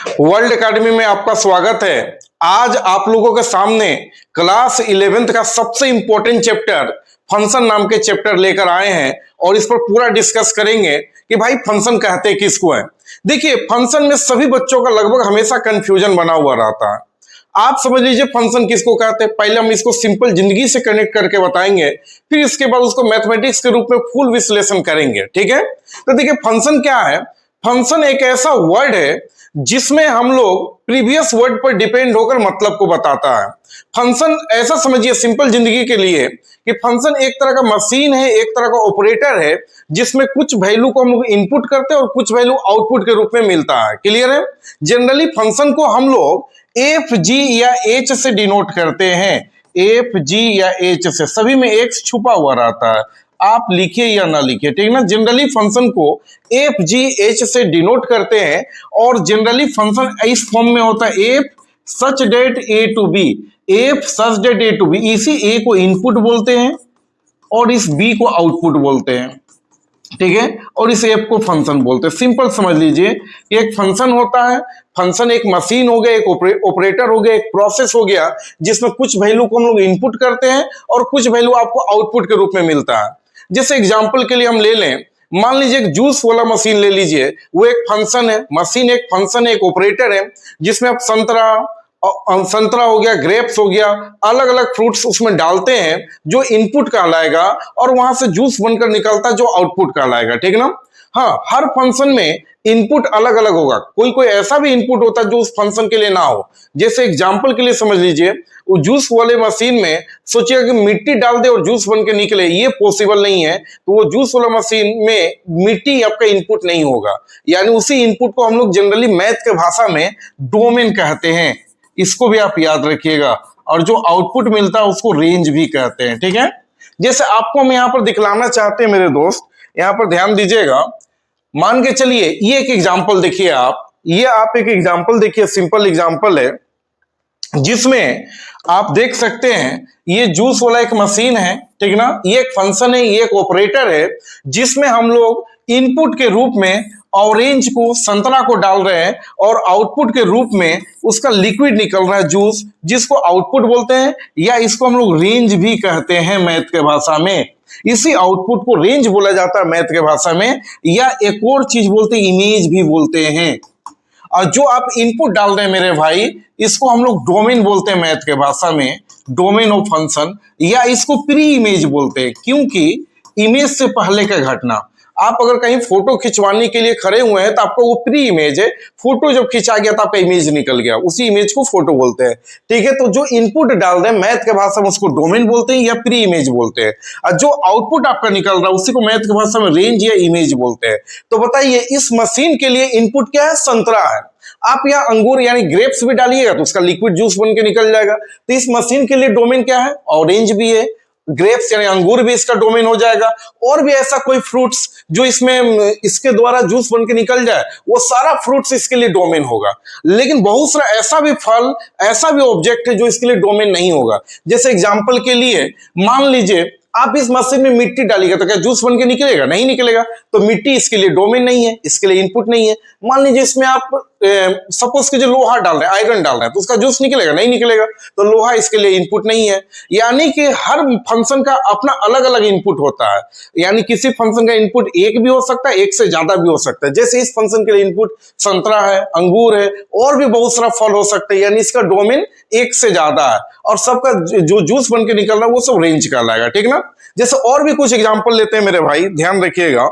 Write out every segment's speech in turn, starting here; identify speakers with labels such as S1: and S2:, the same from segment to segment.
S1: World academy में आपका स्वागत है। आज आप लोगों के सामने क्लास 11th का सबसे इंपॉर्टेंट चैप्टर फंक्शन नाम के चैप्टर लेकर आए हैं और इस पर पूरा डिस्कस करेंगे कि भाई फंक्शन कहते किसको है। देखिए, फंक्शन में सभी बच्चों का लगभग हमेशा कंफ्यूजन बना हुआ रहता है। आप समझ लीजिए फंक्शन किसको कहते हैं। पहले हम इसको सिंपल जिंदगी से कनेक्ट करके बताएंगे, फिर इसके बाद उसको मैथमेटिक्स के रूप में फुल विश्लेषण करेंगे। ठीक है, तो देखिए फंक्शन क्या है। फंक्शन एक ऐसा वर्ड है जिसमें हम लोग प्रीवियस वर्ड पर डिपेंड होकर मतलब को बताता है। फंक्शन ऐसा समझिए सिंपल जिंदगी के लिए कि फंक्शन एक तरह का मशीन है, एक तरह का ऑपरेटर है जिसमें कुछ वैल्यू को हम लोग इनपुट करते हैं और कुछ वैल्यू आउटपुट के रूप में मिलता है। क्लियर है। जनरली फंक्शन को हम लोग एफ जी या एच से डिनोट करते हैं। एफ जी या एच से, सभी में एक्स छुपा हुआ रहता है, आप लिखिए या ना लिखिए, ठीक ना। जनरली फंक्शन को एफ जी एच से डिनोट करते हैं और जनरली फंक्शन इस फॉर्म में होता है F such that A to B. F such that A to B, इसी ए को इनपुट बोलते हैं और इस बी को आउटपुट बोलते हैं। ठीक है, और इस एफ को फंक्शन बोलते हैं। सिंपल समझ लीजिए कि एक फंक्शन होता है। फंक्शन एक मशीन हो गया, एक ऑपरेटर हो गया, एक प्रोसेस हो गया जिसमें कुछ वैल्यू को हम लोग इनपुट करते हैं और कुछ वैल्यू आपको आउटपुट के रूप में मिलता है। जैसे एग्जांपल के लिए हम ले लें, मान लीजिए एक जूस वाला मशीन ले लीजिए, वो एक फंक्शन है। मशीन एक फंक्शन है, एक ऑपरेटर है जिसमें आप संतरा हो गया, ग्रेप्स हो गया, अलग अलग फ्रूट्स उसमें डालते हैं जो इनपुट कहलाएगा और वहां से जूस बनकर निकलता है जो आउटपुट कहलाएगा। ठीक ना। हाँ, हर फंक्शन में इनपुट अलग अलग होगा। कोई कोई ऐसा भी इनपुट होता है जो उस फंक्शन के लिए ना हो। जैसे एग्जांपल के लिए समझ लीजिए, वो जूस वाले मशीन में सोचिए कि मिट्टी डाल दे और जूस बन के निकले, ये पॉसिबल नहीं है। तो वो जूस वाला मशीन में मिट्टी आपका इनपुट नहीं होगा। यानी उसी इनपुट को हम लोग जनरली मैथ के भाषा में डोमेन कहते हैं। इसको भी आप याद रखिएगा। और जो आउटपुट मिलता है उसको रेंज भी कहते हैं। ठीक है, जैसे आपको हम यहाँ पर दिखलाना चाहते हैं मेरे दोस्त, यहाँ पर ध्यान दीजिएगा। मान के चलिए ये एक एग्जांपल देखिए, आप एक एग्जांपल देखिए, सिंपल एग्जांपल है जिसमें आप देख सकते हैं ये जूस वाला एक मशीन है। ठीक ना, ये एक फंक्शन है, ये एक ऑपरेटर है जिसमें हम लोग इनपुट के रूप में ऑरेंज को, संतरा को डाल रहे हैं और आउटपुट के रूप में उसका लिक्विड निकल रहा है जूस, जिसको आउटपुट बोलते हैं या इसको हम लोग रेंज भी कहते हैं मैथ के भाषा में। इसी आउटपुट को रेंज बोला जाता है मैथ के भाषा में, या एक और चीज बोलते हैं इमेज भी बोलते हैं। और जो आप इनपुट डाल रहे हैं मेरे भाई, इसको हम लोग डोमेन बोलते हैं मैथ के भाषा में, डोमेन ऑफ फंक्शन, या इसको प्री इमेज बोलते हैं क्योंकि इमेज से पहले का घटना। आप अगर कहीं फोटो खिंचवाने के लिए खड़े हुए हैं तो आपका वो प्री इमेज है। फोटो जब खिंचा गया तो आपका इमेज निकल गया, उसी इमेज को फोटो बोलते हैं। ठीक है, तो जो इनपुट डाल रहे हैं मैथ के भाषा में उसको डोमेन बोलते हैं या प्री इमेज बोलते हैं, और जो आउटपुट आपका निकल रहा है उसी को मैथ की भाषा में रेंज या इमेज बोलते हैं। तो बताइए इस मशीन के लिए इनपुट क्या है? संतरा है। आप यहाँ अंगूर यानी ग्रेप्स भी डालिएगा तो उसका लिक्विड जूस बन के निकल जाएगा। तो इस मशीन के लिए डोमेन क्या है? ऑरेंज भी है, ग्रेप्स यानी अंगूर भी इसका डोमेन हो जाएगा, और भी ऐसा कोई फ्रूट्स जो इसमें इसके द्वारा जूस बन के निकल जाए, वो सारा फ्रूट्स इसके लिए डोमेन होगा। लेकिन बहुत सारा ऐसा भी फल, ऐसा भी ऑब्जेक्ट है जो इसके लिए डोमेन नहीं होगा। जैसे एग्जांपल के लिए मान लीजिए आप इस मशीन में मिट्टी डालिएगा तो क्या जूस बन के निकलेगा? नहीं निकलेगा। तो मिट्टी इसके लिए डोमेन नहीं है, इसके लिए इनपुट नहीं है। मान लीजिए इसमें आप सपोज कीजिए लोहा डाल रहे हैं, आयरन डाल रहे हैं, तो उसका जूस निकलेगा? नहीं निकलेगा। तो लोहा इसके लिए इनपुट नहीं है। यानी कि हर फंक्शन का अपना अलग अलग इनपुट होता है। यानी किसी फंक्शन का इनपुट एक भी हो सकता है, एक से ज्यादा भी हो सकता है। जैसे इस फंक्शन के लिए इनपुट संतरा है, अंगूर है, और भी बहुत सारा फल हो सकता है। यानी इसका डोमेन एक से ज्यादा है और सबका जो जूस बन के निकल रहा है वो सब रेंज कहलाएगा। ठीक ना। जैसे और भी कुछ एग्जांपल लेते हैं मेरे भाई, ध्यान रखिएगा।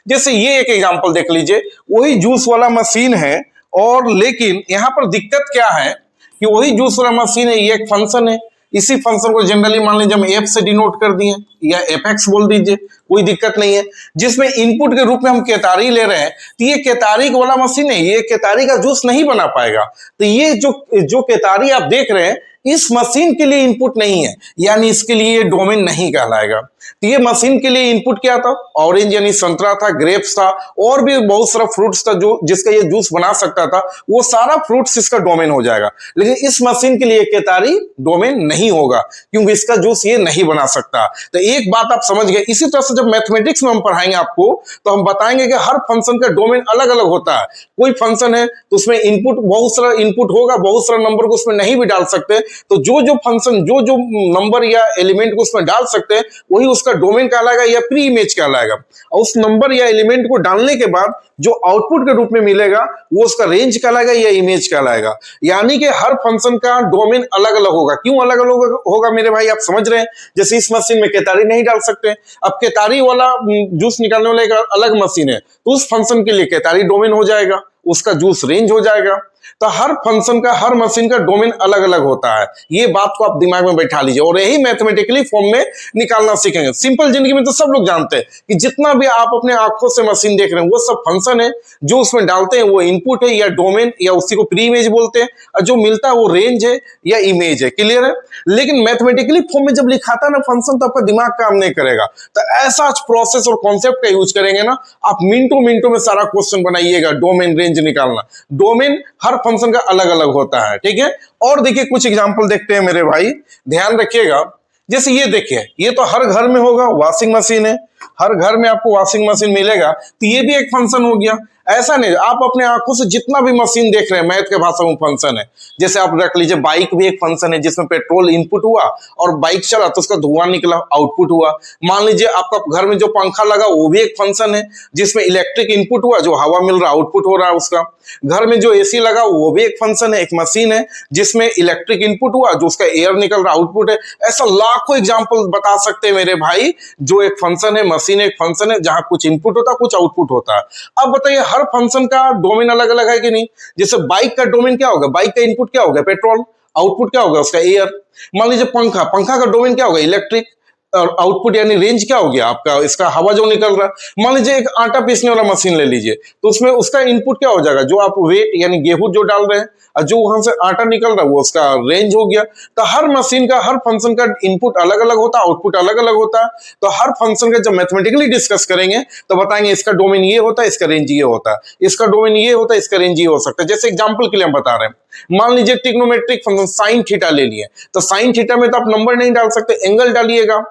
S1: जैसे ये एक एग्जांपल देख लीजिए, वही जूस वाला मशीन है, और लेकिन यहां पर दिक्कत क्या है कि वही जूस वाला मशीन है, ये एक फंक्शन है। इसी फंक्शन को जनरली मान लीजिए हम एफ से डिनोट कर दिए या एफ एक्स बोल दीजिए, कोई दिक्कत नहीं है। जिसमें इनपुट के रूप में हम केतारी ले रहे हैं, तो ये केतारी वाला मशीन है, ये केतारी का जूस नहीं बना पाएगा। तो ये जो केतारी आप देख रहे हैं, इस मशीन के लिए इनपुट नहीं है, यानी इसके लिए डोमेन नहीं कहलाएगा। तो ये मशीन के लिए इनपुट क्या था? ऑरेंज यानी संतरा था, ग्रेप्स था, और भी बहुत सारा फ्रूट्स था जो जिसका ये जूस बना सकता था, वो सारा फ्रूट्स इसका डोमेन हो जाएगा। लेकिन इस मशीन के लिए केतारी डोमेन नहीं होगा, क्योंकि इसका जूस ये नहीं बना सकता। तो एक बात आप समझ गए। इसी तरह से जब मैथमेटिक्स में हम पढ़ाएंगे आपको, तो हम बताएंगे कि हर फंक्शन का डोमेन अलग अलग होता है। कोई फंक्शन है तो उसमें इनपुट बहुत सारा इनपुट होगा, बहुत सारा नंबर को उसमें नहीं भी डाल सकते, तो जो जो फंक्शन जो जो नंबर या एलिमेंट को उसमें डाल सकते हैं वही उसका डोमेन कहलाएगा या प्री इमेज कहलाएगा। और उस नंबर या एलिमेंट को डालने के बाद जो आउटपुट के रूप में मिलेगा वो उसका रेंज कहलाएगा या इमेज कहलाएगा। यानी कि हर फंक्शन का डोमेन अलग अलग होगा। क्यों अलग अलग होगा मेरे भाई, आप समझ रहे हैं? जैसे इस मशीन में केतारी नहीं डाल सकते, अब केतारी वाला जूस निकालने वाला एक अलग मशीन है, तो उस फंक्शन के लिए केतारी डोमेन हो जाएगा, उसका जूस रेंज हो जाएगा। तो हर फंक्शन का, हर मशीन का डोमेन अलग अलग होता है। ये बात को आप दिमाग में बैठा लीजिए, और यही मैथमेटिकली फॉर्म में निकालना सीखेंगे। सिंपल जिंदगी में तो सब लोग जानते हैं कि जितना भी आप अपने आंखों से मशीन देख रहे हैं वो सब फंक्शन है। जो उसमें डालते हैं वो इनपुट है या डोमेन, या उसी को प्री इमेज बोलते हैं, और जो मिलता है वो रेंज है या इमेज है। क्लियर है? लेकिन मैथमेटिकली फॉर्म में जब लिखाता है ना फंक्शन, तो आपका दिमाग काम नहीं करेगा। तो ऐसा प्रोसेस और कॉन्सेप्ट का यूज करेंगे ना, आप मिनटों मिनटों में सारा क्वेश्चन बनाइएगा। डोमेन, रेंज निकालना, डोमेन हर फंक्शन का अलग अलग होता है। ठीक है? और देखिए कुछ एग्जांपल देखते हैं मेरे भाई, ध्यान रखिएगा। जैसे ये देखिए, ये तो हर घर में होगा, वॉशिंग मशीन है, हर घर में आपको वॉशिंग मशीन मिलेगा, तो ये भी एक फंक्शन हो गया। ऐसा नहीं, आप अपने आंखों से जितना भी मशीन देख रहे हैं मैथ के भाषा में फंक्शन है। जैसे आप रख लीजिए, बाइक भी एक फंक्शन है जिसमें पेट्रोल इनपुट हुआ और बाइक चला तो उसका धुआं निकला, आउटपुट हुआ। मान लीजिए आपका घर में जो पंखा लगा वो भी एक फंक्शन है जिसमें इलेक्ट्रिक इनपुट हुआ, जो हवा मिल रहा आउटपुट हो रहा है उसका। घर में जो एसी लगा वो भी एक फंक्शन है, एक मशीन है जिसमें इलेक्ट्रिक इनपुट हुआ, जो उसका एयर निकल रहा आउटपुट है। ऐसा लाखों एग्जाम्पल बता सकते हैं मेरे भाई, जो एक फंक्शन है, मशीन एक फंक्शन है, जहां कुछ इनपुट होता है कुछ आउटपुट होता है। अब बताइए हर फंक्शन का डोमेन अलग अलग है कि नहीं? जैसे बाइक का डोमेन क्या होगा? बाइक का इनपुट क्या होगा? पेट्रोल। आउटपुट क्या होगा? उसका एयर। मान लीजिए पंखा, पंखा का डोमेन क्या होगा? इलेक्ट्रिक। और आउटपुट यानी रेंज क्या हो गया आपका? इसका हवा जो निकल रहा है। मान लीजिए एक आटा पीसने वाला मशीन ले लीजिए, तो उसमें उसका इनपुट क्या हो जाएगा? जो आप वेट यानी गेहूं जो डाल रहे हैं और जो वहां से आटा निकल रहा है वो उसका रेंज हो गया। तो हर मशीन का, हर फंक्शन का इनपुट अलग अलग होता है, आउटपुट अलग अलग होता है। तो हर फंक्शन का जब मैथमेटिकली डिस्कस करेंगे तो बताएंगे इसका डोमेन ये होता है, इसका रेंज ये होता है, इसका डोमेन ये होता है, इसका रेंज ये हो सकता है। जैसे एग्जाम्पल के लिए हम बता रहे हैं, मान लीजिए ट्रिग्नोमेट्रिक फंक्शन साइन थीटा ले लिए, तो साइन थीटा में तो आप नंबर नहीं डाल सकते, एंगल डालिएगा।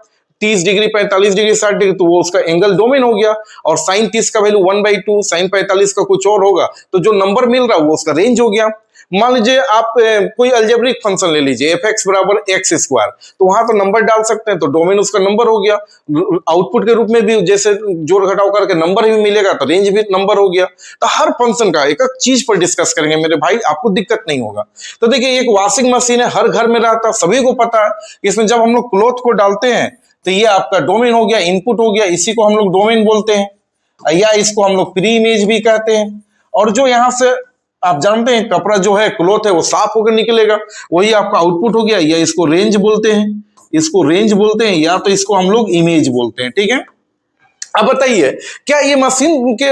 S1: 30 डिग्री, 45 डिग्री, 60 डिग्री, तो वो उसका एंगल डोमेन हो गया। और साइन 30 का वैल्यू 1/2, साइन 45 का कुछ और होगा, तो जो नंबर मिल रहा है वो उसका रेंज हो गया। मान लीजिए आप कोई अलजेब्रिक फंक्शन ले लीजिए, fx बराबर x स्क्वायर, तो वहां तो नंबर डाल सकते हैं, तो डोमेन उसका नंबर हो गया। आउटपुट के रूप में भी जैसे जोड़ घटाव करके नंबर ही मिलेगा, तो रेंज भी नंबर हो गया। तो हर फंक्शन का एक एक चीज पर डिस्कस करेंगे मेरे भाई, आपको दिक्कत नहीं होगा। तो देखिए एक वॉशिंग मशीन है, हर घर में रहता है, सभी को पता है। इसमें जब हम लोग क्लॉथ को डालते हैं तो ये आपका डोमेन हो गया, इनपुट हो गया, इसी को हम लोग डोमेन बोलते हैं, या इसको हम लोग प्री इमेज भी कहते हैं। और जो यहां से आप जानते हैं कपड़ा जो है, क्लॉथ है, वो साफ होकर निकलेगा, वही आपका आउटपुट हो गया। या इसको रेंज बोलते हैं, इसको रेंज बोलते हैं, या तो इसको हम लोग इमेज बोलते हैं। ठीक है? अब बताइए, क्या ये मशीन के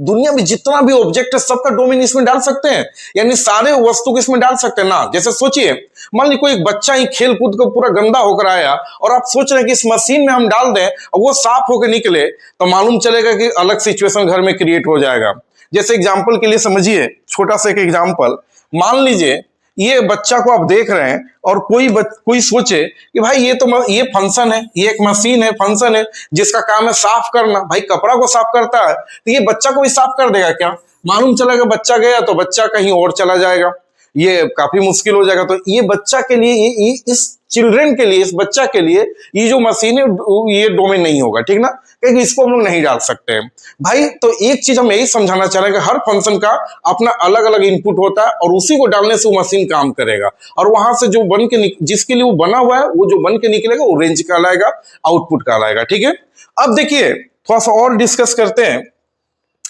S1: दुनिया में जितना भी ऑब्जेक्ट है सबका डोमेन इसमें डाल सकते हैं? यानी सारे वस्तु को इसमें डाल सकते हैं ना? जैसे सोचिए, मान लीजिए कोई एक बच्चा ही खेल कूद को पूरा गंदा होकर आया और आप सोच रहे हैं कि इस मशीन में हम डाल दें और वो साफ होकर निकले, तो मालूम चलेगा कि अलग सिचुएशन घर में क्रिएट हो जाएगा। जैसे एग्जाम्पल के लिए समझिए, छोटा सा एक एग्जाम्पल, मान लीजिए ये बच्चा को आप देख रहे हैं और कोई सोचे कि भाई ये फंक्शन है, ये एक मशीन है, फंक्शन है जिसका काम है साफ करना। भाई कपड़ा को साफ करता है, तो ये बच्चा को भी साफ कर देगा क्या? मालूम चला कि बच्चा गया तो बच्चा कहीं और चला जाएगा, ये काफी मुश्किल हो जाएगा। तो ये बच्चा के लिए, ये इस चिल्ड्रन के लिए, इस बच्चा के लिए ये जो मशीन है ये डोमेन नहीं होगा। ठीक ना? क्योंकि इसको हम लोग नहीं डाल सकते हैं भाई। तो एक चीज हम यही समझाना चाह रहे हैं कि हर फंक्शन का अपना अलग अलग इनपुट होता है और उसी को डालने से वो मशीन काम करेगा। और वहां से जो बन के जिसके लिए वो बना हुआ है, वो जो बन के निकलेगा वो रेंज कहलाएगा, आउटपुट कहलाएगा। ठीक है? अब देखिए थोड़ा सा और डिस्कस करते हैं।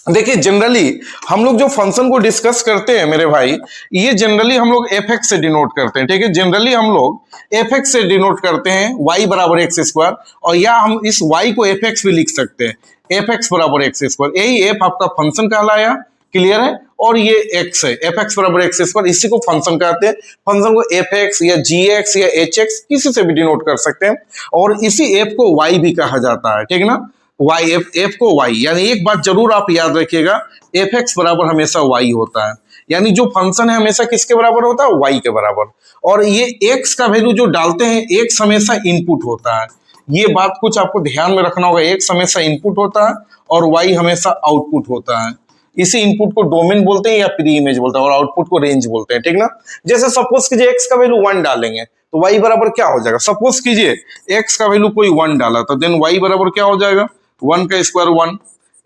S1: देखिए जनरली हम लोग जो फंक्शन को डिस्कस करते हैं मेरे भाई, ये जनरली हम लोग fx से डिनोट करते हैं। ठीक है? जनरली हम लोग fx से डिनोट करते हैं, y बराबर एक्स स्क्वायर, और या हम इस y को fx भी लिख सकते हैं, fx बराबर एक्स स्क्वायर। यही f आपका फंक्शन कहलाया। क्लियर है? और ये x है, एफ एक्स बराबर एक्स स्क्वायर, इसी को फंक्शन कहते हैं। फंक्शन को एफ एक्स या जी एक्स या एच एक्स किसी से भी डिनोट कर सकते हैं, और इसी एफ को y भी कहा जाता है, ठीक है ना। y एफ को y, यानी एक बात जरूर आप याद रखिएगा, एफ एक्स बराबर हमेशा y होता है, यानी जो फंक्शन है हमेशा किसके बराबर होता है, y के बराबर। और ये x का वैल्यू जो डालते हैं, x हमेशा इनपुट होता है, ये बात कुछ आपको ध्यान में रखना होगा, x हमेशा इनपुट होता है और y हमेशा आउटपुट होता है। इसी इनपुट को डोमेन बोलते हैं या प्री इमेज बोलते हैं, और आउटपुट को रेंज बोलते हैं, ठीक ना। जैसे सपोज कीजिए x का वैल्यू 1 डालेंगे तो y बराबर क्या हो जाएगा, सपोज कीजिए x का वैल्यू कोई 1 डाला तो देन y बराबर क्या हो जाएगा, 1 का स्क्वायर 1।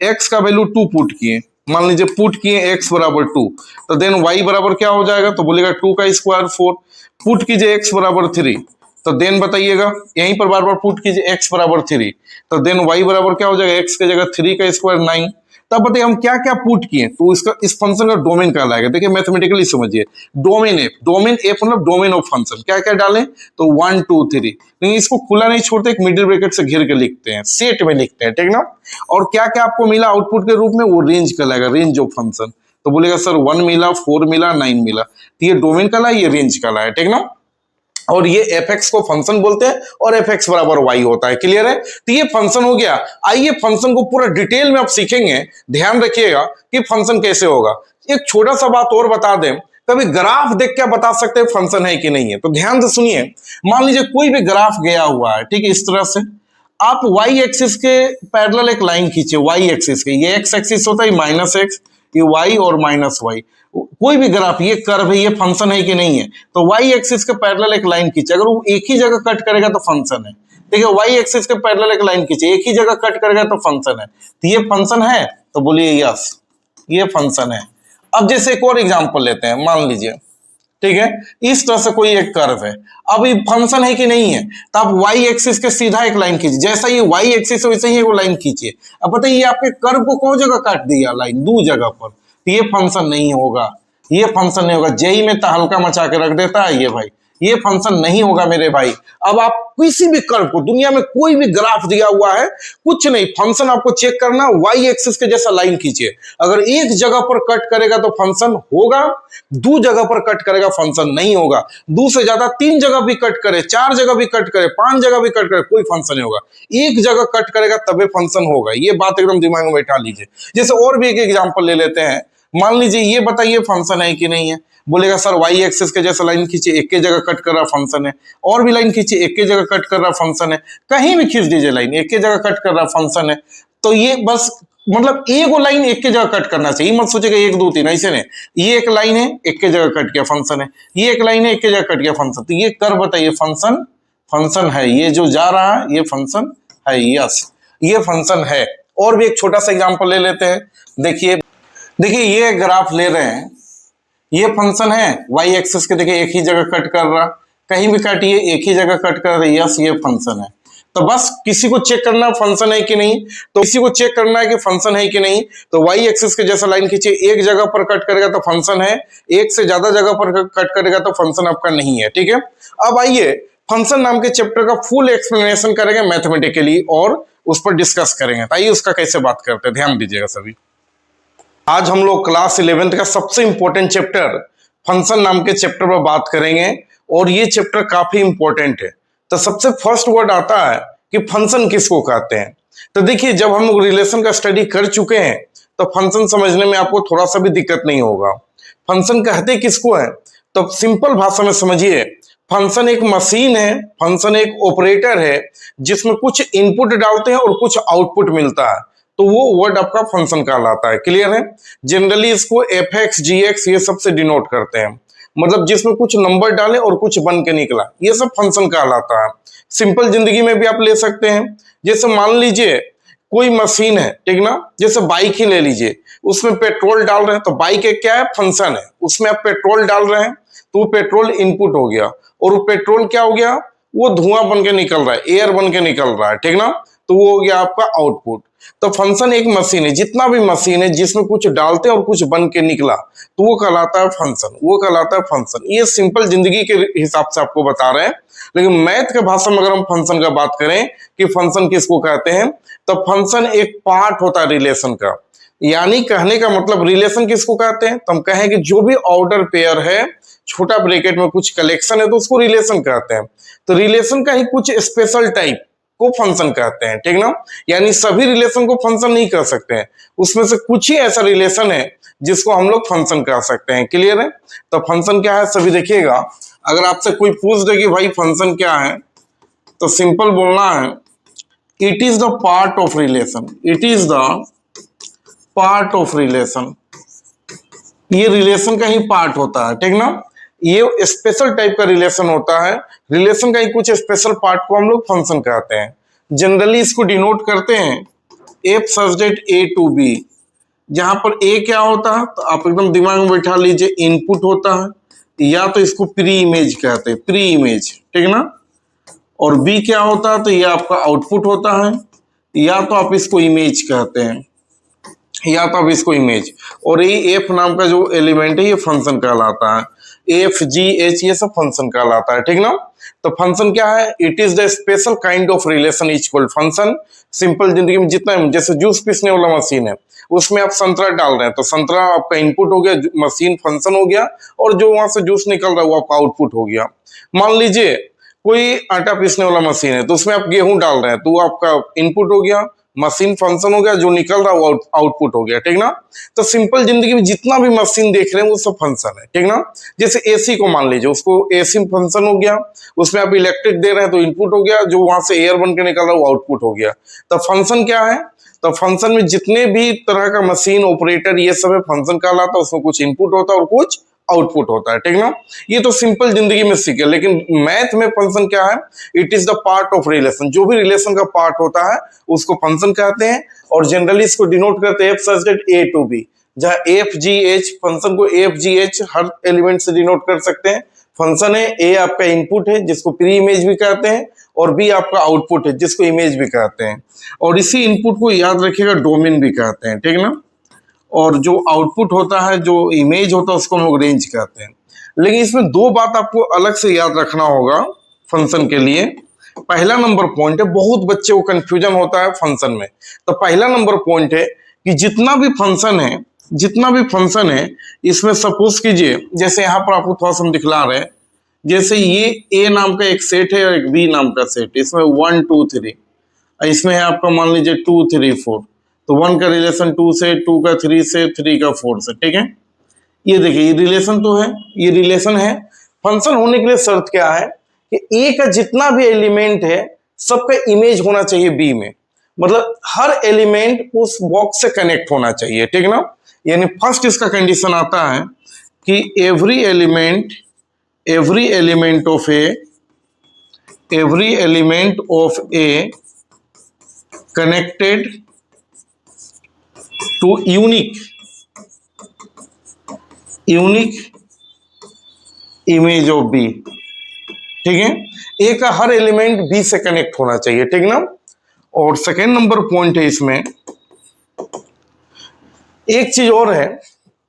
S1: x का वैल्यू 2 पुट किए, मान लीजिए पुट किए x बराबर 2, तो देन y बराबर क्या हो जाएगा, तो बोलेगा 2 का स्क्वायर 4। पुट कीजिए x बराबर 3, तो देन बताइएगा, यहीं पर बार बार पुट कीजिए x बराबर 3, तो देन y बराबर क्या हो जाएगा, x की जगह 3 का स्क्वायर 9। तब बताइए हम क्या क्या पुट किए, तो इसका इस फंक्शन का डोमेन कहलाएगा। देखिए मैथमेटिकली समझिए, डोमेन एफ मतलब डोमेन ऑफ फंक्शन, क्या क्या डालें, तो 1 2 3, लेकिन इसको खुला नहीं छोड़ते, एक मिडिल ब्रैकेट से घेर के लिखते हैं, सेट में लिखते हैं, ठीक ना। और क्या क्या आपको मिला आउटपुट के रूप में, वो रेंज कहलाएगा, रेंज ऑफ फंक्शन। तो बोलेगा सर 1 मिला, 4 मिला, 9 मिला, तो ये डोमेन कहलाए, ये रेंज कहलाए, ठीक ना। और ये एफ एक्स को फंक्शन बोलते हैं और एफ एक्स बराबर वाई होता है, क्लियर है। तो ये फंक्शन हो गया। आइए फंक्शन को पूरा डिटेल में आप सीखेंगे, ध्यान रखिएगा कि फंक्शन कैसे होगा। एक छोटा सा बात और बता दें, कभी ग्राफ देख के बता सकते हैं फंक्शन है कि नहीं है, तो ध्यान से सुनिए। मान लीजिए कोई भी ग्राफ गया हुआ है, ठीक है, इस तरह से आप वाई एक्सिस के पैरेलल एक लाइन खींचिए, वाई एक्सिस के, ये एक्स एक्सिस होता है माइनस एक्स, ये वाई और माइनस वाई, कोई भी ग्राफ, ये कर्व है, ये फंक्शन है कि नहीं है, तो वाई एक्सिस के पैरेलल एक लाइन खींचे, अगर वो एक ही जगह कट करेगा तो फंक्शन है। देखिए वाई एक्सिस के पैरेलल एक लाइन खींचे, एक ही जगह कट करेगा तो फंक्शन है, तो ये फंक्शन है, तो बोलिए यस ये फंक्शन है। अब जैसे एक और एग्जांपल लेते हैं, मान लीजिए, ठीक है, इस तरह से कोई एक कर्व है, अब ये फंक्शन है कि नहीं है, तो आप वाई एक्सिस के सीधा एक लाइन खींचिए, जैसा ये वाई एक्सिस है वैसे ही वो लाइन खींचिए। अब बताइए ये आपके कर्व को कौन जगह काट दिया लाइन, 2 जगह पर, तो ये फंक्शन नहीं होगा, ये फंक्शन नहीं होगा। जेई में तहलका मचा के रख देता है ये भाई, ये फंक्शन नहीं होगा मेरे भाई। अब आप किसी भी कर्व को, दुनिया में कोई भी ग्राफ दिया हुआ है, कुछ नहीं, फंक्शन आपको चेक करना, वाई एक्सिस के जैसा लाइन खींचिए, अगर एक जगह पर कट करेगा तो फंक्शन होगा, 2 जगह पर कट करेगा फंक्शन नहीं होगा, 2 से ज्यादा 3 जगह भी कट करे, 4 जगह भी कट करे, 5 जगह भी कट करे, कोई फंक्शन नहीं होगा, एक जगह कट करेगा तबे फंक्शन होगा। ये बात एकदम दिमाग में बैठा लीजिए। जैसे और भी एक एग्जाम्पल ले लेते हैं, मान लीजिए ये बताइए फंक्शन है कि नहीं है, बोलेगा सर वाई एक्सिस के जैसा लाइन खींचिए, एक के जगह कट कर रहा फंक्शन है, और भी लाइन खींचिए, एक के जगह कट कर रहा फंक्शन है, कहीं भी खींच दीजिए लाइन, एक के जगह कट कर रहा फंक्शन है। तो ये बस मतलब एक लाइन एक के जगह कट करना चाहिए, मत सोचेगा 1 2 3, ऐसे नहीं, ये एक लाइन है एक के जगह कट किया फंक्शन है, ये एक लाइन है एक के जगह कट किया फंक्शन, तो ये कर बताइए फंक्शन, फंक्शन है, ये जो जा रहा है ये फंक्शन है, यस ये फंक्शन है। और भी एक छोटा सा एग्जाम्पल ले लेते हैं, देखिए ये ग्राफ ले रहे हैं, ये फंक्शन है, वाई एक्सिस के देखिए एक ही जगह कट कर रहा, कहीं भी काटिए एक ही जगह कट कर रहा, यस ये फंक्शन है। तो बस किसी को चेक करना फंक्शन है कि नहीं, तो किसी को चेक करना है कि फंक्शन है कि नहीं, तो वाई एक्सिस के जैसा लाइन खींचिए, एक जगह पर कट करेगा तो फंक्शन है, एक से ज्यादा जगह पर कट करेगा तो फंक्शन आपका नहीं है, ठीक है। अब आइए फंक्शन नाम के चैप्टर का फुल एक्सप्लेनेशन करेंगे मैथमेटिकली और उस पर डिस्कस करेंगे। आइए उसका कैसे बात करते हैं, ध्यान दीजिएगा सभी। आज हम लोग क्लास 11th का सबसे इंपॉर्टेंट चैप्टर फंक्शन नाम के चैप्टर पर बात करेंगे, और ये चैप्टर काफी इंपॉर्टेंट है। तो सबसे फर्स्ट वर्ड आता है कि फंक्शन किसको कहते हैं। तो देखिए जब हम लोग रिलेशन का स्टडी कर चुके हैं तो फंक्शन समझने में आपको थोड़ा सा भी दिक्कत नहीं होगा। फंक्शन कहते किसको है, तो सिंपल भाषा में समझिए, फंक्शन एक मशीन है, फंक्शन एक ऑपरेटर है जिसमें कुछ इनपुट डालते हैं और कुछ आउटपुट मिलता है, तो वो वर्ड आपका फंक्शन कहलाता है, क्लियर है। जनरली इसको एफ एक्स जी एक्स ये सब से डिनोट करते हैं, मतलब जिसमें कुछ नंबर डाले और कुछ बन के निकला, ये सब फंक्शन कहलाता है। सिंपल जिंदगी में भी आप ले सकते हैं, जैसे मान लीजिए कोई मशीन है, ठीक ना, जैसे बाइक ही ले लीजिए, उसमें पेट्रोल डाल रहे हैं, तो बाइक एक क्या है, फंक्शन है, उसमें आप पेट्रोल डाल रहे हैं तो वो पेट्रोल इनपुट हो गया, और वो पेट्रोल क्या हो गया, वो धुआं बन के निकल रहा है, एयर बन के निकल रहा है, ठीक ना, तो वो हो गया आपका आउटपुट। तो फंक्शन एक मशीन है, जितना भी मशीन है जिसमें कुछ डालते हैं और कुछ बन के निकला तो वो कहलाता है फंक्शन, वो कहलाता है फंक्शन। ये सिंपल जिंदगी के हिसाब से आपको बता रहे हैं, लेकिन मैथ के भाषा में अगर हम फंक्शन का बात करें कि फंक्शन किसको कहते हैं, तो फंक्शन एक पार्ट होता है रिलेशन का। यानी कहने का मतलब रिलेशन किसको कहते हैं, तो हम कहें कि जो भी ऑर्डर पेयर है, छोटा ब्रैकेट में कुछ कलेक्शन है, तो उसको रिलेशन कहते हैं। तो रिलेशन का ही कुछ स्पेशल टाइप को फंक्शन कहते हैं, ठीक ना। यानी सभी रिलेशन को फंक्शन नहीं कह सकते हैं, उसमें से कुछ ही ऐसा रिलेशन है जिसको हम लोग फंक्शन कह सकते हैं। क्लियर है। तो फंक्शन क्या है सभी देखिएगा, अगर आपसे कोई पूछ दे कि भाई फंक्शन क्या है, तो सिंपल बोलना है it is the part of relation, it is the part of relation. ये रिलेशन का ही पार्ट होता है, ठीक ना। ये स्पेशल टाइप का रिलेशन होता है, रिलेशन का ही कुछ स्पेशल पार्ट को हम लोग फंक्शन कहते हैं। जनरली इसको डिनोट करते हैं F such that A to B, जहां पर ए क्या होता है तो आप एकदम दिमाग में बैठा लीजिए, इनपुट होता है, या तो इसको प्री इमेज कहते हैं, प्री इमेज, ठीक ना। और बी क्या होता है तो ये आपका आउटपुट होता है, या तो आप इसको इमेज कहते हैं, या तो आप इसको इमेज। और ये एफ नाम का जो एलिमेंट है ये फंक्शन कहलाता है, एफ जी एच ये सब फंक्शन कहलाता है, ठीक ना। तो फंक्शन क्या है, it is the special kind of relation is called function. Simple जिंदगी में जितना, जैसे जूस पीसने वाला मशीन है, उसमें आप संतरा डाल रहे हैं तो संतरा आपका इनपुट हो गया, मशीन फंक्शन हो गया, और जो वहां से जूस निकल रहा है वो आपका आउटपुट हो गया। मान लीजिए कोई आटा पीसने वाला मशीन है तो उसमें आप गेहूं डाल रहे हैं तो वो आपका इनपुट हो गया, मशीन फंक्शन हो गया, जो निकल रहा है वो आउटपुट हो गया, ठीक ना। तो सिंपल जिंदगी में जितना भी मशीन देख रहे हैं वो सब फंक्शन है, ठीक ना। जैसे एसी को मान लीजिए, उसको एसी फंक्शन हो गया, उसमें आप इलेक्ट्रिक दे रहे हैं तो इनपुट हो गया, जो वहां से एयर बन के निकल रहा है वो आउटपुट हो गया। तो फंक्शन क्या है, तो फंक्शन में जितने भी तरह का मशीन ऑपरेटर ये सब है फंक्शन कहलाता है, उसमें कुछ इनपुट होता है और कुछ आउटपुट होता है, ठीक ना। ये तो सिंपल जिंदगी में सीखे, लेकिन मैथ में फंक्शन क्या है, it is the part of relation. जो भी रिलेशन का पार्ट होता है उसको फंक्शन कहते हैं, और जनरली इसको डिनोट करते हैं F such that A to B, जहां एफ जी एच, फंक्शन को एफ जी एच हर एलिमेंट से डिनोट कर सकते हैं। फंक्शन है, ए आपका इनपुट है जिसको प्री इमेज भी कहते हैं, और बी आपका आउटपुट है जिसको इमेज भी कहते हैं, और इसी इनपुट को याद रखिएगा डोमेन भी कहते हैं, ठीक ना। और जो आउटपुट होता है, जो इमेज होता है, उसको हम लोग रेंज कहते हैं। लेकिन इसमें दो बात आपको अलग से याद रखना होगा फंक्शन के लिए। पहला नंबर पॉइंट है, बहुत बच्चे को कंफ्यूजन होता है फंक्शन में, तो पहला नंबर पॉइंट है कि जितना भी फंक्शन है इसमें सपोज कीजिए, जैसे यहाँ पर आपको थोड़ा सा हम दिखला रहे हैं, जैसे ये ए नाम का एक सेट है और एक बी नाम का सेट, इसमें 1 2 3, इसमें है आपका मान लीजिए 2 3 4, तो 1 का रिलेशन 2 से, 2 का 3 से, 3 का 4 से, ठीक है। ये देखिए ये रिलेशन तो है, ये रिलेशन है। फंक्शन होने के लिए शर्त क्या है कि ए का जितना भी एलिमेंट है सबका इमेज होना चाहिए बी में, मतलब हर एलिमेंट उस बॉक्स से कनेक्ट होना चाहिए, ठीक ना। यानी फर्स्ट इसका कंडीशन आता है कि every element of A connected to unique image of B, ठीक है। ए का हर एलिमेंट बी से कनेक्ट होना चाहिए, ठीक ना। और सेकेंड नंबर पॉइंट है इसमें, एक चीज और है,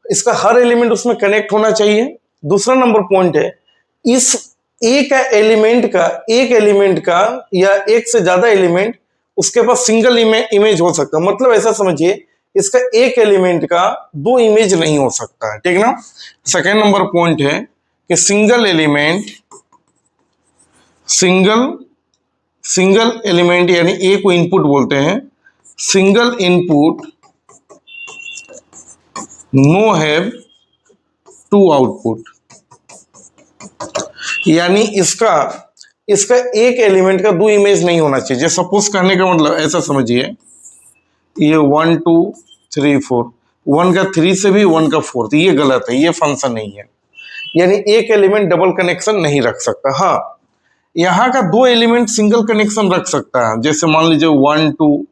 S1: इसका हर एलिमेंट उसमें कनेक्ट होना चाहिए। दूसरा नंबर पॉइंट है, इस ए का एक एलिमेंट का या एक से ज्यादा एलिमेंट उसके पास सिंगल इमेज हो सकता है, मतलब ऐसा समझिए इसका एक एलिमेंट का दो इमेज नहीं हो सकता है, ठीक ना। सेकेंड नंबर पॉइंट है कि सिंगल एलिमेंट यानी ए को इनपुट बोलते हैं, single input no have two output, यानी इसका एक एलिमेंट का दो इमेज नहीं होना चाहिए। जैसे सपोज करने का मतलब ऐसा समझिए, ये 1 2 3 4, 1 का 3 से भी 1 का 4, तो ये गलत है, ये फंक्शन नहीं है। यानी एक एलिमेंट डबल कनेक्शन नहीं रख सकता। हाँ, यहाँ का दो एलिमेंट सिंगल कनेक्शन रख सकता है, जैसे मान लीजिए 1 2,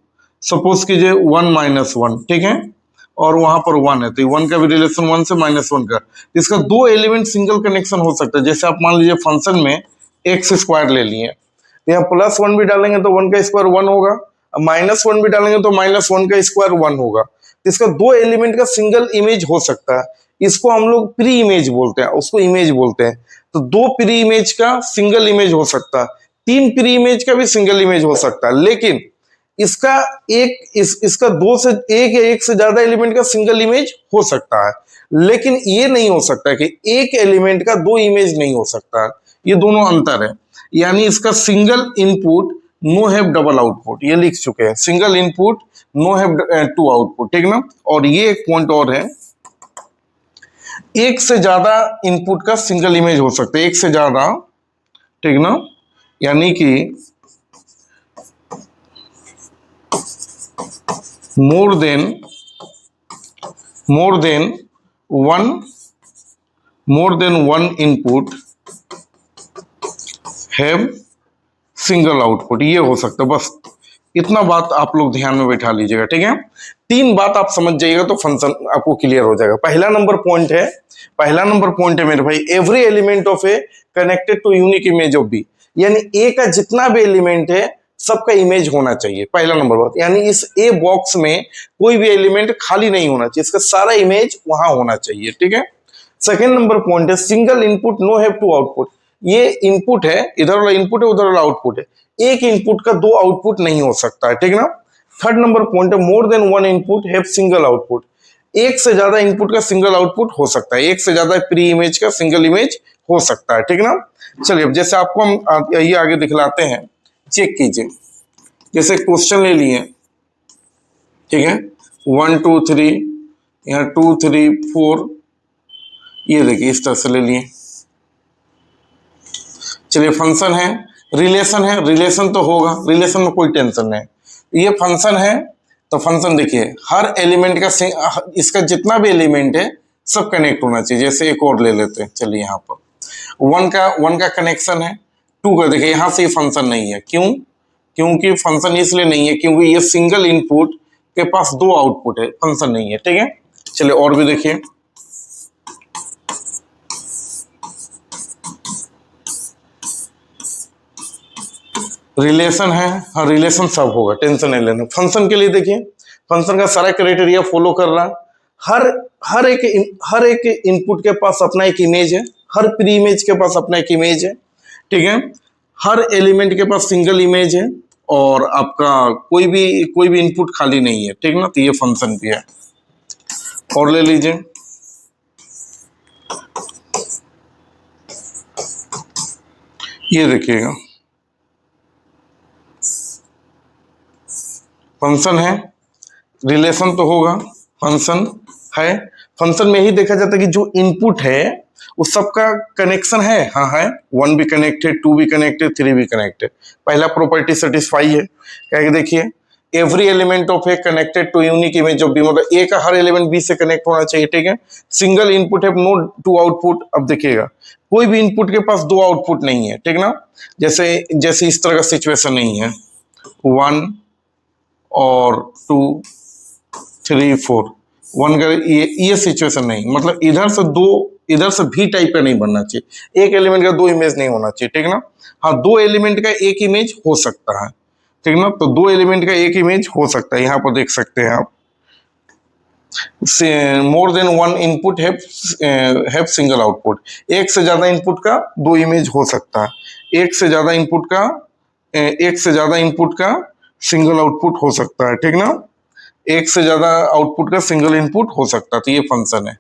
S1: सपोज कीजिए 1 -1, ठीक है, और वहां पर 1 है, तो 1 का भी रिलेशन 1 से -1 का, इसका दो एलिमेंट सिंगल कनेक्शन हो सकता है। जैसे आप मान लीजिए फंक्शन में एक्स स्क्वायर ले लिए, तो यहाँ +1 भी डालेंगे तो 1 का स्क्वायर 1 होगा, -1 भी डालेंगे तो -1 का स्क्वायर 1 होगा। तो इसका दो एलिमेंट का सिंगल इमेज हो सकता है, इसको हम लोग प्री इमेज बोलते हैं, उसको इमेज बोलते हैं। तो दो प्री इमेज का सिंगल इमेज हो सकता है, तीन प्री इमेज का भी सिंगल इमेज हो सकता है, लेकिन इसका इसका दो से एक या एक से ज्यादा एलिमेंट का सिंगल इमेज हो सकता है, लेकिन ये नहीं हो सकता कि एक एलिमेंट का दो इमेज नहीं हो सकता है। ये दोनों अंतर है। यानी इसका single input no have double output, ये लिख चुके हैं, single input no have two output, ठीक ना। और ये एक पॉइंट और है, एक से ज्यादा इनपुट का सिंगल इमेज हो सकता है, एक से ज्यादा, ठीक ना। यानी कि मोर than one input have single output, ये हो सकता है। बस इतना बात आप लोग ध्यान में बैठा लीजिएगा, ठीक है। तीन बात आप समझ जाइएगा तो फंक्शन आपको क्लियर हो जाएगा। पहला नंबर पॉइंट है मेरे भाई, every element of A connected to unique image of B, यानी ए का जितना भी एलिमेंट है सबका इमेज होना चाहिए। पहला नंबर बात, यानी इस ए बॉक्स में कोई भी एलिमेंट खाली नहीं होना चाहिए, इसका सारा इमेज वहां होना चाहिए, ठीक है। सेकेंड नंबर पॉइंट है, single input no have two output, ये इनपुट है, इधर वाला इनपुट है, उधर वाला आउटपुट है, एक इनपुट का दो आउटपुट नहीं हो सकता है, ठीक ना। थर्ड नंबर पॉइंट है, मोर than one input have single output, एक से ज्यादा इनपुट का सिंगल आउटपुट हो सकता है, एक से ज्यादा प्री इमेज का सिंगल इमेज हो सकता है, ठीक ना। चलिए अब जैसे आपको हम ये आगे दिखलाते हैं, चेक कीजिए। जैसे क्वेश्चन ले लिए, ठीक है, 1 2 3, यहाँ 2 3 4, ये देखिए इस तरह से ले लिए। चलिए फंक्शन है, रिलेशन तो होगा, रिलेशन में कोई टेंशन नहीं। ये फंक्शन है तो फंक्शन देखिए, हर एलिमेंट का इसका जितना भी एलिमेंट है सब कनेक्ट होना चाहिए। जैसे एक और ले लेते हैं, चलिए यहाँ पर वन का कनेक्शन है, टू का देखिए यहाँ से ये फंक्शन नहीं है, क्यों? क्योंकि फंक्शन इसलिए नहीं है क्योंकि ये सिंगल इनपुट के पास दो आउटपुट है, फंक्शन नहीं है, ठीक है। चलिए और भी देखिए, रिलेशन है, हाँ रिलेशन सब होगा, टेंशन नहीं लेना। फंक्शन के लिए देखिए, फंक्शन का सारा क्राइटेरिया फॉलो कर रहा है, हर एक इनपुट के पास अपना एक इमेज है, हर प्री इमेज के पास अपना एक इमेज है, ठीक है। हर एलिमेंट के पास सिंगल इमेज है और आपका कोई भी इनपुट खाली नहीं है, ठीक ना। तो ये फंक्शन भी है। और ले लीजिए, ये देखिएगा, फंक्शन है, रिलेशन तो होगा, फंक्शन है। फंक्शन में ही देखा जाता है कि जो इनपुट है उस सबका कनेक्शन है, हाँ है, 1 भी कनेक्टेड, 2 भी कनेक्टेड, 3 भी कनेक्टेड। पहला प्रॉपर्टी सेटिस्फाई है, क्या है देखिए, every element of A connected to unique image of B, मतलब ए का हर एलिमेंट बी से कनेक्ट होना चाहिए, ठीक है। सिंगल इनपुट है, नो टू आउटपुट, अब देखिएगा कोई भी इनपुट के पास दो आउटपुट नहीं है, ठीक ना। जैसे इस तरह का सिचुएशन नहीं है, 1 और 2 3 4, 1 का ये सिचुएशन नहीं, मतलब इधर से भी टाइप का नहीं बनना चाहिए, एक एलिमेंट का दो इमेज नहीं होना चाहिए, ठीक ना। हाँ, दो एलिमेंट का एक इमेज हो सकता है, ठीक ना। तो दो एलिमेंट का एक इमेज हो सकता है, यहाँ पर देख सकते हैं आप, मोर than one input have single output, एक से ज्यादा इनपुट का दो इमेज हो सकता है, एक से ज्यादा इनपुट का सिंगल आउटपुट हो सकता है, ठीक ना। एक से ज्यादा आउटपुट का सिंगल इनपुट हो सकता है, तो ये फंक्शन है।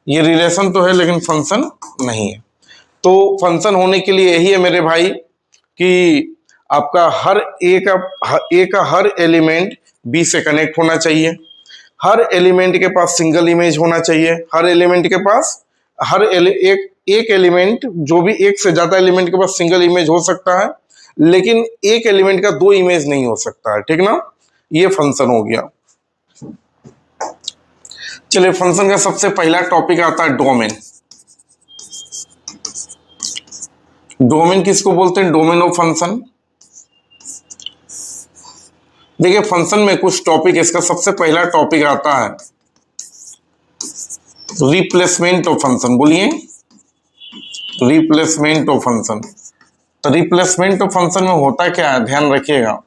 S1: ये रिलेशन तो है लेकिन फंक्शन नहीं है। तो फंक्शन होने के लिए यही है मेरे भाई कि आपका ए का हर एलिमेंट बी से कनेक्ट होना चाहिए, हर एलिमेंट के पास सिंगल इमेज होना चाहिए, हर एलिमेंट के पास एक एलिमेंट, जो भी एक से ज्यादा एलिमेंट के पास सिंगल इमेज हो सकता है, लेकिन एक एलिमेंट का दो इमेज नहीं हो सकता है, ठीक ना। ये फंक्शन हो गया। चलिए फंक्शन का सबसे पहला टॉपिक आता है डोमेन। डोमेन किसको बोलते हैं? Domain of function. देखिए फंक्शन में कुछ टॉपिक, इसका सबसे पहला टॉपिक आता है रिप्लेसमेंट ऑफ फंक्शन। बोलिए, रिप्लेसमेंट ऑफ फंक्शन। तो रिप्लेसमेंट ऑफ फंक्शन में होता क्या है, ध्यान रखिएगा।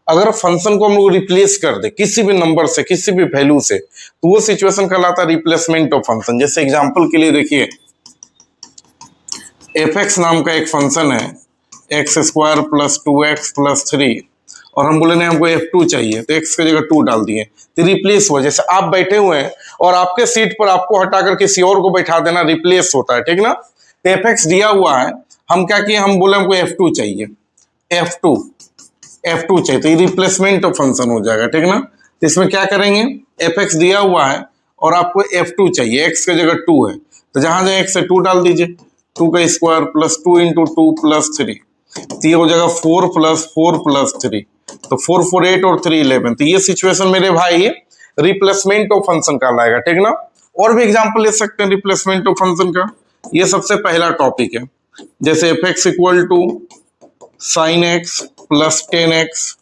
S1: अगर फंक्शन को हम लोग रिप्लेस कर दे किसी भी नंबर से, किसी भी वैल्यू से, तो वो सिचुएशन कहलाता है रिप्लेसमेंट ऑफ फंक्शन। जैसे एग्जांपल के लिए देखिए, fx नाम का एक फंक्शन है, x² + 2x + 3, और हम बोले नहीं हमको F2 चाहिए, तो x की जगह 2 डाल दिए, तो रिप्लेस हुआ। जैसे आप बैठे हुए हैं और आपके सीट पर आपको हटाकर किसी और को बैठा देना, रिप्लेस होता है, ठीक ना। तो fx दिया हुआ है, हम क्या किए, हम बोले हमको F2 चाहिए, F2 चाहिए, तो ये रिप्लेसमेंट ऑफ फंक्शन हो जाएगा, ठीक ना। तो इसमें क्या करेंगे, fx दिया हुआ है और आपको F2 चाहिए, x की जगह 2 है, तो जहां जहां x है 2 डाल दीजिए, 2 का स्क्वायर प्लस 2 इंटू 2 प्लस 3, तो ये हो जाएगा 4 प्लस 4 प्लस 3, तो 4 4 8 और 3 11। तो ये सिचुएशन मेरे भाई रिप्लेसमेंट ऑफ फंक्शन का लाएगा, ठीक ना। और भी एग्जांपल ले सकते हैं रिप्लेसमेंट ऑफ फंक्शन का, ये सबसे पहला टॉपिक है। जैसे fx equal to sine X plus 10x,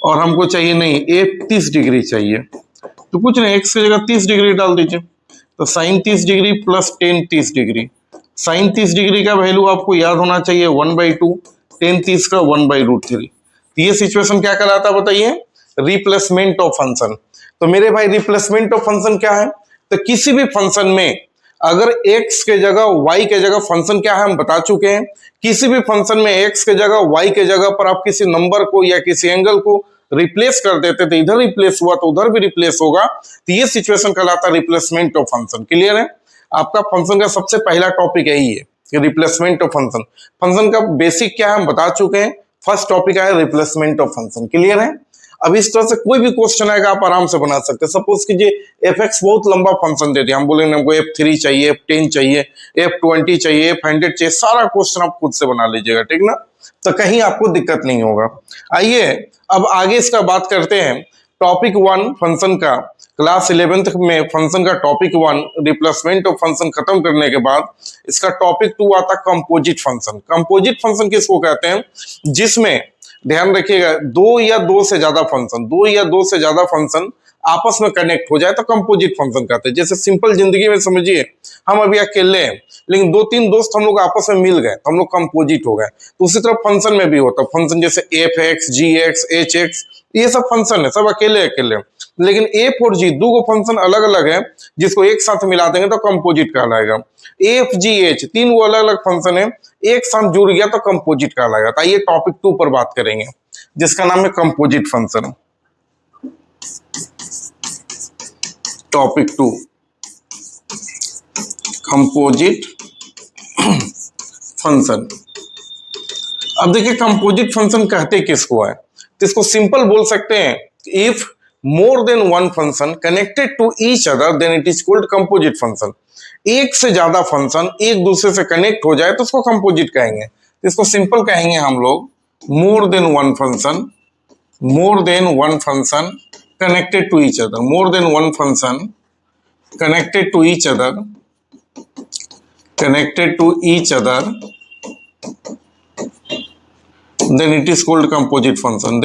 S1: और हमको चाहिए नहीं a 30 डिग्री चाहिए, तो कुछ नहीं x की जगह 30 डिग्री डाल दीजिए, तो sine 30 degree plus 10 30 degree. Sine 30 degree का वैल्यू आपको याद होना चाहिए 1/2, 10 30 का 1/√3। तो ये सिचुएशन क्या कहलाता है बताइए, रिप्लेसमेंट ऑफ फंक्शन। तो मेरे भाई रिप्लेसमेंट ऑफ फंक्शन क्या है, तो किसी भी फंक्शन में अगर x के जगह y के जगह फंक्शन क्या है हम बता चुके हैं, किसी भी फंक्शन में x के जगह y के जगह पर आप किसी नंबर को या किसी एंगल को रिप्लेस कर देते, तो इधर रिप्लेस हुआ तो उधर भी रिप्लेस होगा, तो ये सिचुएशन कहलाता है रिप्लेसमेंट ऑफ फंक्शन। क्लियर है, आपका फंक्शन का सबसे पहला टॉपिक यही है कि रिप्लेसमेंट ऑफ फंक्शन। फंक्शन का बेसिक क्या है हम बता चुके हैं, फर्स्ट टॉपिक है रिप्लेसमेंट ऑफ फंक्शन। क्लियर है, अब इस तरह से कोई भी क्वेश्चन आएगा आप आराम से बना सकते हैं। सपोज कीजिए fx बहुत लंबा फंक्शन दे दिया, हम बोलेंगे हमको f3 चाहिए, f10 चाहिए, f20 चाहिए, f100 चाहिए, सारा क्वेश्चन आप खुद से बना लीजिएगा, ठीक ना, तो कहीं आपको दिक्कत नहीं होगा। आइए अब आगे इसका बात करते हैं। टॉपिक 1 फंक्शन का, क्लास 11th में फंक्शन का टॉपिक 1 रिप्लेसमेंट ऑफ फंक्शन खत्म करने के बाद इसका टॉपिक 2 आता कंपोजिट फंक्शन। कंपोजिट फंक्शन किसको कहते हैं, जिसमें ध्यान रखिएगा दो या दो से ज्यादा फंक्शन आपस में कनेक्ट हो जाए तो कंपोजिट फंक्शन कहते हैं। जैसे सिंपल जिंदगी में समझिए, हम अभी अकेले हैं लेकिन 2-3 दोस्त हम लोग आपस में मिल गए तो हम लोग कंपोजिट हो गए, तो उसी तरह फंक्शन में भी होता है। फंक्शन जैसे fx, gx, hx, ये सब फंक्शन है, सब अकेले अकेले। लेकिन f और g दो फंक्शन अलग अलग है, जिसको एक साथ मिला देंगे तो कंपोजिट कहलाएगा। f, g, h 3 वो अलग अलग फंक्शन है, एक साथ जुड़ गया तो कंपोजिट कहलाएगा। तो आइए टॉपिक 2 पर बात करेंगे, जिसका नाम है composite function. Topic 2 composite function. अब देखिए कंपोजिट फंक्शन कहते किसको है, तो इसको सिंपल बोल सकते हैं, if more than one function connected to each other then it is called composite function. एक से ज्यादा फंक्शन एक दूसरे से कनेक्ट हो जाए तो उसको कंपोजिट कहेंगे। तो इसको सिंपल कहेंगे हम लोग, more than one function connected to each other, more than one function connected to each other then it is called composite function,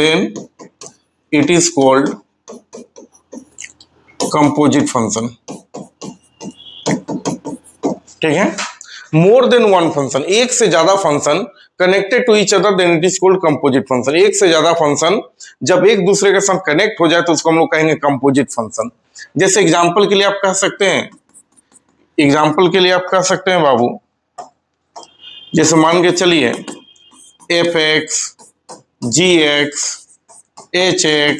S1: ठीक है। मोर देन वन फंक्शन, एक से ज्यादा function connected to each other then it is called composite function. एक से ज्यादा function जब एक दूसरे के साथ कनेक्ट हो जाए तो उसको हम लोग कहेंगे कंपोजिट फंक्शन। जैसे एग्जांपल के लिए आप कह सकते हैं, बाबू, जैसे मान के चलिए fx, gx, hx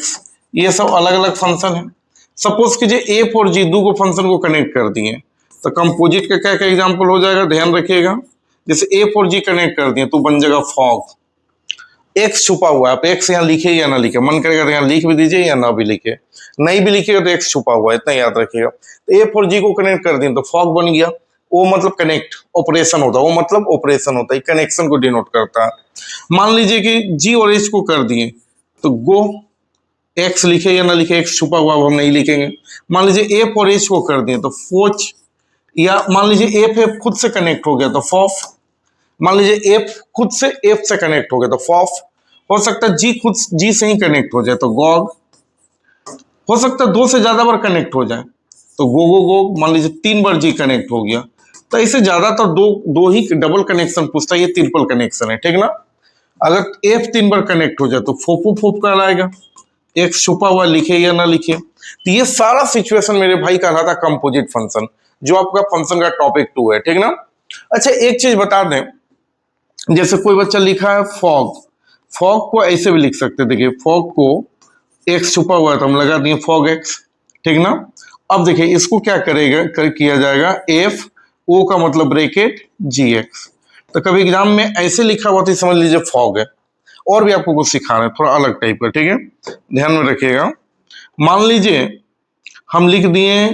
S1: ये सब अलग अलग फंक्शन है। सपोज कीजिए f और g दो को फंक्शन को कनेक्ट कर दिए, तो कंपोजिट का क्या क्या एग्जांपल हो जाएगा, ध्यान रखिएगा। जैसे f और g कनेक्ट कर दिए तो बन जाएगा फॉग। x छुपा हुआ है, आप x यहाँ लिखे या ना लिखे, मन करेगा तो यहाँ लिख भी दीजिए या ना भी लिखे, नहीं भी लिखेगा तो x छुपा हुआ है, इतना याद रखिएगा। तो f और g को कनेक्ट कर दिए तो फॉग बन गया। वो मतलब कनेक्ट ऑपरेशन होता है, कनेक्शन को डिनोट करता है। मान लीजिए कि g और h को कर दिए तो गो, x लिखे या ना लिखे, x छुपा हुआ हम नहीं लिखेंगे। मान लीजिए f और h को कर दिए तो फोच, या मान लीजिए f खुद से कनेक्ट हो गया तो फॉफ। मान लीजिए f खुद से f से कनेक्ट हो गया तो फॉफ। हो सकता है g खुद g से ही कनेक्ट हो जाए तो गॉग। हो सकता है 2 से ज्यादा बार कनेक्ट हो जाए तो गो। मान लीजिए 3 बार g कनेक्ट हो गया, तो इससे ज्यादातर दो ही डबल कनेक्शन पूछता है, ये ट्रिपल कनेक्शन है, ठीक ना। अगर f 3 बार कनेक्ट हो जाए तो फोप कहलाएगा, x छुपा हुआ लिखे या ना लिखे। तो ये सारा सिचुएशन मेरे भाई कहलाता कंपोजिट फंक्शन, जो आपका फंक्शन का टॉपिक 2 है, ठीक ना। अच्छा एक चीज बता दें, जैसे कोई बच्चा लिखा है फॉग को ऐसे भी लिख सकते हैं, देखिए फॉग को एक्स छुपा हुआ है तो हम लगा दिए फॉग एक्स, ठीक ना। अब देखिए इसको क्या किया जाएगा, एफ ओ का मतलब ब्रैकेट जी एक्स। तो कभी एग्जाम में ऐसे लिखा हुआ तो समझ लीजिए फॉग है। और भी आपको कुछ सिखा रहे हैं थोड़ा अलग टाइप का, ठीक है, ध्यान में रखिएगा। मान लीजिए हम लिख दिए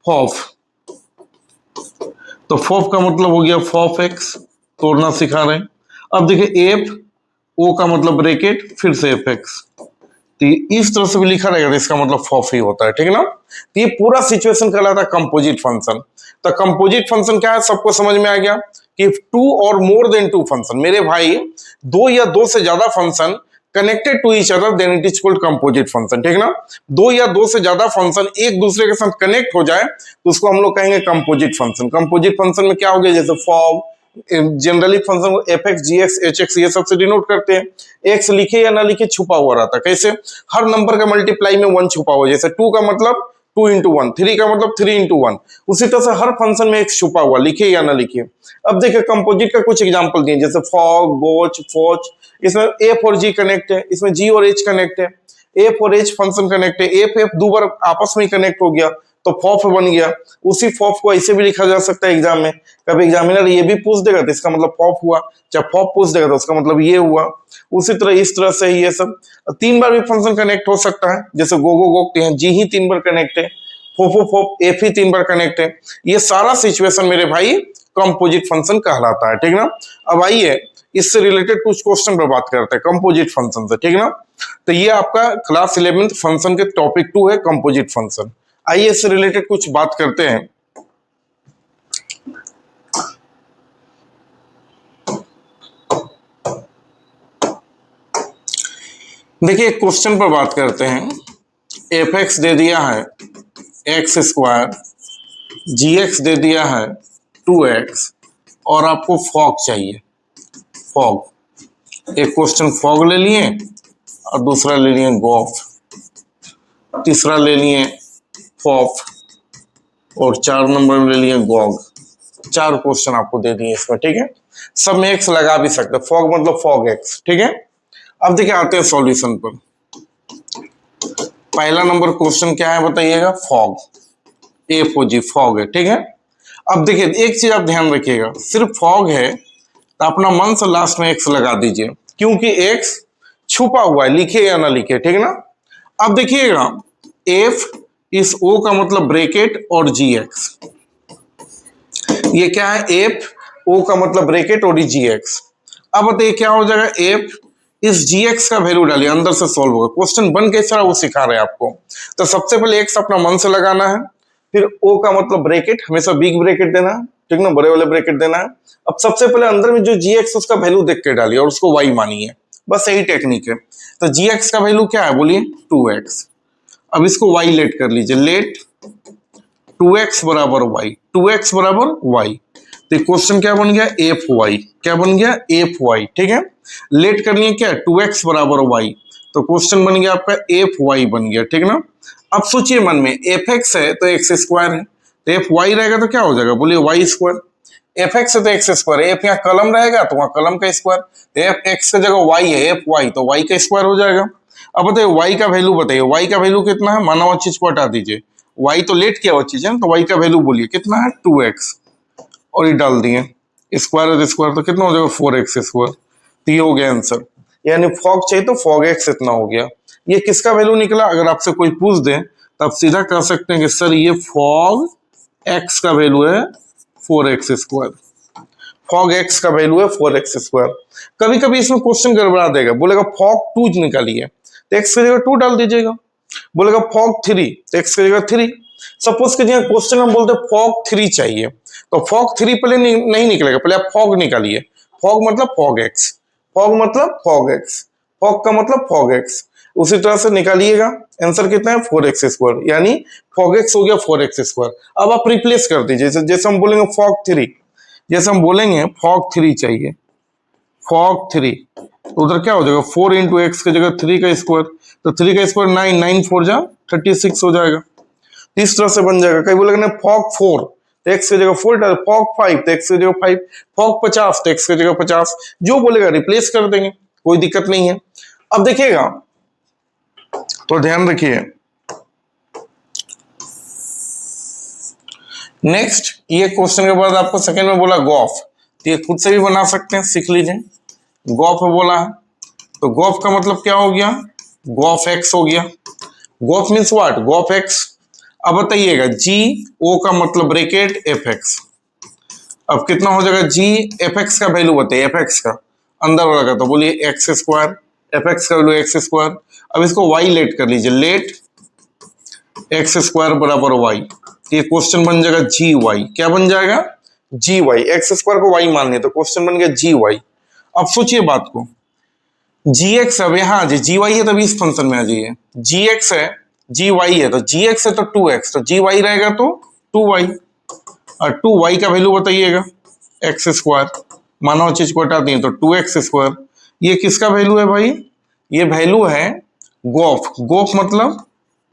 S1: फॉफ, तो फॉफ का मतलब हो गया फॉफ एक्स, तोड़ना सिखा रहे हैं। अब देखिए एफ ओ का मतलब ब्रैकेट फिर से एफ एक्स, तो इस तरह से भी लिखा रहेगा तो इसका मतलब फॉफ ही होता है, ठीक है ना। तो ये पूरा सिचुएशन कहलाता है कंपोजिट फंक्शन। तो कंपोजिट फंक्शन क्या है, सबको समझ में आ गया कि टू और मोर देन टू फंक्शन, मेरे भाई दो या दो से ज्यादा function connected to each other then it is called composite function, ठीक है ना। दो या दो से ज्यादा फंक्शन एक दूसरे के साथ कनेक्ट हो जाए तो उसको हम लोग कहेंगे कंपोजिट फंक्शन। कंपोजिट फंक्शन में क्या हो गया, जैसे फॉग, जनरली फंक्शन को एफ एक्स जी एक्स एच एक्स ये सबसे डिनोट करते हैं। एक्स लिखे या ना लिखे छुपा हुआ रहता है, कैसे, हर नंबर का मल्टीप्लाई में वन छुपा हुआ, जैसे टू का मतलब टू इंटू वन, थ्री का मतलब थ्री इंटू वन, उसी तरह से हर फंक्शन में एक्स छुपा हुआ, लिखे या ना लिखे। अब देखिए कंपोजिट का कुछ एग्जांपल दिए, जैसे फॉग, गोच, फोच, इसमें एफ और जी कनेक्ट है, इसमें जी और एच कनेक्ट है, एफ और एच फंक्शन कनेक्ट है, एफ एफ दो बार आपस में कनेक्ट हो गया तो फॉफ बन गया। उसी फॉफ को ऐसे भी लिखा जा सकता है एग्जाम में, कभी एग्जामिनर ये भी पूछ देगा तो इसका मतलब फॉफ हुआ, चाहे फॉफ पूछ देगा तो उसका मतलब ये हुआ। उसी तरह इस तरह से ये सब तीन बार भी फंक्शन कनेक्ट हो सकता है, जैसे गोगो गोक हैं, जी ही तीन बार कनेक्ट है, फोफो फोफ एफ ही तीन बार कनेक्ट है। ये सारा सिचुएशन मेरे भाई कंपोजिट फंक्शन कहलाता है, ठीक ना। अब आइए इससे रिलेटेड कुछ क्वेश्चन पर बात करते हैं कंपोजिट फंक्शन से, ठीक ना। तो ये आपका क्लास 11th फंक्शन के टॉपिक 2 है कंपोजिट फंक्शन। आइए इससे रिलेटेड कुछ बात करते हैं। देखिए क्वेश्चन पर बात करते हैं। एफ एक्स दे दिया है एक्स स्क्वायर, जी एक्स दे दिया है 2x और आपको फॉग चाहिए, फॉग। एक क्वेश्चन फॉग ले लिए और दूसरा ले लिए गॉफ, तीसरा ले लिए फॉफ और 4 नंबर में ले लिए गॉग। 4 क्वेश्चन आपको दे दिए इसमें, ठीक है। सब में एक्स लगा भी सकते, फॉग मतलब फॉग एक्स, ठीक है। अब देखिए आते हैं सॉल्यूशन पर। पहला नंबर क्वेश्चन क्या है बताइएगा, फॉग, एफ ओ जी फॉग है, ठीक है। अब देखिए एक चीज आप ध्यान रखिएगा, सिर्फ फॉग है तो अपना मन से लास्ट में एक्स लगा दीजिए, क्योंकि एक्स छुपा हुआ है, लिखे या ना लिखे, ठीक है ना। अब देखिएगा एफ इस ओ का मतलब ब्रैकेट और जी एक्स, ये क्या है, एफ ओ का मतलब ब्रैकेट और जी एक्स। अब बताइए क्या हो जाएगा, एफ इस जी एक्स का वैल्यू डालिए, अंदर से सॉल्व होगा। क्वेश्चन बन कैसा रहा वो सिखा रहे हैं आपको। तो सबसे पहले एक्स अपना मन से लगाना है, फिर ओ का मतलब ब्रैकेट, हमेशा बिग ब्रैकेट देना है, ठीक ना, बड़े वाले ब्रैकेट देना है। अब सबसे पहले अंदर में जो जी एक्स उसका वैल्यू देख के डालिए और उसको वाई मानिए, बस यही टेक्निक है। तो जी एक्स का वैल्यू क्या है बोलिए, 2x। अब इसको y लेट कर लीजिए, लेट 2x बराबर y, 2x बराबर y। तो क्वेश्चन क्या बन गया, एफ वाई, क्या बन गया, एफ वाई, ठीक है। लेट कर लिए क्या, 2x बराबर y, तो क्वेश्चन बन गया आपका एफ वाई बन गया, ठीक ना। अब सोचिए मन में, एफ एक्स है तो एक्स स्क्वायर है, तो एफ वाई रहेगा तो क्या हो जाएगा बोलिए, वाई स्क्वायर। एफ एक्स है तो एक्स स्क्वायर, एफ यहाँ कलम रहेगा तो वहां कलम का स्क्वायर, तो एफ एक्स की जगह वाई है, एफ वाई तो वाई का स्क्वायर हो जाएगा। अब बताइए वाई का वैल्यू बताइए, वाई का वैल्यू कितना है, माना हुआ चीज को हटा दीजिए, वाई तो लेट किया हुआ चीज है, तो वाई का वैल्यू बोलिए कितना है, 2x, और ये डाल दिए, स्क्वायर है तो स्क्वायर, तो कितना हो जाएगा 4x स्क्वायर। तो ये हो गया आंसर, यानी फॉग चाहिए तो फॉग एक्स इतना हो गया। ये किसका वैल्यू निकला, अगर आपसे कोई पूछ दे तो आप सीधा कह सकते हैं कि सर ये फॉग एक्स का वैल्यू है 4x स्क्वायर, फॉग एक्स का वैल्यू है 4x स्क्वायर। कभी कभी इसमें क्वेश्चन गड़बड़ा देगा, बोलेगा फॉग 2 निकालिए तो एक्स की जगह 2 डाल दीजिएगा, बोलेगा फॉग 3 तो एक्स की जगह 3। सपोज कीजिए क्वेश्चन में बोलते फॉग 3 चाहिए, तो फॉग 3 पहले नहीं निकलेगा, पहले आप फॉग निकालिए, फॉग मतलब फॉग एक्स, फॉग मतलब फॉग एक्स, फॉग का मतलब फॉग एक्स, उसी तरह से निकालिएगा। आंसर कितना है 4x स्क्वायर, यानी फॉग एक्स हो गया 4x स्क्वायर। अब आप रिप्लेस कर दीजिए, जैसे हम बोलेंगे फॉग 3, जैसे हम बोलेंगे फॉग 3 चाहिए, फॉग 3, तो उधर क्या हो जाएगा 4 इंटू एक्स की जगह 3 का स्क्वायर, तो 3 का स्क्वायर 9, 9 4 जा 36 हो जाएगा। इस तरह से बन जाएगा। कई बोलेगा फॉग 4 तो एक्स की जगह 4 फॉग 5 तो एक्स की जगह 5, फॉग 50 तो एक्स की जगह 50, जो बोलेगा रिप्लेस कर देंगे। कोई दिक्कत नहीं है। अब देखिएगा तो ध्यान रखिए, नेक्स्ट ये क्वेश्चन के बाद आपको सेकंड में बोला गॉफ, तो ये खुद से भी बना सकते हैं, सीख लीजिए। गॉफ बोला है तो गॉफ का मतलब क्या हो गया, गॉफ एक्स हो गया। G of means what, G of X. अब बताइएगा जी ओ का मतलब ब्रैकेट एफ एक्स। अब कितना हो जाएगा, जी एफ एक्स का वैल्यू बताइए, एफ एक्स का अंदर वाला का, तो बोलिए एक्स स्क्वायर, एफ एक्स का वैल्यू एक्स स्क्वायर। अब इसको वाई लेट कर लीजिए, लेट एक्स स्क्वायर बराबर वाई, ये क्वेश्चन बन जाएगा जी वाई। क्या बन जाएगा, जी वाई। एक्स स्क्वायर को वाई मान लिया तो क्वेश्चन बन गया जी वाई। अब सोचिए बात को, जी एक्स अब यहाँ जी वाई है तभी इस फंक्शन में आ जाइए, जी एक्स है जी वाई है, तो जी एक्स है तो टू एक्स, तो जी वाई रहेगा तो टू वाई, और टू वाई का वैल्यू बताइएगा एक्स स्क्वायर, मानो चीज को हटाते हैं तो टू एक्स स्क्वायर। ये किसका वैल्यू है भाई, ये वैल्यू है गोफ, गोफ मतलब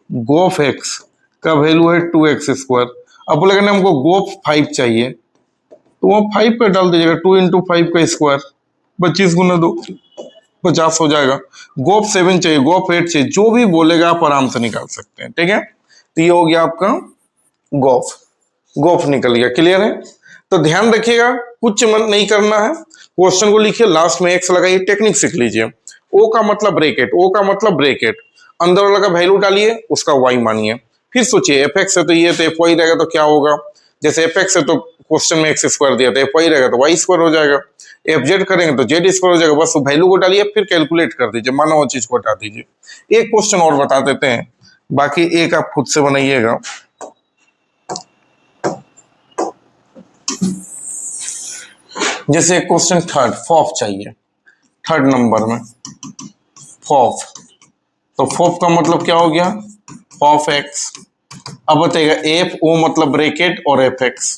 S1: गोफ एक्स का वैल्यू है टू एक्स स्क्वायर। अब बोलेगा ना हमको गोफ 5 चाहिए, तो वो 5 पे डाल दीजिएगा, 2 इंटू 5 का स्क्वायर, 25 गुना 2 50 हो जाएगा। गोफ 7 चाहिए, गोफ 8 चाहिए, जो भी बोलेगा आप आराम से निकाल सकते हैं, ठीक है। तो ये हो गया आपका गोफ, गोफ निकल गया, क्लियर है। तो ध्यान रखिएगा कुछ मत नहीं करना है, क्वेश्चन को लिखिए, लास्ट में एक्स लगाइए, टेक्निक सीख लीजिए। ओ का मतलब ब्रैकेट, ओ का मतलब ब्रैकेट, अंदर वाला का वैल्यू डालिए, उसका वाई मानिए। फिर सोचिए एफ एक्स है तो ये, तो एफ वाई रहेगा तो क्या होगा, जैसे एफ एक्स है तो क्वेश्चन में एक्स स्क्वायर दिया, तो एफ वाई रहेगा तो वाई स्क्वायर हो जाएगा, एफ जेड करेंगे तो जेड स्क्वायर हो जाएगा। बस वैल्यू को डालिए, फिर कैलकुलेट कर दीजिए, माना वो चीज को हटा दीजिए। एक क्वेश्चन और बता देते हैं, बाकी एक आप खुद से बनाइएगा। जैसे क्वेश्चन थर्ड, फॉफ चाहिए, थर्ड नंबर में फॉफ, तो फॉफ का मतलब क्या हो गया, फॉफ एक्स। अब बताइएगा एफ ओ मतलब ब्रैकेट और एफ एक्स,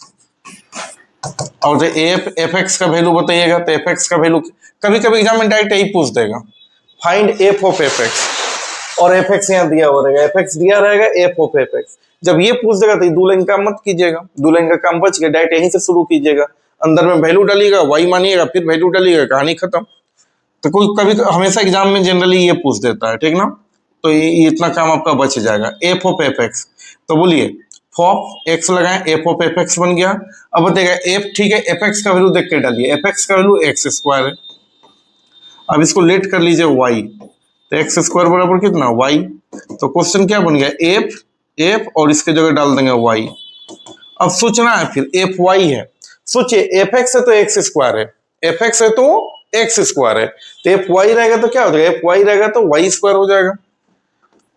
S1: और एफ एक्स का वैल्यू बताइएगा, तो एफ एक्स का वैल्यू कभी कभी एग्जाम में डायरेक्ट यही पूछ देगा, find F of F x, और एफ एक्स यहाँ दिया हुआ रहेगा, एफ एक्स दिया रहेगा, एफ ऑफ एफ एक्स। जब ये पूछ देगा तो दो लाइन काम मत कीजिएगा, दो लाइन का काम बच गया, डायरेक्ट यहीं से शुरू कीजिएगा, अंदर में वैल्यू डालिएगा, वाई मानिएगा, फिर वैल्यू डालिएगा, कहानी खत्म। तो कोई कभी हमेशा एग्जाम में जनरली ये पूछ देता है, ठीक ना। तो ये इतना काम आपका बच जाएगा, एफ ऑफ एफ एक्स। तो बोलिए फॉफ एक्स लगाएं, एफ ऑफ एफ एक्स बन गया। अब बताइएगा एफ, ठीक है, एफ एक्स का वैल्यू देख के डालिए, एफ एक्स का वैल्यू एक्स स्क्वायर है। अब इसको लेट कर लीजिए वाई, तो एक्स स्क्वायर बराबर कितना वाई, तो क्वेश्चन क्या बन गया एफ, एफ और इसके जगह डाल देंगे वाई। अब सोचना है फिर एफ वाई है, सोचिए एफ एक्स है तो एक्स स्क्वायर है, एफ एक्स है तो एक्स स्क्वायर है, तो एफ वाई रहेगा तो क्या हो जाएगा, एफ वाई रहेगा तो वाई स्क्वायर हो जाएगा,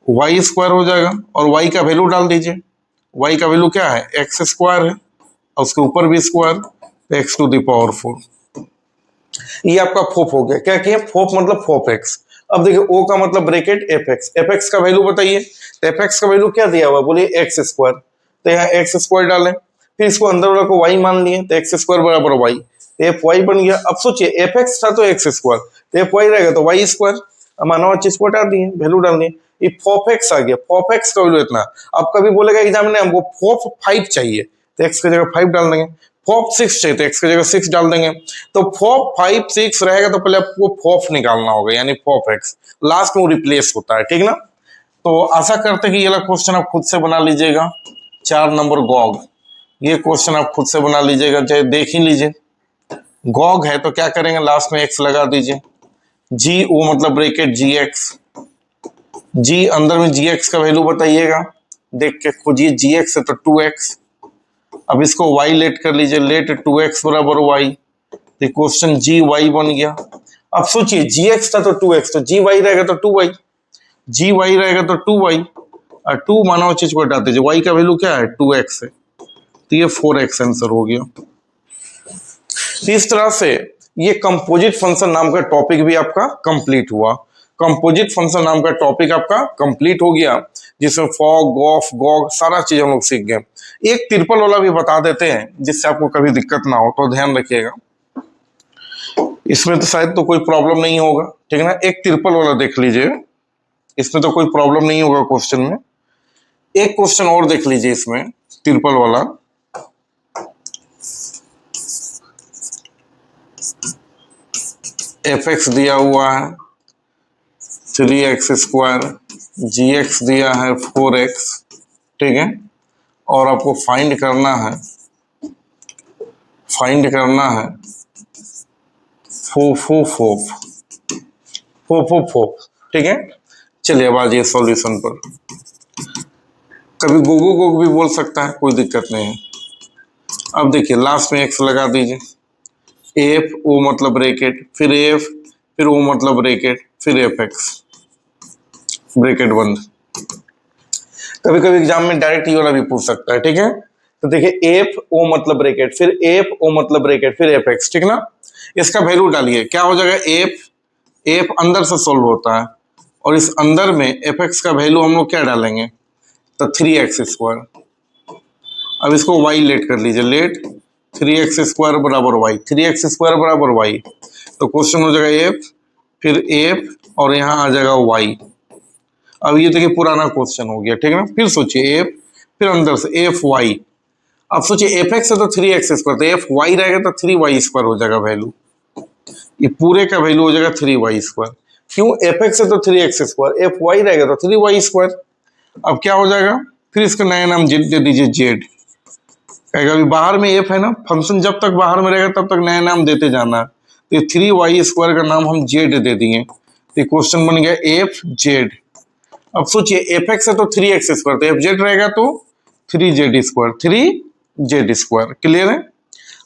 S1: वाई स्क्वायर हो जाएगा, और वाई का वैल्यू डाल दीजिए, वाई का वैल्यू क्या है एक्स स्क्वायर है, और उसके ऊपर भी स्क्वायर, तो एक्स टू द पावर 4। ये आपका फोप हो गया, क्या किया फोप मतलब फोप एक्स। अब देखिए ओ का मतलब bracket F x, F x का वैल्यू बताइए, तो एफ एक्स का वैल्यू क्या दिया हुआ, बोलिए एक्स स्क्वायर, तो यहाँ एक्स स्क्वायर डालें, फिर इसको अंदर वाला को वाई मान लिए, तो एक्स स्क्वायर बराबर वाई, तो एफ वाई बन गया। अब सोचिए एफ एक्स था तो एक्स स्क्वायर, तो एफ वाई रहेगा तो वाई स्क्वायर, मानो चीज को हटा दिए, वैल्यू डाल दिए, ये फोप एक्स आ गया, फोप एक्स का वैल्यू इतना। अब कभी बोलेगा एग्जाम में हमको फोप 5 चाहिए, तो एक्स की जगह 5 डाल देंगे, फोप 6 चाहिए तो एक्स की जगह 6 डाल देंगे। तो फोप 5 6 रहेगा तो पहले आपको फोप निकालना होगा, यानी फोप एक्स लास्ट में रिप्लेस होता है, ठीक ना। तो आशा करते हैं कि ये वाला क्वेश्चन आप खुद से बना लीजिएगा। 4 नंबर गॉग, ये क्वेश्चन आप खुद से बना लीजिएगा, चाहे देख ही लीजिए। गॉग है तो क्या करेंगे, लास्ट में एक्स लगा दीजिए, जी ओ मतलब ब्रैकेट जी एक्स, जी अंदर में जी एक्स का वैल्यू बताइएगा, देख के खोजिए, जी एक्स है तो 2x। अब इसको y लेट कर लीजिए, लेट 2x बराबर y, तो क्वेश्चन जी वाई बन गया। अब सोचिए जी एक्स था तो 2x, तो जी वाई रहेगा तो 2y, जी वाई रहेगा तो 2y, और 2 माना चीज को हटा दीजिए, y का वैल्यू क्या है 2x है, तो ये 4x आंसर हो गया। तो इस तरह से ये कंपोजिट फंक्शन नाम का टॉपिक भी आपका कंप्लीट हुआ। कंपोजिट फंक्शन नाम का टॉपिक आपका कंप्लीट हो गया, जिसमें फॉग गॉफ गॉग सारा चीज हम लोग सीख गए। एक ट्रिपल वाला भी बता देते हैं जिससे आपको कभी दिक्कत ना हो, तो ध्यान रखिएगा, इसमें तो शायद तो कोई प्रॉब्लम नहीं होगा, ठीक है ना। एक ट्रिपल वाला देख लीजिए, इसमें तो कोई प्रॉब्लम नहीं होगा क्वेश्चन में। एक क्वेश्चन और देख लीजिए इसमें ट्रिपल वाला, एफ एक्स दिया हुआ है 3x², जी एक्स दिया है 4x, ठीक है। और आपको फाइंड करना है फोफ, ठीक है। चलिए अब आ जाइए सॉल्यूशन पर। कभी गोगो गोग भी बोल सकता है, कोई दिक्कत नहीं है। अब देखिए लास्ट में एक्स लगा दीजिए, एफ ओ मतलब ब्रैकेट, फिर एफ, फिर ओ मतलब ब्रैकेट, फिर एफ एक्स, ब्रैकेट बंद। कभी कभी एग्जाम में डायरेक्ट ये वाला भी पूछ सकता है, ठीक है। तो देखिए एफ ओ मतलब ब्रैकेट, फिर एफ ओ मतलब ब्रैकेट, फिर एफ एक्स, ठीक ना। इसका वैल्यू डालिए, क्या हो जाएगा, एफ अंदर से सोल्व होता है और इस अंदर में एफ एक्स का वैल्यू हम लोग क्या डालेंगे, तो 3x²। अब इसको y लेट कर लीजिए, लेट 3x² बराबर y, 3x² बराबर y। तो क्वेश्चन हो जाएगा एफ, फिर एफ और यहाँ आ जाएगा y। अब ये देखिए पुराना क्वेश्चन हो गया, ठीक है ना। फिर सोचिए एफ, फिर अंदर से एफ वाई। अब सोचिए एफ एक्स है तो 3x², तो एफ वाई रहेगा तो 3y² हो जाएगा वैल्यू। ये पूरे का वैल्यू हो जाएगा 3y²। क्यों, एफ एक्स है तो 3x², एफ वाई रहेगा तो 3y²। अब क्या हो जाएगा, फिर इसका नया नाम जेड दे दीजिए, जेड। अभी बाहर में एफ है ना, फंक्शन जब तक बाहर में रहेगा तब तक नया नाम देते जाना। तो 3y² का नाम हम जेड दे दिए, तो क्वेश्चन बन गया एफ जेड। अब सोचिए एफ एक्स है तो 3x², तो एफ जेड रहेगा तो 3z², क्लियर है।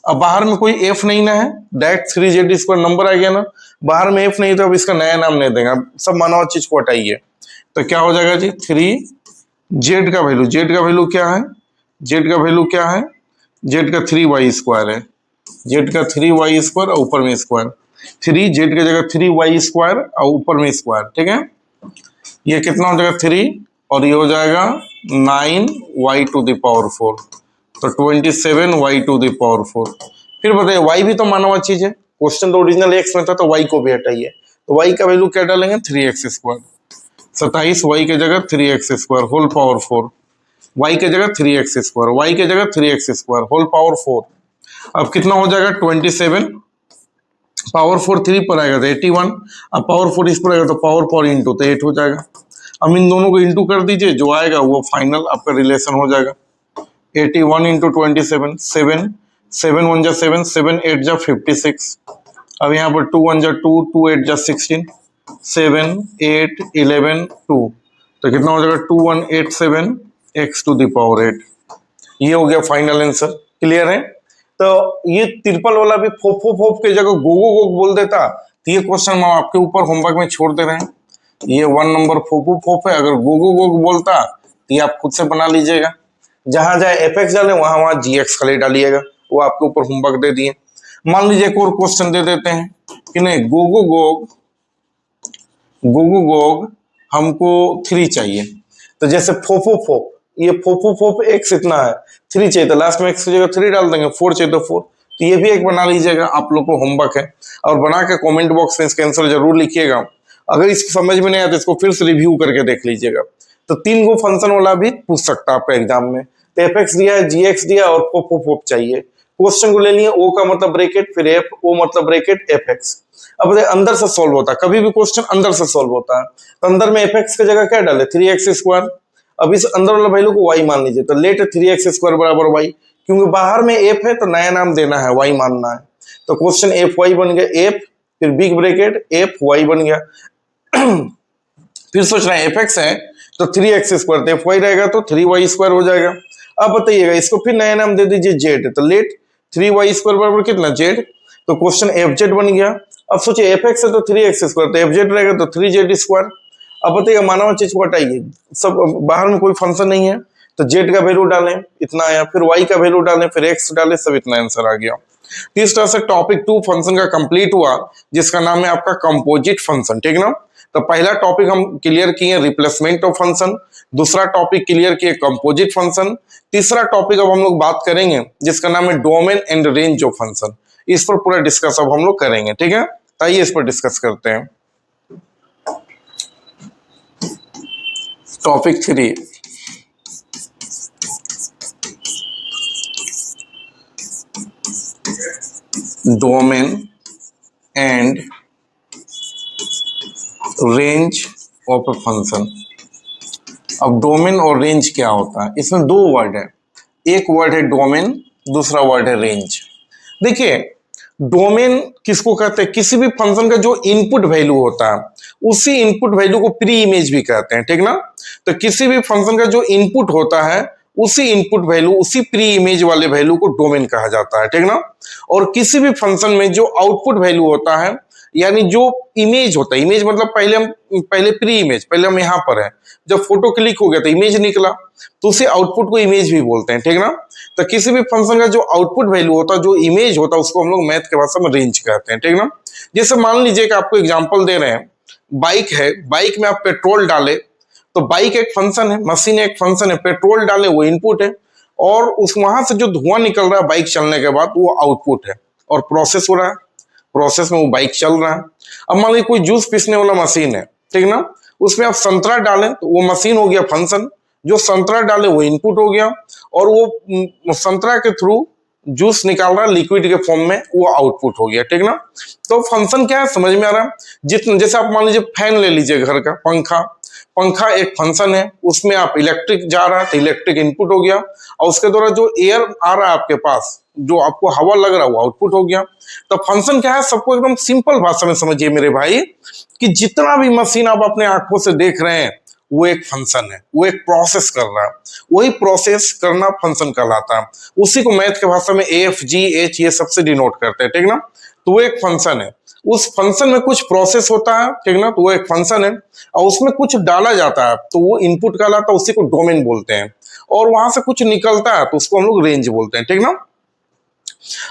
S1: अब बाहर में कोई एफ नहीं ना है, डायरेक्ट 3z² नंबर आ गया ना, बाहर में एफ नहीं, तो अब इसका नया नाम नहीं देगा, सब मानव चीज को हटाइए। तो क्या हो जाएगा जी, 3z का वैल्यू, जेड का वैल्यू क्या है, जेड का वैल्यू क्या है, जेड का 3y² है, जेड का 3y² और ऊपर में स्क्वायर, 3 जेड की जगह 3y² और ऊपर में स्क्वायर, ठीक है। ये कितना हो जाएगा 3 और ये हो जाएगा 9y⁴, तो 27y⁴। फिर बताइए y भी तो माना हुआ चीज है, क्वेश्चन तो ओरिजिनल x में था, तो y को भी हटाइए, तो y का वैल्यू क्या डालेंगे, 3x², 27 y की जगह 3x² होल पावर 4, y की जगह 3x², y की जगह 3x² होल पावर 4। अब कितना हो जाएगा 27 पावर 4 3 पर आएगा तो 81, अब पावर 4 इस पर आएगा तो पावर इंटू, तो 8 हो जाएगा। अब इन दोनों को इंटू कर दीजिए, जो आएगा वो फाइनल आपका रिलेशन हो जाएगा। 81 इंटू 27, 7 7 1 जा 7, 7 8 जा 56। अब यहाँ पर 2 1 जा 2, 2 8 जा 16, 7 8 11 2, तो कितना हो जाएगा 2187 x⁴। ये हो गया फाइनल आंसर, क्लियर है। तो ये ट्रिपल वाला भी फोप के जगह गोगो गोग बोल देता, तो ये क्वेश्चन हम आपके ऊपर होमवर्क में छोड़ दे रहे हैं। ये 1 नंबर फोप है, अगर गोगो गोग बोलता तो ये आप खुद से बना लीजिएगा, जहां जहां एफ एक्स डाले वहां वहां जी एक्स खाली डालिएगा, वो आपके ऊपर होमवर्क दे दिए। मान लीजिए एक और क्वेश्चन दे देते हैं कि नहीं, गोगो गोग हमको 3 चाहिए, तो जैसे फोप, ये फोप एक्स इतना है, 3 चाहिए तो लास्ट में एक्स की जगह 3 डाल देंगे, 4 चाहिए तो 4। तो ये भी एक बना लीजिएगा, आप लोग को होमवर्क है, और बना के कमेंट बॉक्स में इसका आंसर जरूर लिखिएगा। अगर इसको समझ में नहीं आया तो इसको फिर से रिव्यू करके देख लीजिएगा। तो 3 गो फंक्शन वाला भी पूछ सकता है आपका एग्जाम में। तो एफ एक्स दिया है, जी एक्स दिया और फोप चाहिए, क्वेश्चन को ले लिए, ओ का मतलब ब्रैकेट, फिर एफ, ओ मतलब ब्रैकेट, एफ एक्स। अब अंदर से सॉल्व होता है, कभी भी क्वेश्चन अंदर से सॉल्व होता है, तो अंदर में एफ एक्स की जगह क्या डाले, 3x²। अब इस अंदर वाला वैल्यू को y मान लीजिए, तो लेट 3x² बराबर y, क्योंकि बाहर में f है तो नया नाम देना है, y मानना है। तो क्वेश्चन एफ वाई बन गया, एफ फिर बिग ब्रैकेट एफ वाई बन गया। फिर सोच रहे हैं एफ एक्स है तो 3x², तो एफ वाई रहेगा तो 3y² हो जाएगा। अब बताइएगा इसको फिर नया नाम दे दीजिए जेड, तो लेट 3y² बराबर कितना, जेड, तो क्वेश्चन एफ जेड बन गया। अब सोचिए एफ एक्स है तो 3x², तो एफ जेड रहेगा तो 3z²। अब बताइए मानव चीज को हटाइए, सब बाहर में कोई फंक्शन नहीं है, तो जेड का वैल्यू डालें इतना आया, फिर वाई का वैल्यू डालें, फिर एक्स डालें, सब इतना आंसर आ गया। तो इस तरह से टॉपिक 2 फंक्शन का कंप्लीट हुआ, जिसका नाम है आपका कंपोजिट फंक्शन, ठीक ना। तो पहला टॉपिक हम क्लियर किए रिप्लेसमेंट ऑफ फंक्शन, दूसरा टॉपिक क्लियर किए कंपोजिट फंक्शन, तीसरा टॉपिक अब हम लोग बात करेंगे जिसका नाम है domain and range of function. इस पर पूरा डिस्कस अब हम लोग करेंगे, ठीक है। आइए इस पर डिस्कस करते हैं। Topic 3, domain and range of a function. अब डोमेन और रेंज क्या होता है, इसमें दो वर्ड है, एक वर्ड है डोमेन, दूसरा वर्ड है रेंज। देखिए डोमेन किसको कहते हैं, किसी भी फंक्शन का जो इनपुट वैल्यू होता है उसी इनपुट वैल्यू को प्री इमेज भी कहते हैं, ठीक ना। तो किसी भी फंक्शन का जो इनपुट होता है उसी इनपुट वैल्यू, उसी प्री इमेज वाले वैल्यू को डोमेन कहा जाता है, ठीक ना। और किसी भी फंक्शन में जो आउटपुट वैल्यू होता है, यानी जो इमेज होता है, इमेज मतलब पहले प्री इमेज, पहले हम यहाँ पर है, जब फोटो क्लिक हो गया तो इमेज निकला, तो उसे आउटपुट को इमेज भी बोलते हैं, ठीक ना। तो किसी भी फंक्शन का जो आउटपुट वैल्यू होता है, जो इमेज होता है, उसको हम लोग मैथ के भाषा में रेंज कहते हैं, ठीक ना। जैसे मान लीजिए कि आपको एग्जांपल दे रहे हैं, बाइक है, बाइक में आप पेट्रोल डाले तो बाइक एक फंक्शन है, मशीन एक फंक्शन है, पेट्रोल डाले वो इनपुट है, और उस वहां से जो धुआं निकल रहा है बाइक चलने के बाद वो आउटपुट है, और प्रोसेस हो रहा है, प्रोसेस में वो बाइक चल रहा है। अब मान लीजिए कोई जूस पीसने वाला मशीन है, ठीक ना, उसमें आप संतरा डालें तो वो मशीन हो गया फंक्शन, जो संतरा डाले वो इनपुट हो गया, और वो संतरा के थ्रू जूस निकाल रहा है लिक्विड के फॉर्म में, वो आउटपुट हो गया, ठीक ना। तो फंक्शन क्या है समझ में आ रहा है। जितना जैसे आप मान लीजिए फैन ले लीजिए घर का, पंखा, पंखा एक फंक्शन है, उसमें आप इलेक्ट्रिक जा रहा है तो इलेक्ट्रिक इनपुट हो गया, और उसके द्वारा जो एयर आ रहा है आपके पास, जो आपको हवा लग रहा है वो आउटपुट हो गया। तो फंक्शन क्या है, सबको एकदम सिंपल भाषा में समझिए मेरे भाई, कि जितना भी मशीन आप अपने आंखों से देख रहे हैं वो एक फंक्शन है, वो एक प्रोसेस कर रहा है, वही प्रोसेस करना फंक्शन कहलाता है। उसी को मैथ के भाषा में एफ जी एच ये सबसे डिनोट करते हैं, ठीक ना। तो वो एक फंक्शन है, उस फंक्शन में कुछ प्रोसेस होता है, ठीक ना, तो वो एक फंक्शन है, और उसमें कुछ डाला जाता है तो वो इनपुट कहलाता है, उसी को डोमेन बोलते हैं, और वहां से कुछ निकलता है तो उसको हम लोग रेंज बोलते हैं, ठीक ना।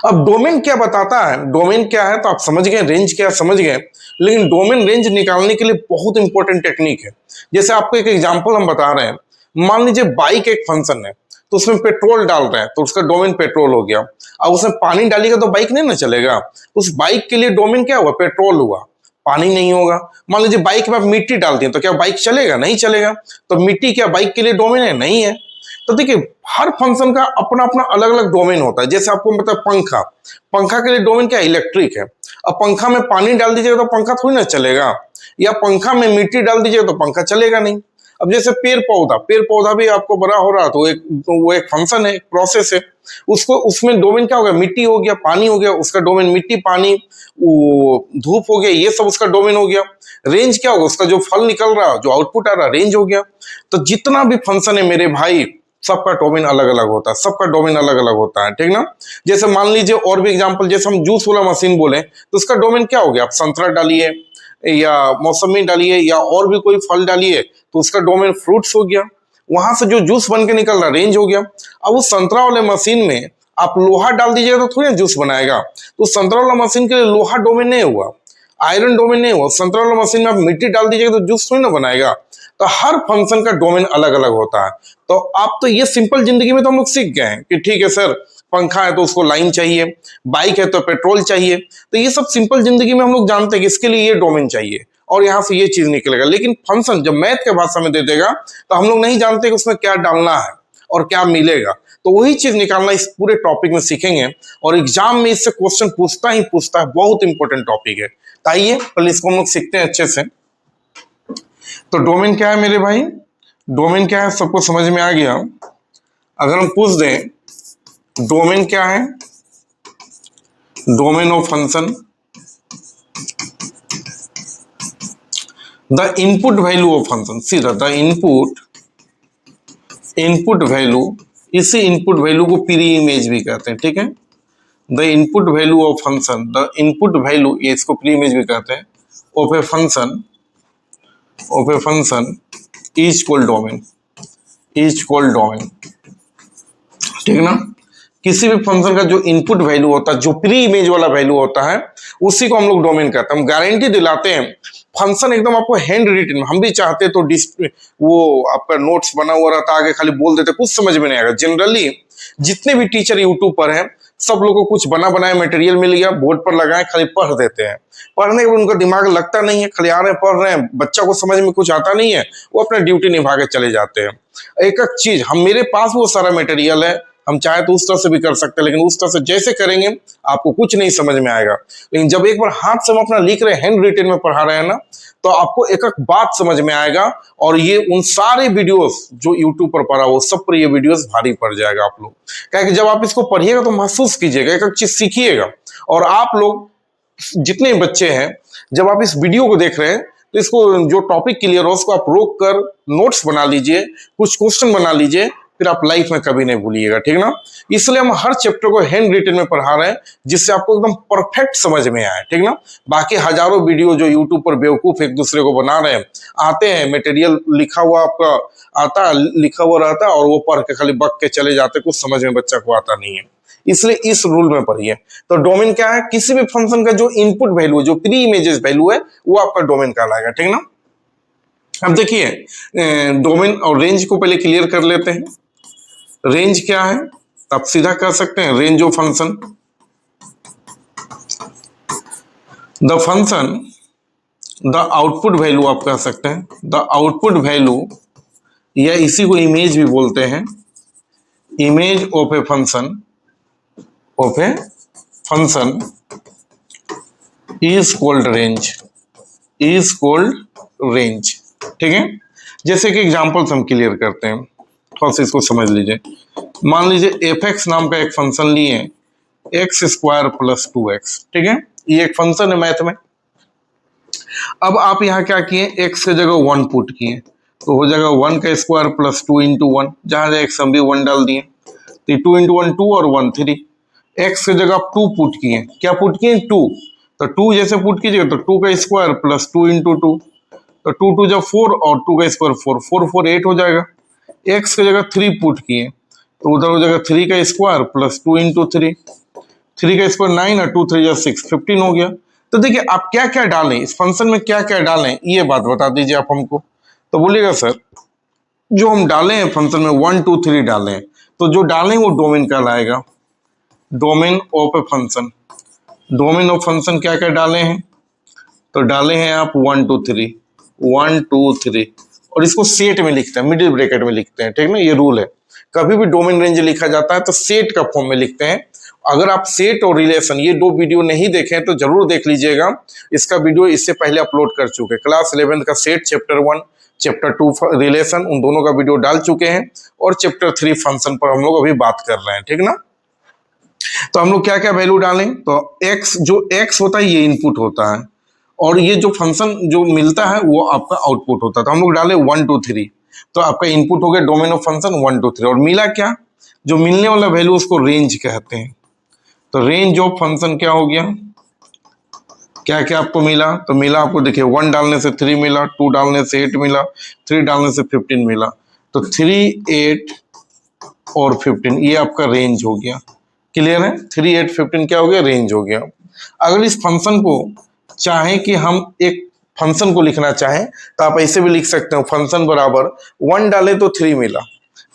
S1: अब डोमेन क्या बताता है, डोमेन क्या है तो आप समझ गए, रेंज क्या समझ गए, लेकिन डोमेन रेंज निकालने के लिए बहुत इंपॉर्टेंट टेक्निक है। जैसे आपको एक एग्जांपल हम बता रहे हैं, मान लीजिए बाइक एक फंक्शन है, तो उसमें पेट्रोल डाल रहे हैं तो उसका डोमेन पेट्रोल हो गया। अब उसमें पानी डालेगा तो बाइक नहीं ना चलेगा, तो उस बाइक के लिए डोमेन क्या हुआ, पेट्रोल हुआ, पानी नहीं होगा। मान लीजिए बाइक में आप मिट्टी डाल दिए तो क्या बाइक चलेगा, नहीं चलेगा। तो मिट्टी क्या बाइक के लिए डोमेन है, नहीं है। तो देखिए हर फंक्शन का अपना अपना अलग अलग डोमेन होता है। जैसे आपको मतलब पंखा, पंखा के लिए डोमेन क्या है, इलेक्ट्रिक है। अब पंखा में पानी डाल दीजिएगा तो पंखा थोड़ी ना चलेगा, या पंखा में मिट्टी डाल दीजिएगा तो पंखा चलेगा नहीं। अब जैसे पेड़ पौधा, पेड़ पौधा भी आपको बड़ा हो रहा तो वो एक फंक्शन है, एक प्रोसेस है, उसको उसमें डोमेन क्या हो गया, मिट्टी हो गया, पानी हो गया, उसका डोमेन मिट्टी पानी, वो धूप हो गया, ये सब उसका डोमेन हो गया। रेंज क्या होगा, उसका जो फल निकल रहा, जो आउटपुट आ रहा, रेंज हो गया। तो जितना भी फंक्शन है मेरे भाई, सबका डोमेन अलग अलग होता है, सबका डोमेन अलग अलग होता है, ठीक ना। जैसे मान लीजिए और भी एग्जांपल, जैसे हम जूस वाला मशीन बोले तो उसका डोमेन क्या हो गया, आप संतरा डालिए या मौसमी डालिए या और भी कोई फल डालिए तो उसका डोमेन फ्रूट्स हो गया, वहां से जो जूस बन के निकल रहा रेंज हो गया। अब उस संतरा वाले मशीन में आप लोहा डाल दीजिएगा तो थोड़ी जूस बनाएगा, तो संतरा वाला मशीन के लिए लोहा डोमेन नहीं हुआ, आयरन डोमेन नहीं हुआ। संतरा वाला मशीन में आप मिट्टी डाल दीजिएगा तो जूस थोड़ी ना बनाएगा। तो हर फंक्शन का डोमेन अलग अलग होता है। तो आप तो ये सिंपल जिंदगी में तो हम लोग सीख गए हैं कि ठीक है सर, पंखा है तो उसको लाइन चाहिए, बाइक है तो पेट्रोल चाहिए, तो ये सब सिंपल जिंदगी में हम लोग जानते हैं कि इसके लिए ये डोमेन चाहिए और यहाँ से ये चीज निकलेगा। लेकिन फंक्शन जब मैथ के भाषा में दे देगा तो हम लोग नहीं जानते कि उसमें क्या डालना है और क्या मिलेगा। तो वही चीज निकालना इस पूरे टॉपिक में सीखेंगे, और एग्जाम में इससे क्वेश्चन पूछता ही पूछता है, बहुत इंपॉर्टेंट टॉपिक है। तो आइए पहले इसको हम लोग सीखते हैं अच्छे से। तो डोमेन क्या है मेरे भाई, डोमेन क्या है सबको समझ में आ गया। अगर हम पूछ दें डोमेन क्या है, domain of function the input value of function, सीधा द इनपुट वैल्यू, इसी इनपुट वैल्यू को प्री इमेज भी कहते हैं, ठीक है। The input value of function, the input value, ये इसको प्री इमेज भी कहते हैं, of a function is called domain, ठीक ना। किसी भी फंक्शन का जो इनपुट वैल्यू होता है, जो प्री इमेज वाला वैल्यू होता है, उसी को हम लोग डोमेन कहते हैं। हम गारंटी दिलाते हैं फंक्शन एकदम आपको हैंड रिटन, हम भी चाहते तो वो आपका नोट्स बना हुआ रहता, आगे खाली बोल देते, कुछ समझ में नहीं आएगा। जनरली जितने भी टीचर यूट्यूब पर हैं, सब लोगों को कुछ बना बनाया मटेरियल मिल गया, बोर्ड पर लगाए, खाली पढ़ देते हैं। पढ़ने के बाद उनका दिमाग लगता नहीं है, खाली आ रहे हैं पढ़ रहे हैं, बच्चा को समझ में कुछ आता नहीं है, वो अपना ड्यूटी निभा के चले जाते हैं। एक एक चीज हम, मेरे पास वो सारा मटेरियल है, हम चाहे तो उस तरह से भी कर सकते हैं, लेकिन उस तरह से जैसे करेंगे आपको कुछ नहीं समझ में आएगा। लेकिन जब एक बार हाथ से हम अपना लिख रहे हैं, हैंड रिटन में पढ़ा रहे हैं ना, तो आपको एक एक बात समझ में आएगा, और ये उन सारे वीडियोस जो यूट्यूब पर पड़ा वो सब पर ये वीडियोस भारी पड़ जाएगा आप लोग। क्या कि जब आप इसको पढ़िएगा तो महसूस कीजिएगा, एक एक चीज सीखिएगा। और आप लोग जितने बच्चे हैं, जब आप इस वीडियो को देख रहे हैं तो इसको जो टॉपिक क्लियर हो उसको आप रोक कर नोट्स बना लीजिए, कुछ क्वेश्चन बना लीजिए, फिर आप लाइफ में कभी नहीं भूलिएगा, ठीक ना। इसलिए हम हर चैप्टर को हैंड रिटन में पढ़ा रहे हैं, जिससे आपको एकदम परफेक्ट समझ में आए, ठीक ना। बाकी हजारों वीडियो जो यूट्यूब पर बेवकूफ एक दूसरे को बना रहे हैं, आते हैं मटेरियल लिखा हुआ आपका आता, लिखा हुआ रहता है, और वो पढ़ के खाली बक के चले जाते, कुछ समझ में बच्चा को आता नहीं है। इसलिए इस रूल में पढ़िए। तो डोमेन क्या है? किसी भी फंक्शन का जो इनपुट वैल्यू, जो प्री इमेजेस वैल्यू है, वो आपका डोमेन कहलाएगा, ठीक ना। अब देखिए डोमेन और रेंज को पहले क्लियर कर लेते हैं। रेंज क्या है? आप सीधा कह सकते हैं range of function, the function, the output value आप कह सकते हैं, द आउटपुट वैल्यू, या इसी को इमेज भी बोलते हैं, image of a function, of a function is called range, is called range, ठीक है। जैसे कि एग्जांपल्स हम क्लियर करते हैं, थोड़ा सा इसको समझ लीजिए। मान लीजिए एफ एक्स नाम का एक फंक्शन लिए, एक्स स्क्वायर प्लस 2x, ठीक है। ये एक फंक्शन है मैथ में। अब आप यहाँ क्या किए, एक्स की जगह 1 पुट किए, तो हो जाएगा 1 का स्क्वायर प्लस 2 इंटू 1, जहां एक्स हम भी 1 डाल दिए, तो 2 इंटू 1 2 और 1 3। एक्स की जगह आप 2 पुट किए, क्या पुट किए? 2, तो 2 जैसे पुट कीजिएगा तो 2 का स्क्वायर प्लस 2 इंटू 2, तो 2 2 जब 4 और 2 का स्क्वायर 4, 4 4 8 हो जाएगा। एक्स की जगह 3 पुट किए, तो उधर हो जाएगा 3 का स्क्वायर प्लस 2 इंटू 3, 3 का स्क्वायर 9 और 2 3 6, 15 हो गया। तो देखिए आप क्या क्या डालें इस फंक्शन में, क्या क्या डालें, ये बात बता दीजिए आप हमको। तो बोलिएगा सर जो हम डाले हैं फंक्शन में 1 2 3 डाले हैं, तो जो डालें वो डोमेन कहलाएगा, domain of a function. Domain of function क्या क्या डाले हैं? तो डाले हैं आप 1 2 3, 1 2 3, और इसको सेट में लिखते हैं, मिडिल ब्रैकेट में लिखते हैं, ठीक ना। ये रूल है, कभी भी डोमेन रेंज लिखा जाता है तो सेट का फॉर्म में लिखते हैं। अगर आप सेट और रिलेशन ये 2 वीडियो नहीं देखें तो जरूर देख लीजिएगा, इसका वीडियो इससे पहले अपलोड कर चुके हैं। क्लास 11 का सेट चैप्टर 1, चैप्टर 2 रिलेशन, उन दोनों का वीडियो डाल चुके हैं, और चैप्टर 3 फंक्शन पर हम लोग अभी बात कर रहे हैं, ठीक ना। तो हम लोग क्या क्या वैल्यू डालें, तो x, जो x होता है ये इनपुट होता है, और ये जो फंक्शन जो मिलता है वो आपका आउटपुट होता है। तो हम लोग डाले 1 2 3, तो आपका इनपुट हो गया डोमेन ऑफ फंक्शन 1 2 3, और मिला क्या? जो मिलने वाला वैल्यू उसको रेंज कहते हैं। तो रेंज ऑफ फंक्शन क्या हो गया? क्या क्या आपको मिला? तो मिला आपको देखिए 1 डालने से 3 मिला, 2 डालने से 8 मिला, 3 डालने से 15 मिला, तो 3 8 और 15 ये आपका रेंज हो गया। क्लियर है? 3 8 15 क्या हो गया? रेंज हो गया। अगर इस फंक्शन को चाहें कि हम एक फंक्शन को लिखना चाहें तो आप ऐसे भी लिख सकते हो, फंक्शन बराबर 1 डाले तो 3 मिला,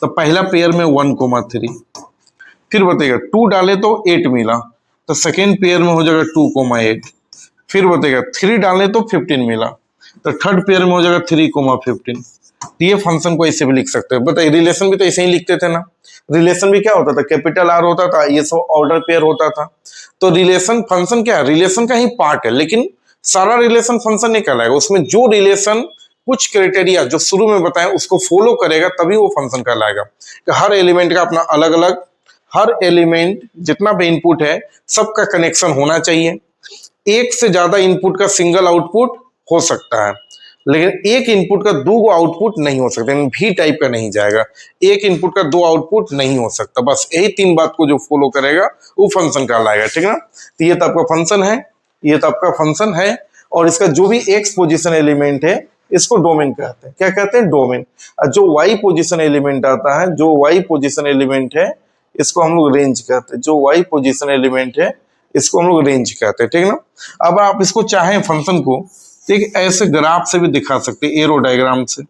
S1: तो पहला पेयर में 1 3, फिर बताइएगा 2 डाले तो 8 मिला, तो सेकेंड पेयर में हो जाएगा 2 8, फिर बताइएगा 3 डाले तो 15 मिला, तो थर्ड पेयर में हो जाएगा 3 15। तो ये फंक्शन को ऐसे भी लिख सकते हैं। बताइए रिलेशन भी तो ऐसे ही लिखते थे ना। रिलेशन भी क्या होता था? कैपिटल आर होता था, ये सब ऑर्डर पेयर होता था। तो रिलेशन फंक्शन क्या है? रिलेशन का ही पार्ट है, लेकिन सारा रिलेशन फंक्शन नहीं कहलाएगा। उसमें जो रिलेशन कुछ क्राइटेरिया जो शुरू में बताएं उसको फॉलो करेगा तभी वो फंक्शन कहलाएगा। कि हर एलिमेंट का अपना अलग अलग, हर एलिमेंट जितना भी इनपुट है सबका कनेक्शन होना चाहिए। एक से ज्यादा इनपुट का सिंगल आउटपुट हो सकता है, लेकिन एक इनपुट का 2 आउटपुट नहीं हो सकता, भी टाइप का नहीं जाएगा। एक इनपुट का 2 आउटपुट नहीं हो सकता। बस यही 3 बात को जो फॉलो करेगा वो फंक्शन कहलाएगा, ठीक है ना। तो ये तो आपका फंक्शन है, ये तो आपका फंक्शन है, और इसका जो भी एक्स पोजीशन एलिमेंट है इसको डोमेन कहते हैं। क्या कहते हैं? डोमेन। जो वाई पोजीशन एलिमेंट आता है, जो वाई पोजीशन एलिमेंट है इसको हम लोग रेंज कहते हैं। जो वाई पोजीशन एलिमेंट है इसको हम लोग रेंज कहते हैं, ठीक ना। अब आप इसको चाहें फंक्शन को ठीक ऐसे ग्राफ से भी दिखा सकते हैं, एरो डायग्राम से,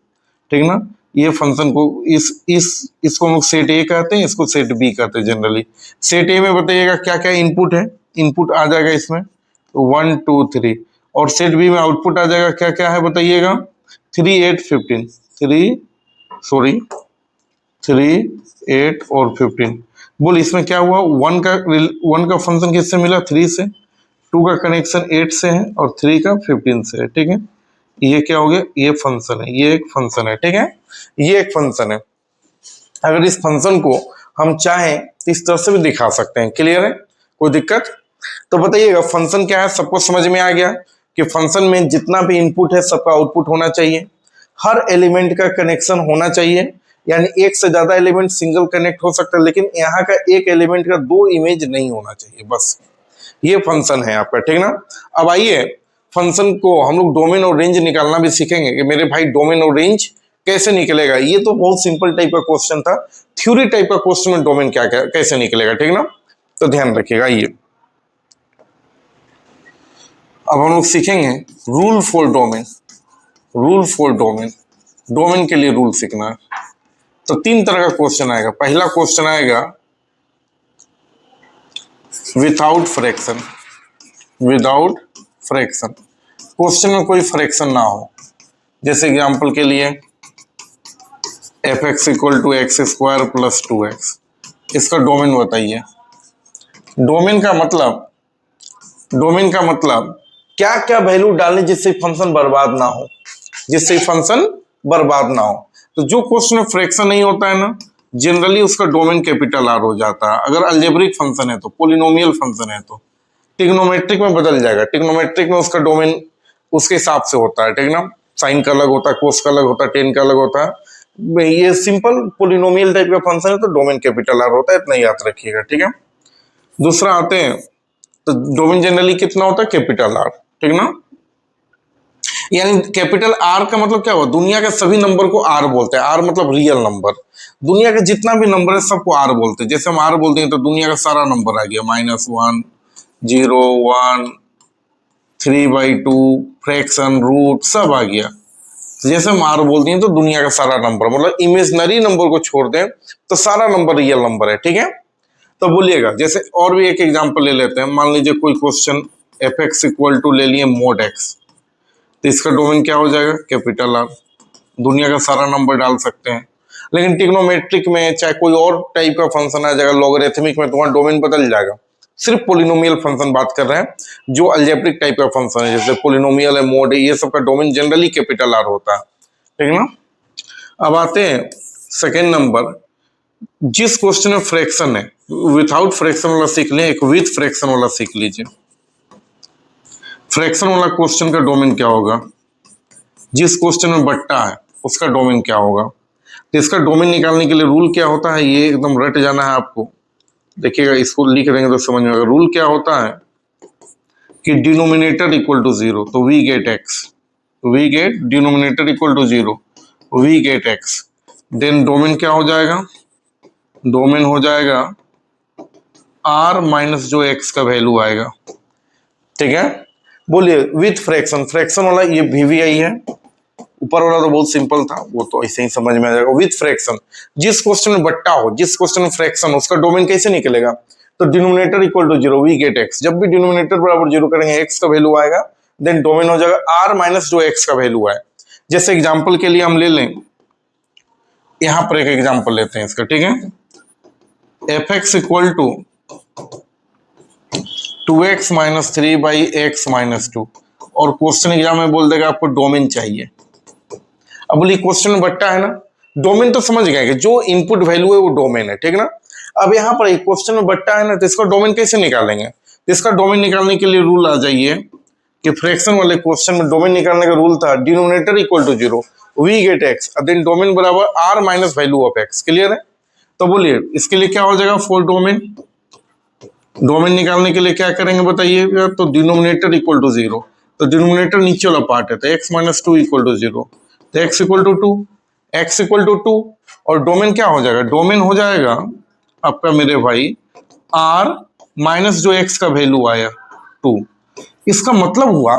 S1: ठीक ना। ये फंक्शन को इसको हम लोग सेट ए कहते हैं, इसको सेट बी कहते हैं जनरली। सेट ए में बताइएगा क्या क्या इनपुट है, इनपुट आ जाएगा इसमें 1 2 3, और सेट बी में आउटपुट आ जाएगा क्या क्या है बताइएगा 3 8 15, 3 8 और 15। बोल इसमें क्या हुआ? 1 का फंक्शन किससे मिला? 3 से, 2 का कनेक्शन 8 से है, और 3 का 15 से है, ठीक है। ये क्या हो गया, ये फंक्शन है, ये एक फंक्शन है, ठीक है, ये एक फंक्शन है। अगर इस फंक्शन को हम चाहें तो इस तरह से भी दिखा सकते हैं। क्लियर है, कोई दिक्कत? तो बताइएगा फंक्शन क्या है, सबको समझ में आ गया कि फंक्शन में जितना भी इनपुट है सबका आउटपुट होना चाहिए, हर एलिमेंट का कनेक्शन होना चाहिए, यानी एक से ज्यादा एलिमेंट सिंगल कनेक्ट हो सकता है, लेकिन यहाँ का एक एलिमेंट का दो इमेज नहीं होना चाहिए, बस ये फंक्शन है आपका, ठीक ना। अब आइए फंक्शन को हम लोग डोमेन और रेंज निकालना भी सीखेंगे कि मेरे भाई डोमेन और रेंज कैसे निकलेगा। ये तो बहुत सिंपल टाइप का क्वेश्चन था, थ्योरी टाइप का क्वेश्चन में डोमेन क्या क्या कैसे निकलेगा, ठीक ना, तो ध्यान रखिएगा। आइए अब हम लोग सीखेंगे rule for domain. Rule for domain, domain के लिए रूल सीखना है। तो तीन तरह का क्वेश्चन आएगा। पहला क्वेश्चन आएगा without fraction, without fraction, question में कोई फ्रैक्शन ना हो। जैसे एग्जांपल के लिए F X equal to X square plus 2x, इसका डोमेन बताइए। डोमेन का मतलब, डोमेन का मतलब क्या क्या वैल्यू डालने जिससे फंक्शन बर्बाद ना हो, जिससे फंक्शन बर्बाद ना हो। तो जो क्वेश्चन में फ्रैक्शन नहीं होता है ना, जनरली उसका डोमेन कैपिटल आर हो जाता है। अगर अलजेब्रिक फंक्शन है तो, पोलिनोमियल फंक्शन है तो ट्रिग्नोमेट्रिक में बदल जाएगा। ट्रिग्नोमेट्रिक में उसका डोमेन उसके हिसाब से होता है, ठीक ना, साइन का अलग होता है, कोस का अलग होता है, टेन का अलग होता है। ये सिंपल पोलिनोमियल टाइप का फंक्शन है तो डोमेन कैपिटल आर होता है, इतना याद रखिएगा, ठीक है। दूसरा आते हैं तो डोमेन जनरली कितना होता है, कैपिटल आर, ठीक ना। यानी कैपिटल आर का मतलब क्या हुआ, दुनिया के सभी नंबर को आर बोलते हैं। आर मतलब रियल नंबर, दुनिया के जितना भी नंबर है सबको आर बोलते हैं। जैसे हम आर बोलते हैं तो दुनिया का सारा नंबर आ गया, -1, 0, 1, 3/2, फ्रैक्शन, रूट सब आ गया। तो जैसे हम आर बोलते हैं तो दुनिया का सारा नंबर, मतलब इमेजनरी नंबर को छोड़ दें तो सारा नंबर रियल नंबर है, ठीक है। तो बोलिएगा, जैसे और भी एक एग्जांपल ले लेते हैं। मान लीजिए कोई question F X equal to ले लिए मोड एक्स, तो इसका डोमेन क्या हो जाएगा, कैपिटल आर। दुनिया का सारा नंबर डाल सकते हैं। लेकिन ट्रिग्नोमेट्रिक में चाहे कोई और टाइप का फंक्शन आ जाएगा, लॉगरिथमिक में तुम्हारा डोमेन बदल जाएगा। सिर्फ पोलिनोमियल फंक्शन बात कर रहे हैं, जो अलजेब्रिक टाइप का फंक्शन है जैसे पोलिनोमियल है, मोड है, ये सब का डोमेन जनरली कैपिटल आर होता है, ठीक ना। अब आते हैं सेकेंड नंबर, जिस क्वेश्चन में फ्रैक्शन है, विदाउट फ्रैक्शन वाला सीख लें, एक विथ फ्रैक्शन वाला सीख लीजिए। फ्रैक्शन वाला क्वेश्चन का डोमेन क्या होगा, जिस क्वेश्चन में बट्टा है उसका डोमेन क्या होगा। तो इसका डोमेन निकालने के लिए रूल क्या होता है, ये एकदम रट जाना है आपको। देखिएगा, इसको लिख देंगे तो समझ में आएगा। रूल क्या होता है कि डिनोमिनेटर इक्वल टू 0, तो we get X, we get denominator equal to 0, we get x. Then domain क्या हो जाएगा, डोमेन हो जाएगा आर माइनस जो एक्स का वैल्यू आएगा, ठीक है। बोलिए विथ फ्रैक्शन, फ्रैक्शन वाला ये वीवीआई है, ऊपर वाला तो बहुत सिंपल था, वो तो ऐसे ही समझ में आ जाएगा। विथ फ्रैक्शन, जिस क्वेश्चन में बट्टा हो, जिस क्वेश्चन में फ्रैक्शन, उसका डोमेन कैसे निकलेगा, तो denominator equal to 0, we get X. जब भी डिनोमिनेटर बराबर 0 करेंगे, एक्स का वैल्यू आएगा, देन डोमेन हो जाएगा आर माइनस जो एक्स का वैल्यू है। जैसे एग्जाम्पल के लिए हम ले लें, यहां पर एक एग्जाम्पल लेते हैं इसका, ठीक है। F X equal to 2x minus 3/x-2, और क्वेश्चन एग्जाम में बोल देगा आपको डोमेन चाहिए। अब बोलिए क्वेश्चन में बट्टा है ना, डोमेन तो समझ गए कि जो इनपुट वैल्यू है वो डोमेन है, ठीक ना। अब यहाँ पर एक क्वेश्चन में बट्टा है ना, तो इसका डोमेन कैसे निकालेंगे। तो इसका डोमेन निकालने के लिए रूल आ जाइए कि फ्रैक्शन वाले क्वेश्चन में डोमेन निकालने का रूल था denominator equal to 0, we get x, then domain बराबर R minus value of x. Clear है। तो बोलिए इसके लिए क्या हो जाएगा, फॉर डोमेन, डोमेन निकालने के लिए क्या करेंगे बताइएगा, तो डिनोमिनेटर इक्वल टू 0, तो डिनोमिनेटर नीचे वाला पार्ट है, तो x माइनस 2 इक्वल टू 0, तो x equal to 2, x equal to 2, और डोमेन क्या हो जाएगा, डोमेन हो जाएगा आपका मेरे भाई r माइनस जो x का वैल्यू आया 2। इसका मतलब हुआ,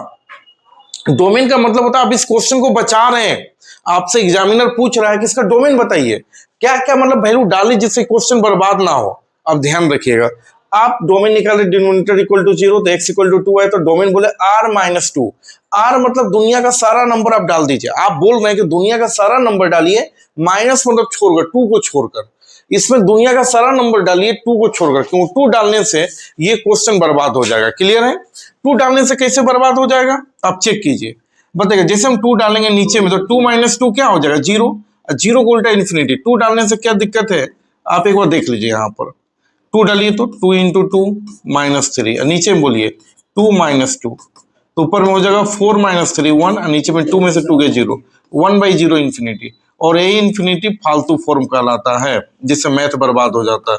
S1: डोमेन का मतलब होता है आप इस क्वेश्चन को बचा रहे हैं, आपसे एग्जामिनर पूछ रहा है कि इसका डोमेन बताइए, क्या क्या मतलब वैल्यू डाली जिससे क्वेश्चन बर्बाद ना हो। अब ध्यान रखिएगा, आप डोमेन निकाले डिनोमिनेटर इक्वल टू 0, तो x इक्वल टू 2 है, तो डोमेन बोले r माइनस 2। r मतलब दुनिया का सारा नंबर आप डाल दीजिए। आप बोल रहे हैं कि दुनिया का सारा नंबर डालिए, माइनस मतलब छोड़कर, 2 को छोड़कर। इसमें दुनिया का सारा नंबर डालिए 2 को छोड़कर, क्यों, 2 डालने से ये क्वेश्चन बर्बाद हो जाएगा। क्लियर है। 2 डालने से कैसे बर्बाद हो जाएगा, आप चेक कीजिए। बताइएगा जैसे हम 2 डालेंगे नीचे में तो 2 माइनस 2 क्या हो जाएगा, 0। 0 को उल्टा इन्फिनिटी, 2 डालने से क्या दिक्कत है, आप एक बार देख लीजिए यहाँ पर 2 डालिए तो 2 इंटू 2 -3, नीचे में बोलिए 2 माइनस 2, तो ऊपर में हो जाएगा 4 माइनस 3 1, और नीचे में 2 में से 2 गए 0, 1/0 इन्फिनिटी। और ये इन्फिनिटी फालतू फॉर्म कहलाता है जिससे मैथ बर्बाद हो जाता है,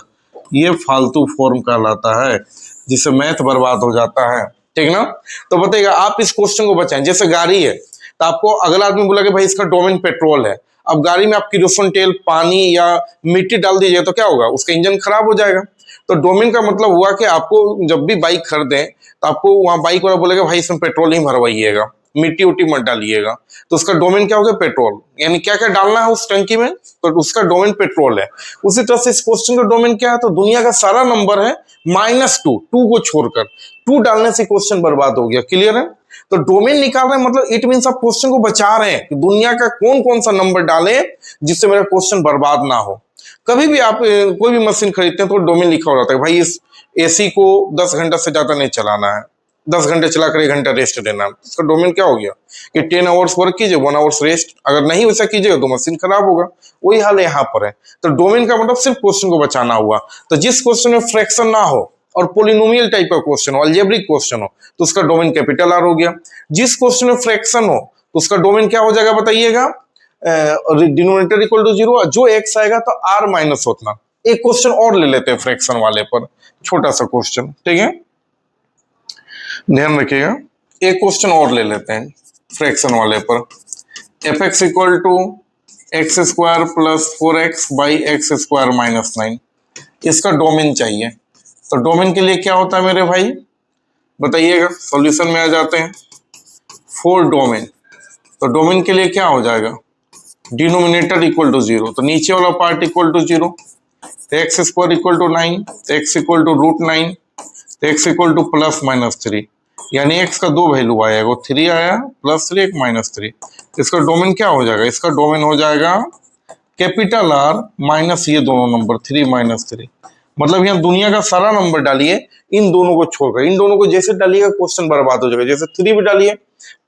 S1: ये फालतू फॉर्म कहलाता है जिससे मैथ बर्बाद हो जाता है, ठीक ना। तो बताइएगा आप इस क्वेश्चन को बचाएं, जैसे गाड़ी है तो आपको अगला आदमी बोला कि भाई इसका डोमेन पेट्रोल है, अब गाड़ी में आप किरोसिन तेल, पानी या मिट्टी डाल दीजिए तो क्या होगा, उसका इंजन खराब हो जाएगा। तो डोमेन का मतलब हुआ कि आपको जब भी बाइक खरीदें तो आपको वहां बाइक वाला बोलेगा भाई इसमें पेट्रोल ही भरवाइएगा, मिट्टी उट्टी मत डालिएगा, तो उसका डोमेन क्या हो गया, पेट्रोल। यानी क्या क्या डालना है उस टंकी में, तो उसका डोमेन पेट्रोल है। उसी तरह से इस क्वेश्चन का डोमेन क्या है, तो दुनिया का सारा नंबर है -2, 2 को छोड़कर, 2 डालने से क्वेश्चन बर्बाद हो गया। क्लियर है। तो डोमेन निकाल रहे हैं मतलब इट मीन्स आप क्वेश्चन को बचा रहे हैं कि दुनिया का कौन कौन सा नंबर डालें जिससे मेरा क्वेश्चन बर्बाद ना हो। कभी भी आप कोई भी मशीन खरीदते हैं तो डोमेन लिखा हो जाता है, भाई इस एसी को 10 घंटा से ज्यादा नहीं चलाना है, 10 घंटे चलाकर 1 घंटा रेस्ट देना है। इसका डोमेन क्या हो गया कि 10 आवर्स वर्क कीजिए, 1 आवर्स रेस्ट। अगर नहीं वैसा कीजिएगा तो मशीन खराब होगा। वही हाल यहाँ पर है। तो डोमेन का मतलब सिर्फ क्वेश्चन को बचाना हुआ। तो जिस क्वेश्चन में फ्रैक्शन ना हो और पोलिनोमियल टाइप का क्वेश्चन हो, अलजेब्रिक क्वेश्चन हो, तो उसका डोमेन कैपिटल आर हो गया। जिस क्वेश्चन में फ्रैक्शन हो तो उसका डोमेन क्या हो जाएगा बताइएगा, डिनोमिनेटर इक्वल टू 0, जो एक्स आएगा तो आर माइनस होता। एक क्वेश्चन और ले लेते हैं फ्रैक्शन वाले पर, छोटा सा क्वेश्चन, ठीक है, ध्यान रखिएगा। एक क्वेश्चन और ले लेते हैं फ्रैक्शन वाले पर, F X equal to X square plus 4x by X square minus 9, इसका डोमेन चाहिए। तो डोमेन के लिए क्या होता है मेरे भाई बताइएगा, सॉल्यूशन में आ जाते हैं। फोर डोमेन, तो डोमेन के लिए क्या हो जाएगा, डिनोमिनेटर इक्वल टू 0, तो नीचे वाला पार्ट इक्वल टू 0, तो एक्स स्क्वायर इक्वल टू 9, तो एक्स इक्वल टू √9, तो X equal two plus minus 3, यानी एक्स का 2 वैल्यू आएगा, वो 3 आया +3 एक -3। इसका डोमेन क्या हो जाएगा, इसका डोमेन हो जाएगा कैपिटल आर माइनस ये दोनों नंबर 3 -3। मतलब यहाँ दुनिया का सारा नंबर डालिए, इन दोनों को छोड़कर, इन दोनों को जैसे डालिएगा क्वेश्चन बर्बाद हो जाएगा। जैसे 3 भी डालिए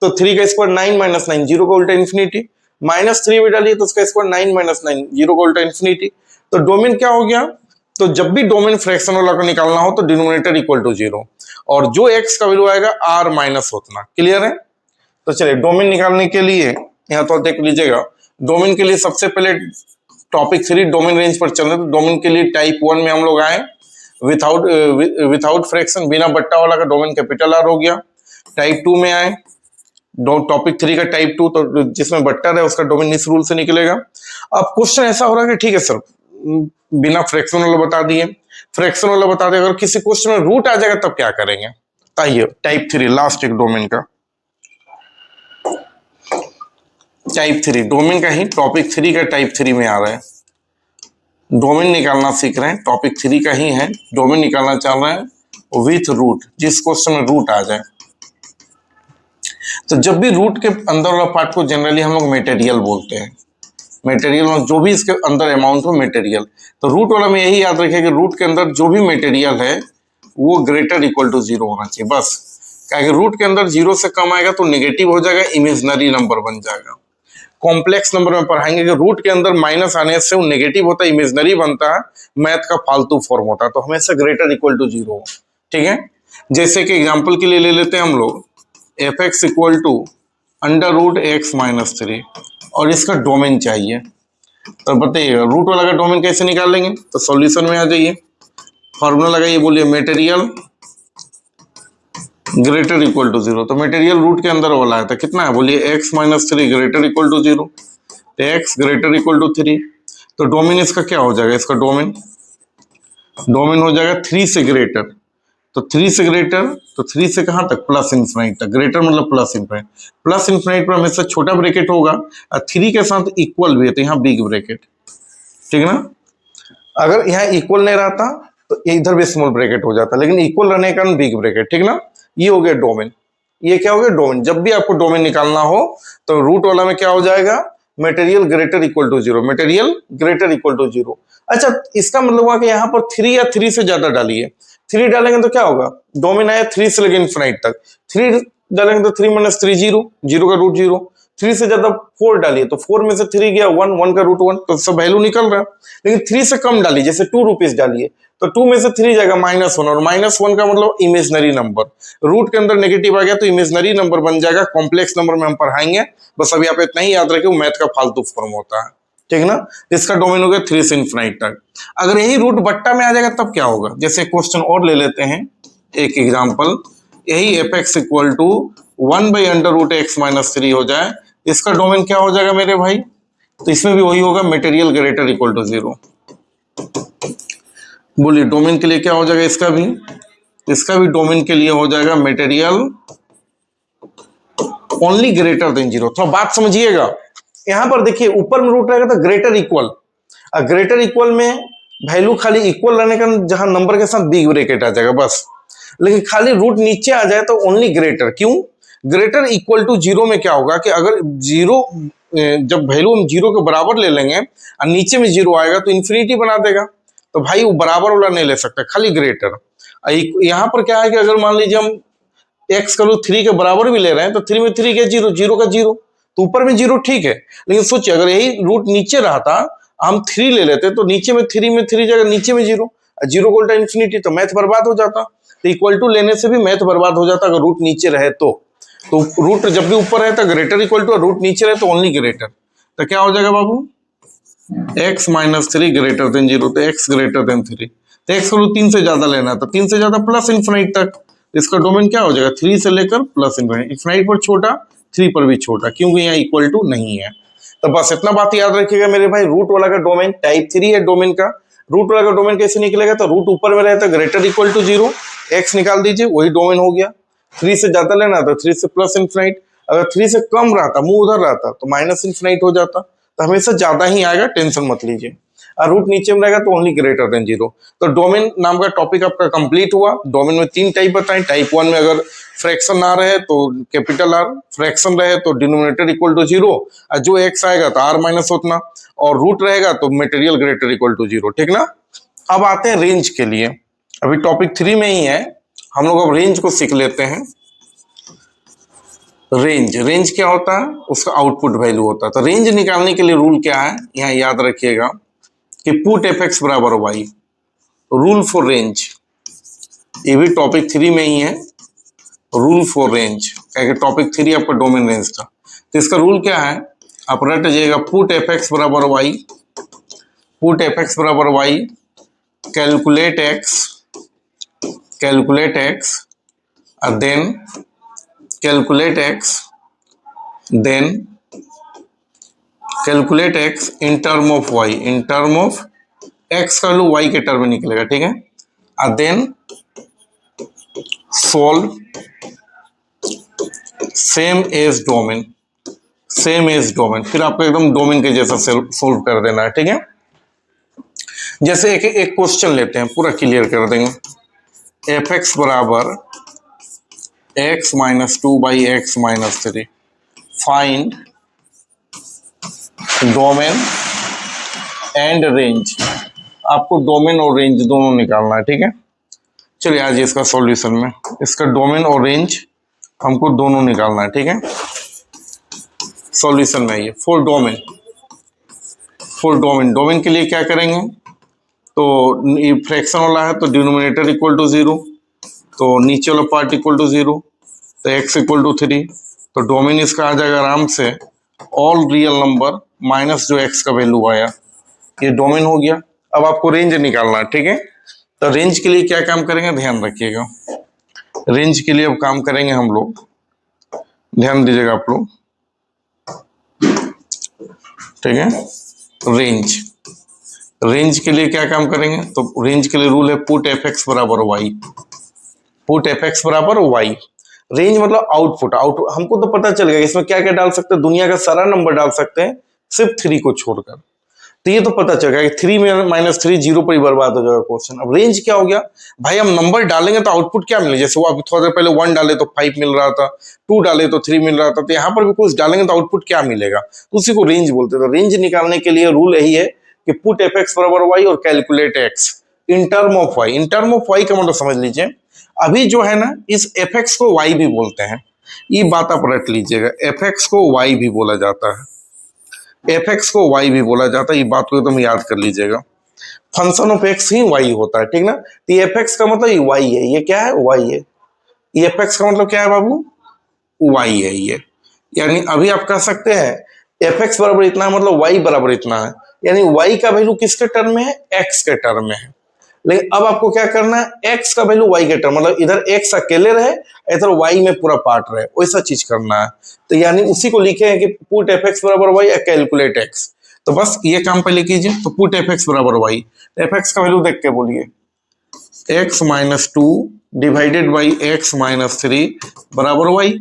S1: तो 3 का स्क्वायर 9 - 9, 0 का उल्टा इन्फिनिटी, -3 भी डालिए तो उसका स्क्वायर 9 - 9, 0 का उल्टा इन्फिनिटी। तो डोमेन क्या हो गया, तो जब भी डोमेन फ्रैक्शन वाला को निकालना हो तो डिनोमिनेटर इक्वल टू 0, और जो एक्स का वैल्यू आएगा आर माइनस होतना। क्लियर है। तो चलिए डोमेन निकालने के लिए यहाँ तो देख लीजिएगा, डोमेन के लिए सबसे पहले टॉपिक 3 डोमेन रेंज पर चल रहे। तो डोमेन के लिए टाइप 1 में हम लोग आए, विथआउट फ्रैक्शन, बिना बट्टा वाला का डोमेन कैपिटल आर हो गया। टाइप 2 में आए, टॉपिक 3 का टाइप 2, तो जिसमें बट्टा है उसका डोमेन इस रूल से निकलेगा। अब क्वेश्चन ऐसा हो रहा है कि ठीक है सर बिना फ्रैक्शन वाला बता दिए, फ्रैक्शन वाला बता दिए, अगर किसी क्वेश्चन में रूट आ जाएगा तब क्या करेंगे। आइए टाइप 3 लास्ट एक डोमेन का, टाइप 3 डोमेन का ही टॉपिक 3 का टाइप 3 में आ रहा है। डोमेन निकालना सीख रहे हैं, टॉपिक 3 का ही है, डोमेन निकालना चाह रहे हैं विथ रूट, जिस क्वेश्चन में रूट आ जाए। तो जब भी रूट के अंदर वाला पार्ट को जनरली हम लोग मटेरियल बोलते हैं, मटेरियल में जो भी इसके अंदर अमाउंट हो मटेरियल। तो रूट वाला में यही याद रखिए कि रूट के अंदर जो भी मटेरियल है वो ग्रेटर इक्वल टू 0 होना चाहिए बस। क्या रूट के अंदर 0 से कम आएगा तो नेगेटिव हो जाएगा, इमेजिनरी नंबर बन जाएगा। कॉम्प्लेक्स नंबर में पढ़ाएंगे कि रूट के अंदर माइनस आने से वो नेगेटिव होता है, इमेजिनरी बनता है, मैथ का फालतू फॉर्म होता है। तो हमेशा ग्रेटर इक्वल टू 0 हो, ठीक है। जैसे कि एग्जाम्पल के लिए ले लेते हैं हम लोग F X equal to √x - 3, और इसका डोमेन चाहिए। तो बताइए रूट वाला का डोमेन कैसे निकालेंगे, तो सॉल्यूशन में आ जाइए, फॉर्मूला लगाइए, बोलिए मटेरियल ग्रेटर इक्वल टू 0। तो मटेरियल रूट के अंदर वाला है तो कितना है, बोलिए x - 3 ग्रेटर इक्वल टू 0, तो x ग्रेटर इक्वल टू 3। तो डोमेन इसका क्या हो जाएगा, इसका डोमेन हो जाएगा 3 से ग्रेटर। तो 3 से ग्रेटर, तो 3 से कहां तक, प्लस इन्फिनिट तक। ग्रेटर मतलब प्लस इन्फिनिट, प्लस इन्फिनिट पर हमेशा छोटा ब्रैकेट होगा, और 3 के साथ इक्वल भी है तो यहाँ बिग ब्रैकेट, ठीक है ना। अगर यहाँ इक्वल नहीं रहता तो इधर भी स्मॉल ब्रैकेट हो जाता, लेकिन इक्वल रहने के कारण बिग ब्रैकेट, ठीक ना। ये हो गया डोमेन, ये क्या हो गया डोमेन। जब भी आपको डोमेन निकालना हो तो रूट वाला में क्या हो जाएगा, material greater equal to 0, material greater equal to 0। अच्छा इसका मतलब हुआ कि यहाँ पर 3 या 3 से ज्यादा डालिए, 3 डालेंगे तो क्या होगा, डोमेन आया 3 से लेकर इन्फिनिट तक, 3 डालेंगे तो 3 - 3 0, 0 का रूट 0, 3 से ज्यादा 4 डालिए तो 4 में से 3 गया 1, 1 का रूट 1, तो सब वैल्यू निकल रहा है। लेकिन 3 से कम डालिए, जैसे 2 रुपीज डालिए तो 2 में से 3 जाएगा -1, और -1 का मतलब इमेजनरी नंबर, रूट के अंदर नेगेटिव आ गया तो इमेजनरी नंबर बन जाएगा। कॉम्प्लेक्स नंबर में हम पढ़ाएंगे, बस अभी आप इतना ही याद रखिए, वो मैथ का फालतू फॉर्म होता है, ठीक ना। इसका डोमेन हो गया 3 से इनफिनिट तक। अगर यही रूट बट्टा में आ जाएगा तब क्या होगा, जैसे क्वेश्चन और ले लेते हैं एक एग्जांपल, यही f(x इक्वल टू 1/√x-3) हो जाए, इसका डोमेन क्या हो जाएगा मेरे भाई, तो इसमें भी वही होगा, मटेरियल ग्रेटर इक्वल टू 0। बोलिए डोमेन के लिए क्या हो जाएगा, इसका भी डोमेन के लिए हो जाएगा मटेरियल ओनली ग्रेटर देन 0। थोड़ा बात समझिएगा, यहां पर देखिए ऊपर में रूट रहेगा तो ग्रेटर इक्वल, ग्रेटर इक्वल में वैल्यू खाली इक्वल रहने का, जहां नंबर के साथ बिग ब्रैकेट आ जाएगा बस। लेकिन खाली रूट नीचे आ जाए तो ओनली ग्रेटर, क्यों, ग्रेटर इक्वल टू 0 में क्या होगा कि अगर 0, जब वैल्यू हम 0 के बराबर ले लेंगे और नीचे में 0 आएगा तो इन्फिनिटी बना देगा, तो भाई वो बराबर वाला नहीं ले सकता, खाली ग्रेटर। यहां पर क्या है कि अगर मान लीजिए हम x का रूट 3 के बराबर भी ले रहे हैं तो 3 में 3 क्या 0, 0 का 0, तो ऊपर में 0 ठीक है। लेकिन सोचिए अगर यही रूट नीचे रहता, हम 3 ले लेते तो नीचे में 3 जगह नीचे में 0, 0 को उल्टा इन्फिनिटी, तो मैथ बर्बाद हो जाता। तो इक्वल टू लेने से भी मैथ बर्बाद हो जाता अगर रूट नीचे रहे तो रूट जब भी ऊपर है तो ग्रेटर इक्वल टू, रूट नीचे रहे तो ओनली ग्रेटर, तो क्या हो जाएगा बाबू, x - 3 ग्रेटर देन 0, तो x ग्रेटर देन 3, तो x को 3 से ज्यादा लेना है तो 3 से ज्यादा प्लस इन्फिनिट तक, इसका डोमेन क्या हो जाएगा 3 से लेकर प्लस इन्फिनिट, इन्फिनिट पर छोटा 3 पर भी छोटा, क्योंकि यहाँ इक्वल टू नहीं है। तो बस इतना बात याद रखिएगा मेरे भाई, रूट वाला का डोमेन टाइप 3 है डोमेन का। रूट वाला का डोमेन कैसे निकलेगा, तो रूट ऊपर में रहता है ग्रेटर इक्वल टू 0, x निकाल दीजिए वही डोमेन हो गया। 3 से ज्यादा लेना तो 3 से प्लस इन्फिनिट, अगर 3 से कम रहता, मुंह उधर रहता तो माइनस इन्फिनिट हो जाता, तो हमेशा ज्यादा ही आएगा, टेंशन मत लीजिए। और रूट नीचे में रहेगा तो ओनली ग्रेटर देन 0। तो डोमेन नाम का टॉपिक आपका कंप्लीट हुआ। डोमेन में 3 टाइप बताएं। टाइप 1 में अगर फ्रैक्शन ना रहे तो कैपिटल R, फ्रैक्शन रहे तो डिनोमिनेटर इक्वल टू 0, और जो x आएगा तो r माइनस उतना, और रूट रहेगा तो मटेरियल ग्रेटर इक्वल टू 0, ठीक ना। अब आते हैं रेंज के लिए, अभी टॉपिक 3 में ही है, हम लोग अब रेंज को सीख लेते हैं। रेंज क्या होता है, उसका आउटपुट वैल्यू होता है। तो रेंज निकालने के लिए रूल क्या है, यहाँ याद रखिएगा कि पुट f(x) बराबर y, रूल फॉर रेंज, ये भी टॉपिक 3 में ही है, रूल फॉर रेंज, क्या टॉपिक 3 आपका डोमेन रेंज था। तो इसका रूल क्या है, आप रट जाइएगा, पुट f(x) बराबर y, पुट f(x) बराबर y, calculate x and then calculate x in term of y, in term of x का लो y के टर्म में निकलेगा, ठीक है। and then solve same as domain, फिर आपको एकदम डोमेन के जैसा सोल्व कर देना है, ठीक है। जैसे एक क्वेश्चन लेते हैं, पूरा क्लियर कर देंगे। f(x) बराबर x - 2/x - 3, find domain and range. आपको डोमेन और रेंज दोनों निकालना है, ठीक है। चलिए आज इसका सॉल्यूशन में इसका डोमेन और रेंज हमको दोनों निकालना है, ठीक है। सॉल्यूशन में ये फॉर डोमेन के लिए क्या करेंगे, तो ये फ्रैक्शन वाला है तो डिनोमिनेटर इक्वल टू 0, तो नीचे वाला पार्ट इक्वल टू 0, तो x इक्वल टू 3, तो डोमेन इसका आ जाएगा आराम से ऑल रियल नंबर माइनस जो x का वैल्यू आया, ये डोमेन हो गया। अब आपको रेंज निकालना है, ठीक है। तो रेंज के लिए क्या काम करेंगे, ध्यान रखिएगा। रेंज के लिए अब काम करेंगे हम लोग, ध्यान दीजिएगा आप लोग, ठीक है। रेंज के लिए क्या काम करेंगे, तो रेंज के लिए रूल है पुट f(x) बराबर y, पुट f(x) बराबर y। रेंज मतलब आउटपुट हमको तो पता चल गया इसमें क्या क्या डाल सकते हैं, दुनिया का सारा नंबर डाल सकते हैं सिर्फ 3 को छोड़कर, तो ये तो पता चल गया कि 3 में -3 0 पर ही बर्बाद हो जाएगा क्वेश्चन। अब रेंज क्या हो गया भाई, हम नंबर डालेंगे तो आउटपुट क्या मिले, जैसे वो अभी थोड़ा देर पहले 1 डाले तो 5 मिल रहा था, 2 डाले तो 3 मिल रहा था, तो यहाँ पर भी कुछ डालेंगे तो आउटपुट क्या मिलेगा, तो उसी को रेंज बोलते हैं। तो रेंज निकालने के लिए रूल यही है कि पुट f(x) बराबर y और calculate x in term of y। In term of y का मतलब समझ लीजिए, अभी जो है ना इस f(x) को y भी बोलते हैं, ये बात आप रट लीजिएगा, एफ एक्स को वाई भी बोला जाता है, एफ एक्स को वाई भी बोला जाता है, ये बात को एकदम याद कर लीजिएगा। फंक्शन ऑफ एक्स ही वाई होता है, ठीक ना। तो ये एफ एक्स का मतलब ये वाई है, ये क्या है, वाई है। ये एफ एक्स का मतलब क्या है बाबू, वाई है ये। यानी अभी आप कह सकते हैं एफ एक्स बराबर इतना है, मतलब वाई बराबर इतना है, यानी वाई का वैल्यू किसके टर्म में है, एक्स के टर्म में है। लेकिन अब आपको क्या करना है, एक्स का वैल्यू वाई के टर्म, मतलब इधर एक्स अकेले रहे, इधर वाई में पूरा पार्ट रहे, वैसा चीज करना है। तो यानी उसी को लिखे हैं कि पुट एफ एक्स बराबर वाई या कैलकुलेट एक्स। तो बस ये काम पहले कीजिए। तो पुट एफ एक्स बराबर वाई, एफ एक्स का वैल्यू देख के बोलिए, x minus two divided by x minus three बराबर वाई।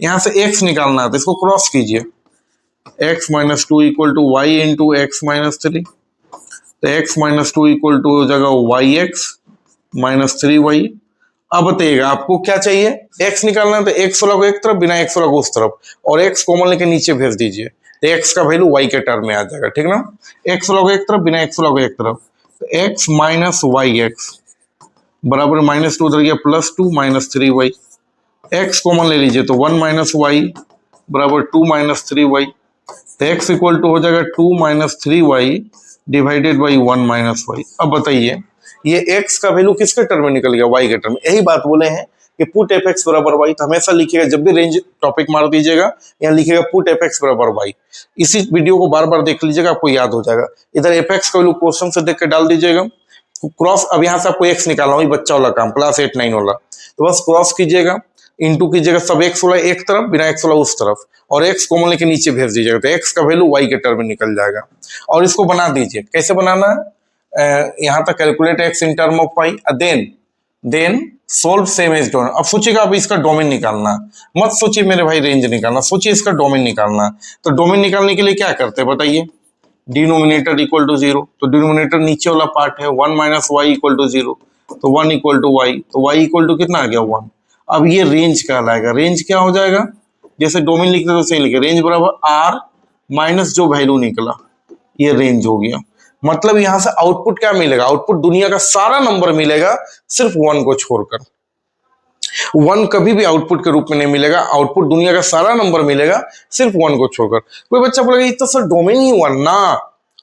S1: यहां से एक्स निकालना है तो इसको क्रॉस कीजिए, x minus two equal to y into x minus three. तो x minus two equal to हो जाएगा y x minus three Y. अब बताइएगा आपको क्या चाहिए, एक्स निकालना है तो एक्स वाला को एक तरफ, बिना एक्स वाला को उस तरफ, और एक्स कॉमन लेके नीचे भेज दीजिए, तो एक्स का वैल्यू वाई के टर्म में आ जाएगा, ठीक ना। एक्स वाला को एक तरफ, बिना एक्स वाला को एक तरफ, तो एक्स माइनस वाई एक्स बराबर माइनस टू उधर गया plus two minus three Y. X common ले लीजिए तो वन माइनस वाई बराबर टू माइनस थ्री वाई। तो एक्स इक्वल टू हो जाएगा two minus three Y divided by one minus Y. अब बताइए ये x का वैल्यू किसके टर्म में निकल गया, y के टर्म में। यही बात बोले हैं कि पुट एफ एक्स बराबर वाई। तो हमेशा लिखिएगा, जब भी रेंज टॉपिक मार दीजिएगा यहाँ लिखिएगा पुट एफ एक्स बराबर वाई। इसी वीडियो को बार बार देख लीजिएगा, आपको याद हो जाएगा। इधर एफ एक्स का वैल्यू क्वेश्चन से देख के डाल दीजिएगा, क्रॉस। अब यहाँ से आपको x निकालना, वही बच्चा वाला काम, क्लास 8-9 वाला। तो बस क्रॉस कीजिएगा, इंटू कीजिएगा, सब एक्स वाला एक तरफ, बिना एक्स वाला उस तरफ, और एक्स कॉमन लेके नीचे भेज दीजिएगा, तो एक्स का वैल्यू वाई के टर्म में निकल जाएगा। और इसको बना दीजिए, कैसे बनाना है, यहां तक calculate X in term of Y, then solve same as domain. अब सोचिएगा, अब इसका डोमेन निकालना, मत सोचिए मेरे भाई रेंज निकालना, सोचिए इसका डोमेन निकालना। तो डोमेन निकालने के लिए क्या करते हैं बताइए, डिनोमिनेटर इक्वल टू जीरो, तो डिनोमिनेटर नीचे वाला पार्ट है, one minus Y equal to zero, तो वन इक्वल टू वाई, तो वाई इक्वल टू कितना आ गया, वन। अब ये रेंज कहलाएगा, रेंज क्या हो जाएगा, जैसे डोमेन लिखते तो सही लिखे, रेंज बराबर आर माइनस जो वैल्यू निकला, ये रेंज हो गया। मतलब यहां से आउटपुट क्या मिलेगा, आउटपुट दुनिया का सारा नंबर मिलेगा, सिर्फ वन को छोड़कर। वन कभी भी आउटपुट के रूप में नहीं मिलेगा, आउटपुट दुनिया का सारा नंबर मिलेगा, सिर्फ वन को छोड़कर। कोई बच्चा बोलेगा ये तो सर डोमेन ही हुआ ना,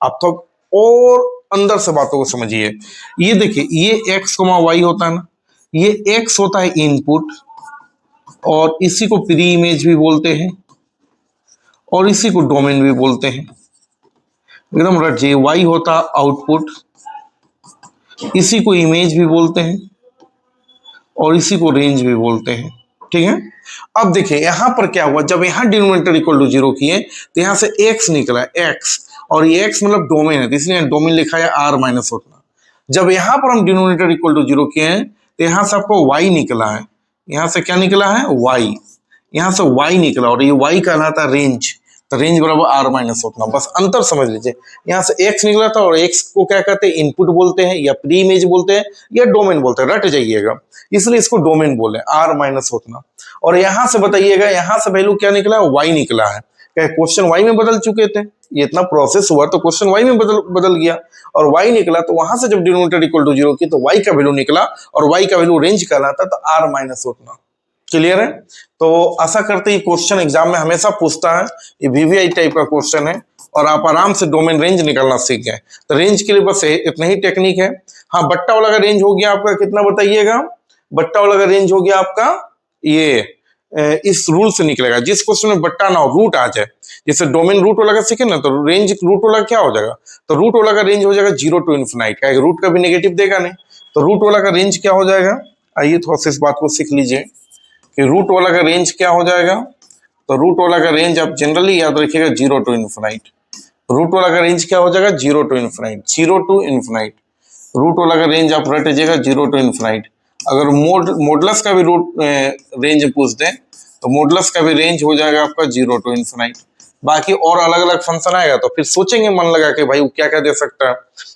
S1: आप तो और अंदर से बातों को समझिए। ये देखिए, ये एक्स कोमा वाई होता है ना, ये एक्स होता है इनपुट, और इसी को प्री इमेज भी बोलते हैं, और इसी को डोमेन भी बोलते हैं, एकदम रट जाइए। वाई होता आउटपुट, इसी को इमेज भी बोलते हैं, और इसी को रेंज भी बोलते हैं, ठीक है। अब देखिए यहां पर क्या हुआ, जब यहां डिनोमिनेटर इक्वल टू जीरो किए तो यहां से एक्स निकला, एक्स, और ये एक्स मतलब डोमेन है, तो इसलिए डोमेन लिखा है आर माइनस उतना। जब यहां पर हम डिनोमिनेटर इक्वल टू जीरो किए हैं तो यहां से आपको वाई निकला है, यहां से क्या निकला है, वाई, यहां से वाई निकला, और ये वाई कहलाता है रेंज। तो रेंज बराबर आर माइनस उतना, बस अंतर समझ लीजिए। यहाँ से एक्स निकला था, और एक्स को क्या कहते हैं, इनपुट बोलते हैं, या प्री इमेज बोलते हैं, या डोमेन बोलते हैं, रट जाइएगा, इसलिए इसको डोमेन बोले, आर माइनस उतना। और यहां से बताइएगा, यहां से वैल्यू क्या निकला है, वाई निकला है। क्या क्वेश्चन वाई में बदल चुके थे, ये इतना प्रोसेस हुआ तो क्वेश्चन वाई में बदल गया, और वाई निकला, तो वहां से जब डिनोमिनेटर इक्वल टू जीरो की तो वाई का वैल्यू निकला, और वाई का वैल्यू रेंज कहलाता, तो आर माइनस उतना। क्लियर है। तो आशा करते हैं क्वेश्चन एग्जाम में हमेशा पूछता है, ये वीवीआई टाइप का क्वेश्चन है, और आप आराम से डोमेन रेंज निकालना सीख गए। तो रेंज के लिए बस इतना ही टेक्निक है। हाँ, बट्टा वाला का रेंज हो गया आपका कितना बताइएगा, बट्टा वाला का रेंज हो गया आपका, ये इस रूल से निकलेगा, जिस क्वेश्चन में बट्टा ना हो, रूट आ जाए। जैसे डोमेन रूट वाला का सीखे ना, तो रेंज रूट वाला क्या हो जाएगा, तो रूट वाला का रेंज हो जाएगा 0 to इन्फिनाइट, क्या रूट का भी नेगेटिव देगा नहीं, तो रूट वाला का रेंज क्या हो जाएगा। आइए थोड़ा सा इस बात को सीख लीजिए कि रूट वाला का रेंज क्या हो जाएगा। तो रूट वाला का रेंज आप जनरली याद रखिएगा 0 to इन्फिनाइट। रूट वाला का रेंज क्या हो जाएगा, 0 to infinite, 0 to infinite. Root वाला का रेंज आप रट लीजिएगा 0 to इन्फिनाइट। अगर मॉडुलस का भी रूट रेंज पूछ दें तो मॉडुलस का भी रेंज हो जाएगा आपका 0 to इन्फिनाइट। बाकी और अलग अलग फंक्शन आएगा तो फिर सोचेंगे मन लगा के भाई वो क्या क्या दे सकता है।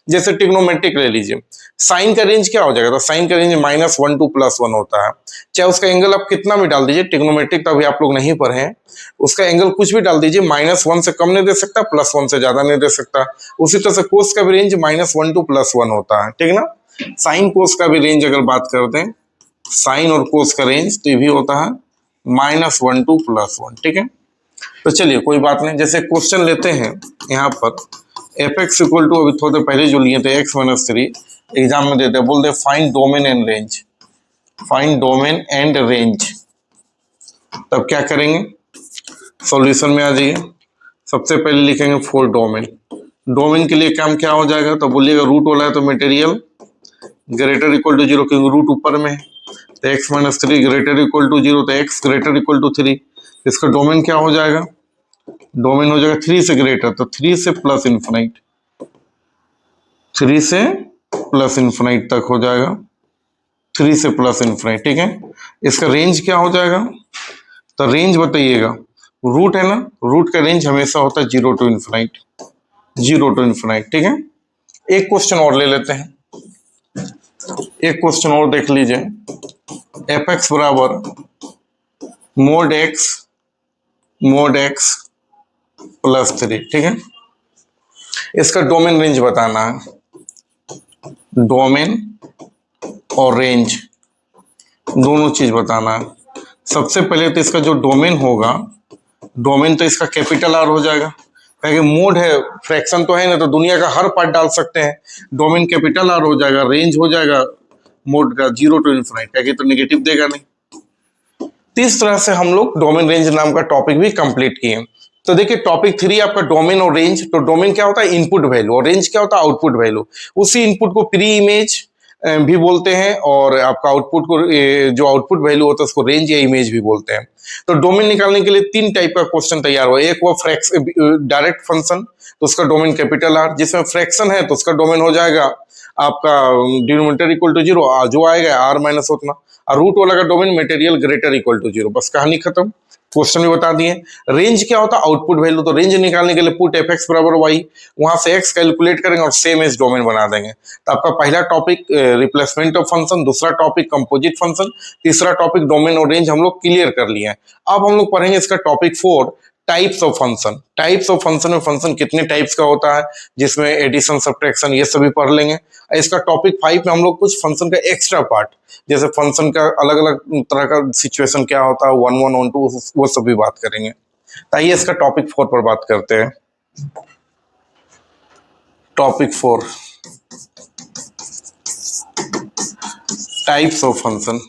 S1: जैसे ट्रिग्नोमेट्रिक ले लीजिए, साइन का रेंज क्या हो जाएगा, तो साइन का रेंज -1 to +1 होता है। चाहे उसका एंगल आप कितना भी डाल दीजिए, ट्रिग्नोमेट्रिक तो अभी आप लोग नहीं पढ़े हैं, उसका एंगल कुछ भी डाल दीजिए, -1 से कम नहीं दे सकता, +1 से ज्यादा नहीं दे सकता। उसी तरह से कोस का भी रेंज -1 to +1 होता है, ठीक ना। साइन कोस का भी रेंज अगर बात करते हैं, साइन और कोस का रेंज तो ये भी होता है -1 to +1, ठीक है। तो चलिए कोई बात नहीं, जैसे क्वेश्चन लेते हैं यहाँ पर fx इक्वल टू, अभी थोड़े पहले जो लिए थे x-3, एग्जाम में देते हैं, बोलते हैं find domain and range, find domain and range. तब क्या करेंगे, सॉल्यूशन में आ जाइए, सबसे पहले लिखेंगे फॉर डोमेन। डोमेन के लिए काम क्या हो जाएगा, तो बोलिएगा रूट वाला है तो मटेरियल ग्रेटर इक्वल टू 0, क्योंकि रूट ऊपर में है, तो x-3 ग्रेटर इक्वल टू 0, तो x ग्रेटर इक्वल टू 3। इसका डोमेन क्या हो जाएगा, डोमेन हो जाएगा 3 से ग्रेटर, तो 3 से प्लस इन्फिनाइट, 3 से प्लस इन्फिनाइट तक हो जाएगा, 3 से प्लस इन्फिनाइट, ठीक है। इसका रेंज क्या हो जाएगा, तो रेंज बताइएगा, रूट है ना, रूट का रेंज हमेशा होता है 0 टू इन्फिनाइट, 0 टू इन्फिनाइट, ठीक है। एक क्वेश्चन और ले लेते हैं, एक क्वेश्चन और देख लीजिए, fx बराबर मोड x +3, ठीक है। इसका डोमेन रेंज बताना है, डोमेन और रेंज दोनों चीज बताना है। सबसे पहले तो इसका जो डोमेन होगा, डोमेन तो इसका कैपिटल R हो जाएगा, क्योंकि मोड है, फ्रैक्शन तो है ना, तो दुनिया का हर पार्ट डाल सकते हैं, डोमेन कैपिटल R हो जाएगा, रेंज हो जाएगा मोड का 0 टू इन्फिनाइट, क्योंकि तो नेगेटिव देगा नहीं। तो इस तरह से हम लोग डोमेन रेंज नाम का टॉपिक भी कंप्लीट किए। तो देखिए टॉपिक 3 आपका डोमेन और रेंज। तो डोमेन क्या होता है, इनपुट वैल्यू, और रेंज क्या होता है, आउटपुट वैल्यू। उसी इनपुट को प्री इमेज भी बोलते हैं, और आपका आउटपुट को, जो आउटपुट वैल्यू होता है उसको रेंज या इमेज भी बोलते हैं। तो डोमेन निकालने के लिए 3 टाइप का क्वेश्चन तैयार हुआ। एक हुआ डायरेक्ट फंक्शन, तो उसका डोमेन कैपिटल R, जिसमें फ्रैक्शन है तो उसका डोमेन हो जाएगा आपका डिनोमिनेटर इक्वल टू 0, जो आएगा R माइनस उतना, और रूट वाला का domain material greater equal to 0। बस कहानी खत्म, क्वेश्चन भी बता दिए। रेंज क्या होता है, आउटपुट वैल्यू। तो रेंज निकालने के लिए पुट fx बराबर y, वहां से x कैलकुलेट करेंगे और सेम एज डोमेन बना देंगे। तो आपका पहला टॉपिक रिप्लेसमेंट ऑफ फंक्शन, दूसरा टॉपिक कंपोजिट फंक्शन, तीसरा टॉपिक डोमेन और रेंज हम लोग क्लियर कर लिए हैं। अब हम लोग पढ़ेंगे इसका topic 4, types of function. Types of function में फंक्शन कितने टाइप्स का होता है, जिसमें एडिशन, सब्ट्रैक्शन, ये सभी पढ़ लेंगे। इसका टॉपिक 5 में हम लोग कुछ फंक्शन का एक्स्ट्रा पार्ट, जैसे फंक्शन का अलग अलग तरह का सिचुएशन क्या होता है, 1 1 1 2, वो सभी बात करेंगे। आइए इसका टॉपिक 4 पर बात करते हैं। Topic 4, types of function.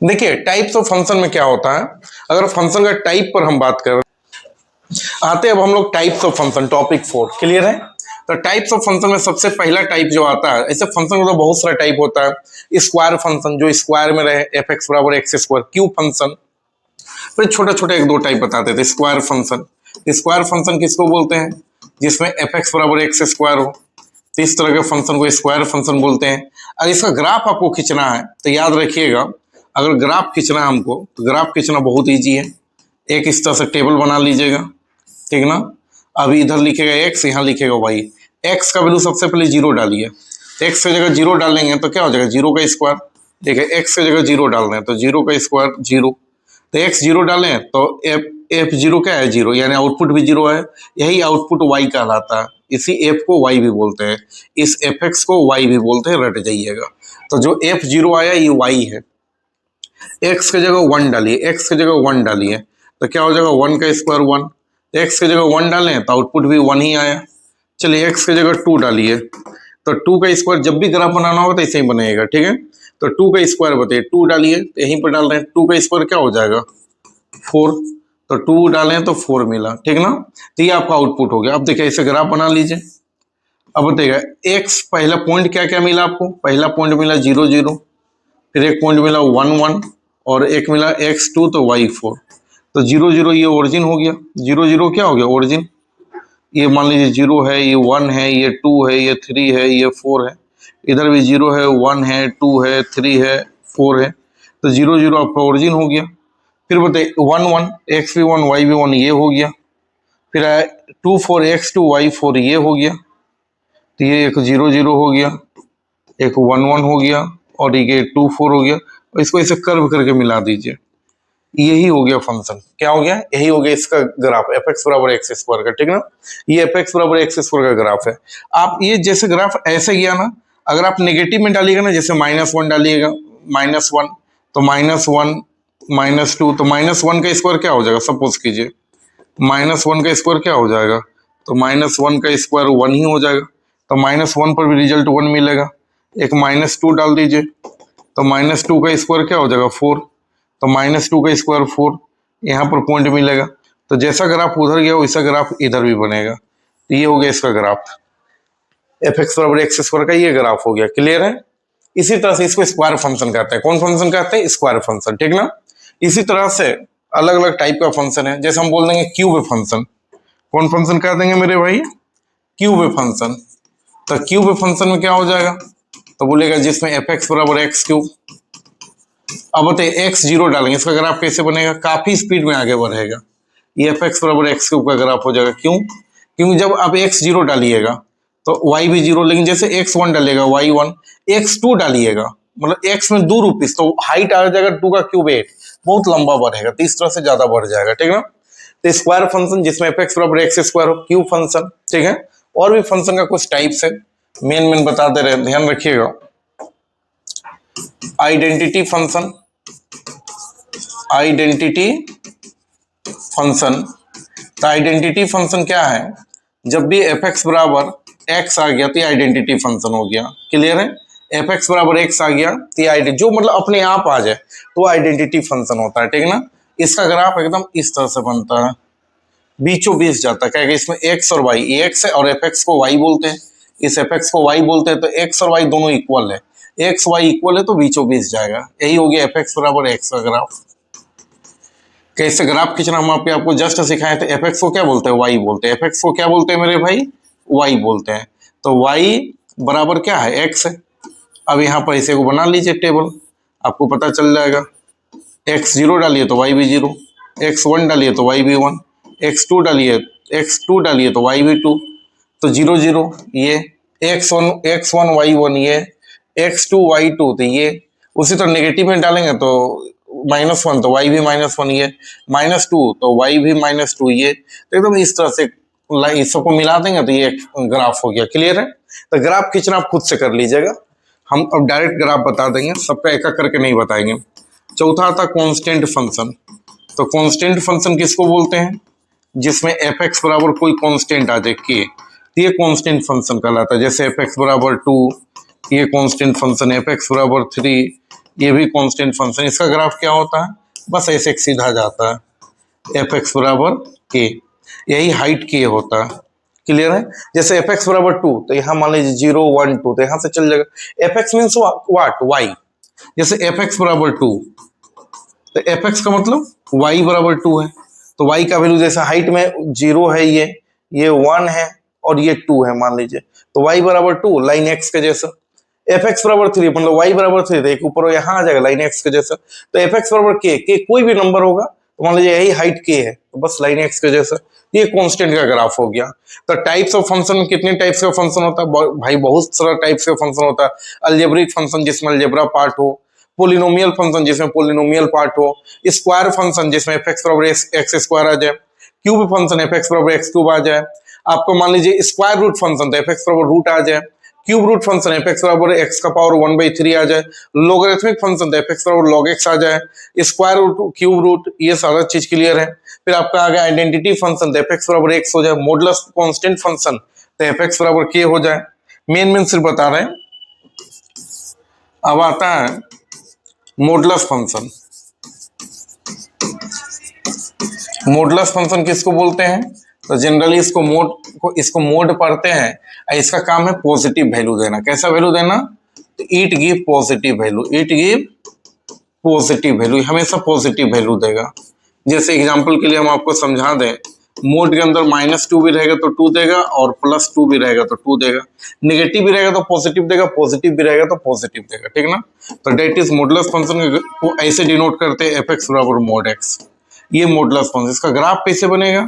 S1: देखिए टाइप्स ऑफ फंक्शन में क्या होता है, अगर फंक्शन का टाइप पर हम बात कर आते हैं, अब हम लोग types of function, topic 4 clear है। तो टाइप्स ऑफ फंक्शन में सबसे पहला टाइप जो आता है, ऐसे फंक्शन का तो बहुत सारा टाइप होता है। स्क्वायर फंक्शन, जो स्क्वायर में रहे, fx बराबर x²। क्यूब फंक्शन, फिर छोटे छोटे 1 2 टाइप बताते थे। स्क्वायर फंक्शन, स्क्वायर फंक्शन किसको बोलते हैं, जिसमें fx बराबर x² हो, तो इस तरह के फंक्शन को स्क्वायर फंक्शन बोलते हैं। अगर इसका ग्राफ आपको खींचना है तो याद रखिएगा, अगर ग्राफ खींचना है हमको, तो ग्राफ खींचना बहुत ईजी है। एक इस तरह से टेबल बना लीजिएगा, ठीक ना। अभी इधर लिखेगा x, यहाँ लिखेगा y। x का वैल्यू सबसे पहले 0 डालिए, x की जगह 0 डालेंगे तो क्या हो जाएगा, 0 का स्क्वायर। देखिए x की जगह 0 डाल रहे हैं तो 0 का स्क्वायर 0, तो x 0 डालें तो f0 क्या है, 0, यानी आउटपुट भी 0 है। यही आउटपुट y कहलाता है, इसी f को y भी बोलते हैं, इस fx को y भी बोलते हैं, रट जाइएगा। तो जो f0 आया ये y है। x की जगह 1 डालिए, x की जगह 1 डालिए तो क्या हो जाएगा, 1 का स्क्वायर 1। x की जगह 1 डालें तो आउटपुट भी 1 ही आया। चलिए x की जगह 2 डालिए, तो 2 का स्क्वायर, जब भी ग्राफ बनाना होगा तो ऐसे ही बनेगा, ठीक है। तो 2 का स्क्वायर बताइए, 2 डालिए तो यहीं पर डाल रहे हैं, 2 का स्क्वायर क्या हो जाएगा, 4। तो 2 डालें तो 4 मिला, ठीक ना। तो ये आपका आउटपुट हो गया। अब देखिए ऐसे ग्राफ बना लीजिए। अब बताइएगा x, पहला पॉइंट क्या क्या मिला आपको, पहला पॉइंट मिला 0 0, फिर एक पॉइंट मिला 1 1, और एक मिला x2 तो y4। तो 0 0 ये ओरिजिन हो गया, 0 0 क्या हो गया, ओरिजिन। ये मान लीजिए 0 है, ये 1 है, ये 2 है, ये 3 है, ये 4 है। इधर भी 0 है, 1 है, 2 है, 3 है, 4 है। तो 0 0 आपका ओरिजिन हो गया। फिर बताइए 1 1, x भी 1 y भी 1, ये हो गया। फिर 2 4, x2 y4, ये हो गया। तो ये एक 0 0 हो गया, एक 1 1 हो गया, और ये 2 4 हो गया। और इसको ऐसे कर्व करके मिला दीजिए, यही हो गया फंक्शन। क्या हो गया, यही हो गया इसका ग्राफ, fx बराबर x² का, ठीक ना। ये fx बराबर x² का ग्राफ है। आप ये जैसे ग्राफ ऐसे गया ना, अगर आप नेगेटिव में डालिएगा ना, जैसे -1 डालिएगा, -1 तो -1 -2 तो -1 का स्क्वायर क्या हो जाएगा, सपोज कीजिए -1 का स्क्वायर क्या हो जाएगा, तो -1 का स्क्वायर 1 ही हो जाएगा, तो -1 पर भी रिजल्ट 1 मिलेगा। एक -2 डाल दीजिए, तो -2 का स्क्वायर क्या हो जाएगा, 4, तो -2 का स्क्वायर 4, यहाँ पर पॉइंट मिलेगा। तो जैसा ग्राफ उधर गया वैसा ग्राफ इधर भी बनेगा। तो ये हो गया इसका ग्राफ, fx बराबर एक्स स्क्वायर का ये ग्राफ हो गया। क्लियर है? इसी तरह से इसको स्क्वायर फंक्शन कहते हैं। कौन फंक्शन कहते हैं? स्क्वायर फंक्शन, ठीक ना। इसी तरह से अलग अलग टाइप का फंक्शन है, जैसे हम बोल देंगे क्यूब फंक्शन। कौन फंक्शन कह देंगे मेरे भाई? Cube function. तो क्यूब फंक्शन में क्या हो जाएगा, तो बोलेगा जिसमें fx बराबर एक्स क्यूब। अब बताइए x0 डालेंगे, इसका ग्राफ कैसे बनेगा, काफी स्पीड में आगे बढ़ेगा। ये fx बराबर एक्स क्यूब का ग्राफ हो जाएगा। क्यों? क्योंकि जब आप x0 डालिएगा तो y भी 0, लेकिन जैसे x1 डालिएगा y1, x2 डालिएगा मतलब x में 2 रुपीज, तो हाइट आ जाएगा 2 का क्यूब 8, बहुत लंबा बढ़ेगा। तो इस तरह से ज्यादा बढ़ जाएगा, ठीक ना। तो स्क्वायर फंक्शन जिसमें fx बराबर एक्स स्क्वायर हो, क्यूब फंक्शन, ठीक है। और भी फंक्शन का कुछ टाइप्स है, मेन बता दे रहे हैं, ध्यान रखिएगा। Identity function, identity function. तो आइडेंटिटी फंक्शन क्या है, जब भी fx बराबर x आ गया तो ये आइडेंटिटी फंक्शन हो गया। क्लियर है? fx बराबर x आ गया तो ये जो मतलब अपने आप आ जाए तो आइडेंटिटी फंक्शन होता है, ठीक ना। इसका ग्राफ एकदम इस तरह से बनता है, बीचों बीच जाता है, क्या इसमें x और y, ये x है और fx को y बोलते हैं, इस fx को y बोलते हैं, तो x और y दोनों इक्वल है, x y इक्वल है तो बीचों बीच जाएगा। यही हो गया fx बराबर x का ग्राफ। कैसे ग्राफ खींचना हम आपको जस्ट सिखाए थे। fx को क्या बोलते हैं? y बोलते हैं। fx को क्या बोलते हैं मेरे भाई? y बोलते हैं। तो y बराबर क्या है? x है। अब यहाँ पर इसे को बना लीजिए टेबल, आपको पता चल जाएगा। x0 डालिए तो y भी 0, x1 डालिए तो y भी 1, x2 डालिए तो y भी 2, तो 0 0 ये, x1 y1 ये, x2 y2 तो ये। उसी तरह नेगेटिव में डालेंगे तो -1 तो y भी -1 ये, -2 तो y भी -2 ये। तो एकदम इस तरह से इस सबको मिला देंगे तो ये ग्राफ हो गया। क्लियर है? तो ग्राफ खींचना आप खुद से कर लीजिएगा, हम अब डायरेक्ट ग्राफ बता देंगे, सबका एक एक करके नहीं बताएंगे। चौथा आता कांस्टेंट फंक्शन। तो कांस्टेंट फंक्शन किसको बोलते हैं? जिसमें fx बराबर कोई कांस्टेंट आ जाए k, तो ये कांस्टेंट फंक्शन कहलाता है। जैसे fx बराबर 2, ये कांस्टेंट फंक्शन है, fx बराबर 3, ये भी कांस्टेंट फंक्शन। इसका ग्राफ क्या होता है? बस ऐसे सीधा जाता है, fx बराबर k, यही हाइट k होता है। क्लियर है? जैसे fx बराबर 2 तो यहाँ मान लीजिए 0 1 2, तो यहाँ से चल जाएगा। fx means what? y। जैसे fx बराबर 2 तो fx का मतलब y बराबर 2 है, तो y का वैल्यू जैसे हाइट में 0 है, ये 1 है और ये 2 है मान लीजिए, तो y बराबर 2 लाइन x के जैसा। fx बराबर 3 मतलब y बराबर 3, तो एक ऊपर यहाँ आ जाएगा लाइन x के जैसा। तो fx बराबर k कोई भी नंबर होगा तो मान लीजिए यही हाइट k है, तो बस लाइन x के जैसा। ये कांस्टेंट का ग्राफ हो गया। तो टाइप्स ऑफ फंक्शन में कितने टाइप्स का फंक्शन होता है भाई? बहुत सारा टाइप्स का फंक्शन होता है। अलजेब्रिक फंक्शन जिसमें अलजेब्रा पार्ट हो, पोलिनोमियल फंक्शन जिसमें पोलिनोमियल पार्ट हो, स्क्वायर फंक्शन जिसमें fx बराबर एक्स स्क्वायर आ जाए, क्यूब फंक्शन fx बराबर एक्स क्यूब आ जाए, आपको मान लीजिए स्क्वायर रूट फंक्शन तो fx बराबर रूट आ जाए, क्यूब रूट फंक्शन fx बराबर एक्स का पावर 1/3 आ जाए, लोगरिथमिक फंक्शन तो fx बराबर log x आ जाए, स्क्वायर रूट, क्यूब रूट, ये सारा चीज क्लियर है। फिर आपका आ गया आइडेंटिटी फंक्शन तो fx बराबर x हो जाए, मॉडुलस कांस्टेंट फंक्शन तो fx बराबर k हो जाए। मेन सिर्फ बता रहे हैं। अब आता है मॉडुलस फंक्शन। मॉडुलस फंक्शन किसको बोलते हैं? तो जनरली इसको मोड पढ़ते हैं, इसका काम है पॉजिटिव वैल्यू देना। कैसा वैल्यू देना? तो it give positive value, it give positive value, हमेशा पॉजिटिव वैल्यू देगा। जैसे एग्जांपल के लिए हम आपको समझा दें, मोड के अंदर -2 भी रहेगा तो 2 देगा और +2 भी रहेगा तो 2 देगा, नेगेटिव भी रहेगा तो पॉजिटिव देगा, पॉजिटिव भी रहेगा तो पॉजिटिव देगा, ठीक ना। तो डेट इज मॉडुलस फंक्शन को ऐसे डिनोट करते हैं fx बराबर mod x। ये मॉडुलस फंक्शन, इसका ग्राफ कैसे बनेगा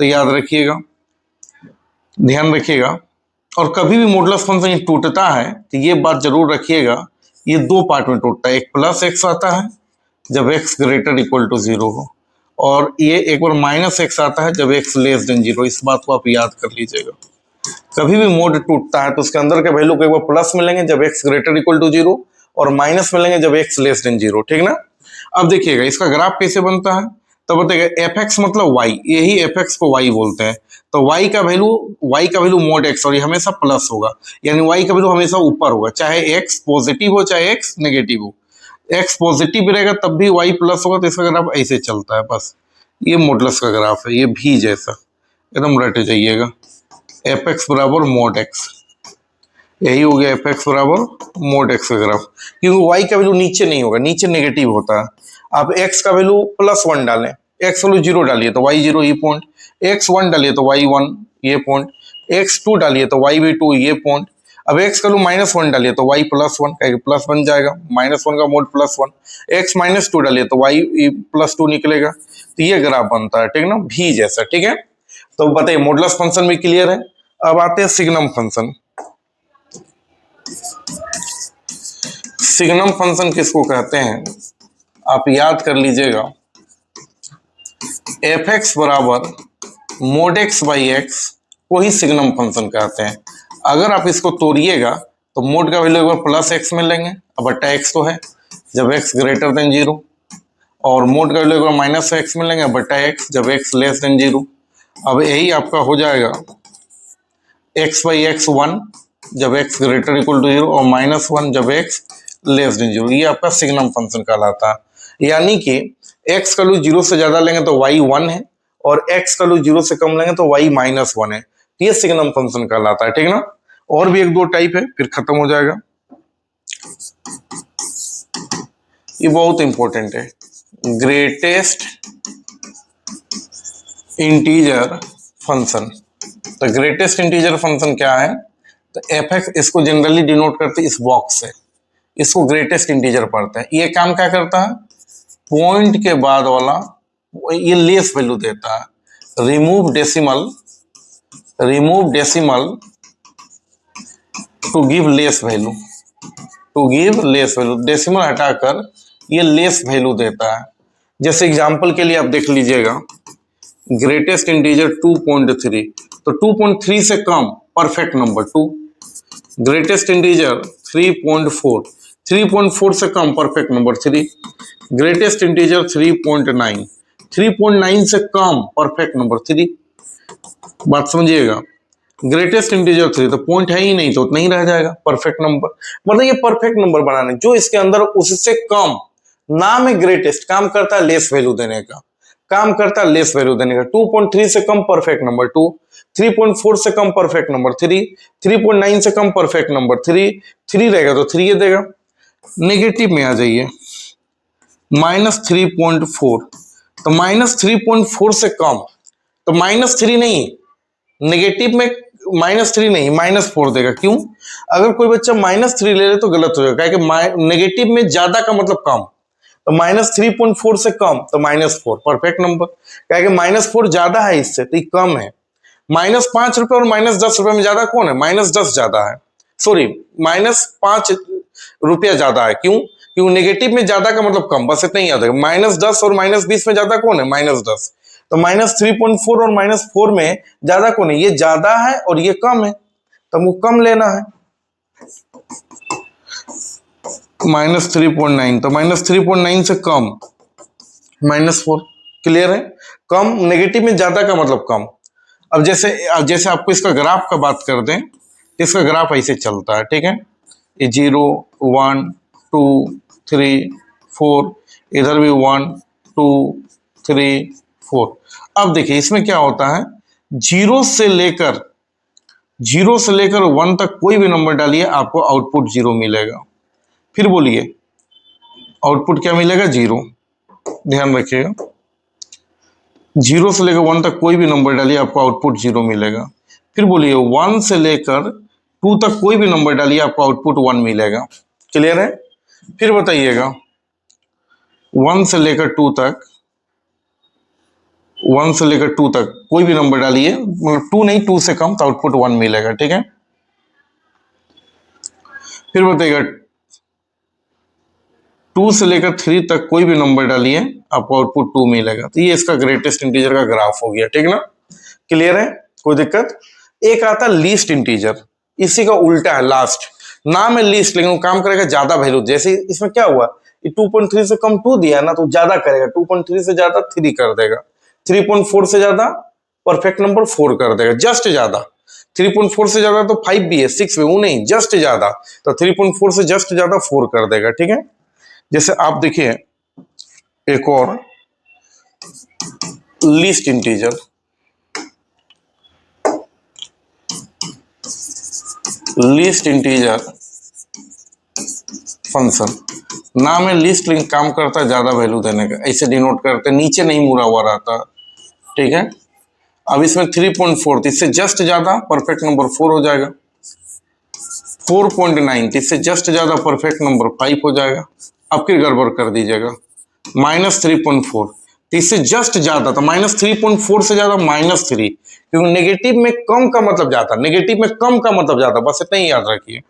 S1: तो याद रखिएगा, ध्यान रखिएगा। और कभी भी मॉडुलस फंक्शन टूटता है तो ये बात जरूर रखिएगा, ये 2 पार्ट में टूटता है। एक +x आता है जब x ग्रेटर इक्वल टू 0 हो, और ये एक बार -x आता है जब x लेस देन 0। इस बात को आप याद कर लीजिएगा। कभी भी मोड टूटता है तो उसके अंदर के वैल्यू को एक बार प्लस मिलेंगे जब x ग्रेटर इक्वल टू 0 और माइनस मिलेंगे जब x लेस देन 0, ठीक ना। अब देखिएगा इसका ग्राफ कैसे बनता है, तो बताइएगा fx मतलब y, यही fx को y बोलते हैं, तो y का वैल्यू मोड x और ये हमेशा प्लस होगा, यानी y का वैल्यू हमेशा ऊपर होगा, चाहे x पॉजिटिव हो चाहे x नेगेटिव हो। x पॉजिटिव भी रहेगा तब भी y प्लस होगा, तो इसका ग्राफ ऐसे चलता है। बस ये मॉडुलस का ग्राफ है, ये भी जैसा एकदम रट जाइएगा। fx बराबर मोड x, यही हो गया fx बराबर मोड x का ग्राफ, क्योंकि y का वैल्यू नीचे नहीं होगा, नीचे नेगेटिव होता है। आप x का वैल्यू +1 डालें, x वैल्यू 0 डालिए तो y 0 ये पॉइंट, x1 डालिए तो y 1 ये पॉइंट, x2 डालिए तो y भी 2 ये पॉइंट। अब x का वैल्यू -1 डालिए तो y +1 कहेंगे प्लस बन जाएगा, -1 का मोड +1, x -2 डालिए तो y +2 निकलेगा, तो ये ग्राफ बनता है, ठीक ना, भी जैसा, ठीक है। तो बताइए मॉडुलस फंक्शन भी क्लियर है। अब आते हैं सिग्नम फंक्शन। सिग्नम फंक्शन किसको कहते हैं, आप याद कर लीजिएगा, fx बराबर मोड x बाई एक्स को ही सिग्नम फंक्शन कहते हैं। अगर आप इसको तोड़िएगा तो मोड का वैल्यू एक बार +x मिलेंगे, अब बट्टा x तो है जब x ग्रेटर देन 0, और मोड का वैल्यू एक बार -x मिलेंगे बट्टा x जब x लेस देन 0। अब यही आपका हो जाएगा x बाई एक्स 1 जब x ग्रेटर इक्वल टू 0 और -1 जब x लेस देन 0, ये आपका सिग्नम फंक्शन कहलाता है। यानी कि x का वैल्यू 0 से ज्यादा लेंगे तो y 1 है, और x का वैल्यू 0 से कम लेंगे तो y -1 है, ये सिग्नम फंक्शन कहलाता है, ठीक ना। और भी एक दो टाइप है फिर खत्म हो जाएगा, ये बहुत इंपॉर्टेंट है, ग्रेटेस्ट इंटीजर फंक्शन। तो ग्रेटेस्ट इंटीजर फंक्शन क्या है, तो fx इसको जनरली डिनोट करते हैं इस बॉक्स से, इसको ग्रेटेस्ट इंटीजर पढ़ते हैं। ये काम क्या करता है, पॉइंट के बाद वाला ये लेस वैल्यू देता है, remove decimal to give less value, decimal हटाकर ये लेस वैल्यू देता है। जैसे एग्जांपल के लिए आप देख लीजिएगा, ग्रेटेस्ट इंटीजर 2.3, तो 2.3 से कम परफेक्ट नंबर 2, ग्रेटेस्ट इंटीजर 3.4, 3.4 से कम परफेक्ट नंबर 3, ग्रेटेस्ट इंटीजर 3.9, 3.9 से कम परफेक्ट नंबर 3। बात समझिएगा, ग्रेटेस्ट इंटीजर 3 तो पॉइंट है ही नहीं तो नहीं रह जाएगा परफेक्ट नंबर, मतलब ये परफेक्ट नंबर बनाने जो इसके अंदर उससे कम, नाम है ग्रेटेस्ट, काम करता है लेस वैल्यू देने का, 2.3 से कम परफेक्ट नंबर 2, 3.4 से कम परफेक्ट नंबर 3, 3.9 से कम परफेक्ट नंबर 3 रहेगा तो 3 ये देगा। नेगेटिव में आ जाइए, -3.4, तो -3.4 से कम, तो -3 नहीं, नेगेटिव में -3 नहीं -4 देगा। क्यों, अगर कोई बच्चा -3 ले ले तो गलत हो जाएगा, क्योंकि नेगेटिव में ज्यादा का मतलब कम, तो -3.4 से कम तो -4 परफेक्ट नंबर, क्या -4 ज्यादा है इससे तो ये कम है। -5 रुपए और -10 रुपए में ज्यादा कौन है, -10 ज्यादा है, सॉरी -5 रुपया ज्यादा है। क्यों, क्योंकि नेगेटिव में ज्यादा का मतलब कम, बस इतना ही याद है। -10 और -20 में ज्यादा कौन है, -10, तो -3.4 और -4 में ज्यादा कौन है, ये ज्यादा है और ये कम है, तो हमको कम लेना है। -3.9, तो -3.9 से कम -4, क्लियर है। कम नेगेटिव में ज्यादा का मतलब कम। अब जैसे आपको इसका ग्राफ का बात कर दें, इसका ग्राफ ऐसे चलता है, ठीक है, ये 0 1 2 3 4, इधर भी 1 2 3 4। अब देखिए इसमें क्या होता है, 0 से लेकर 1 तक कोई भी नंबर डालिए आपको आउटपुट 0 मिलेगा। फिर बोलिए आउटपुट क्या मिलेगा, 0, ध्यान रखिएगा, 0 से लेकर 1 तक कोई भी नंबर डालिए आपको आउटपुट 0 मिलेगा। फिर बोलिए 1 से लेकर 2 तक कोई भी नंबर डालिए आपको आउटपुट 1 मिलेगा, क्लियर है। फिर बताइएगा 1 से लेकर 2 तक, 1 से लेकर 2 तक कोई भी नंबर डालिए, मतलब 2 नहीं 2 से कम, तो आउटपुट 1 मिलेगा, ठीक है। फिर बताइएगा 2 से लेकर 3 तक कोई भी नंबर डालिए आपको आउटपुट 2 मिलेगा। तो ये इसका ग्रेटेस्ट इंटीजर का ग्राफ हो गया, ठीक ना, क्लियर है, कोई दिक्कत। एक आता है लीस्ट इंटीजर, इसी का उल्टा है लास्ट। नाम है लीस्ट लेकिन वो काम करेगा ज्यादा वैल्यू। जैसे इसमें क्या हुआ, ये 2.3 से कम 2 दिया ना तो ज्यादा करेगा, 2.3 से ज्यादा 3 कर देगा, 3.4 से ज्यादा परफेक्ट नंबर 4 कर देगा, जस्ट ज्यादा। 3.4 से ज्यादा तो 5 भी है, 6 भी, वो नहीं, जस्ट ज्यादा। तो 3.4 से जस्ट ज्यादा 4 कर देगा, ठीक है। जैसे आप देखिए एक और least integer, least integer function, नाम है लीस्ट लेकिन काम करता है ज्यादा वैल्यू देने का, ऐसे डिनोट करते, नीचे नहीं मुड़ा हुआ रहता, ठीक है। अब इसमें 3.4 इससे जस्ट ज्यादा परफेक्ट नंबर 4 हो जाएगा, 4.9 इससे जस्ट ज्यादा परफेक्ट नंबर 5 हो जाएगा। अब फिर गड़बड़ कर दीजिएगा, -3.4 इससे जस्ट ज्यादा, तो -3.4 से ज्यादा -3, क्योंकि नेगेटिव में कम का मतलब ज्यादा, नेगेटिव में कम का मतलब ज्यादा, बस इतना ही याद रखिए।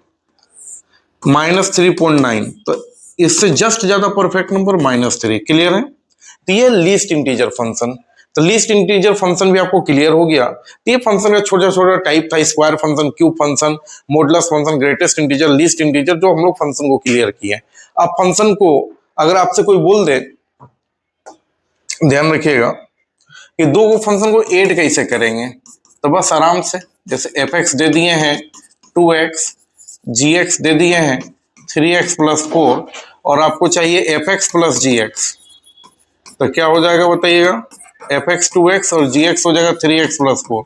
S1: -3.9 तो इससे जस्ट ज्यादा परफेक्ट नंबर -3, क्लियर है। तो ये लीस्ट इंटीजर फंक्शन, तो लीस्ट इंटीजर फंक्शन भी आपको क्लियर हो गया। तो ये फंक्शन का छोटा छोटा टाइप था, square function, cube function, modulus function, greatest integer, least integer, जो हम लोग फंक्शन को क्लियर किए। अब फंक्शन को अगर आपसे कोई बोल दे, ध्यान रखिएगा कि दो फंक्शन को ऐड कैसे करेंगे, तो बस आराम से, जैसे f(x) दे दिए हैं 2x, gx दे दिए हैं 3x + 4, और आपको चाहिए f(x) + gx, तो क्या हो जाएगा बताइएगा, f(x) 2x और gx हो जाएगा 3x + 4,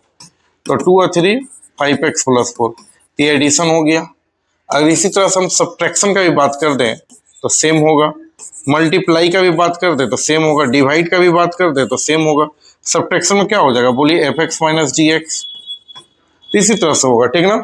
S1: तो 2 और 3 5x + 4, ये एडिशन हो गया। अगर इसी तरह से हम सब्ट्रैक्शन का भी बात कर दें तो सेम होगा, मल्टीप्लाई का भी बात कर दे तो सेम होगा, डिवाइड का भी बात कर दे तो सेम होगा। सब्ट्रैक्शन में क्या हो जाएगा बोलिए, f(x - gx), इसी तरह से होगा, ठीक ना।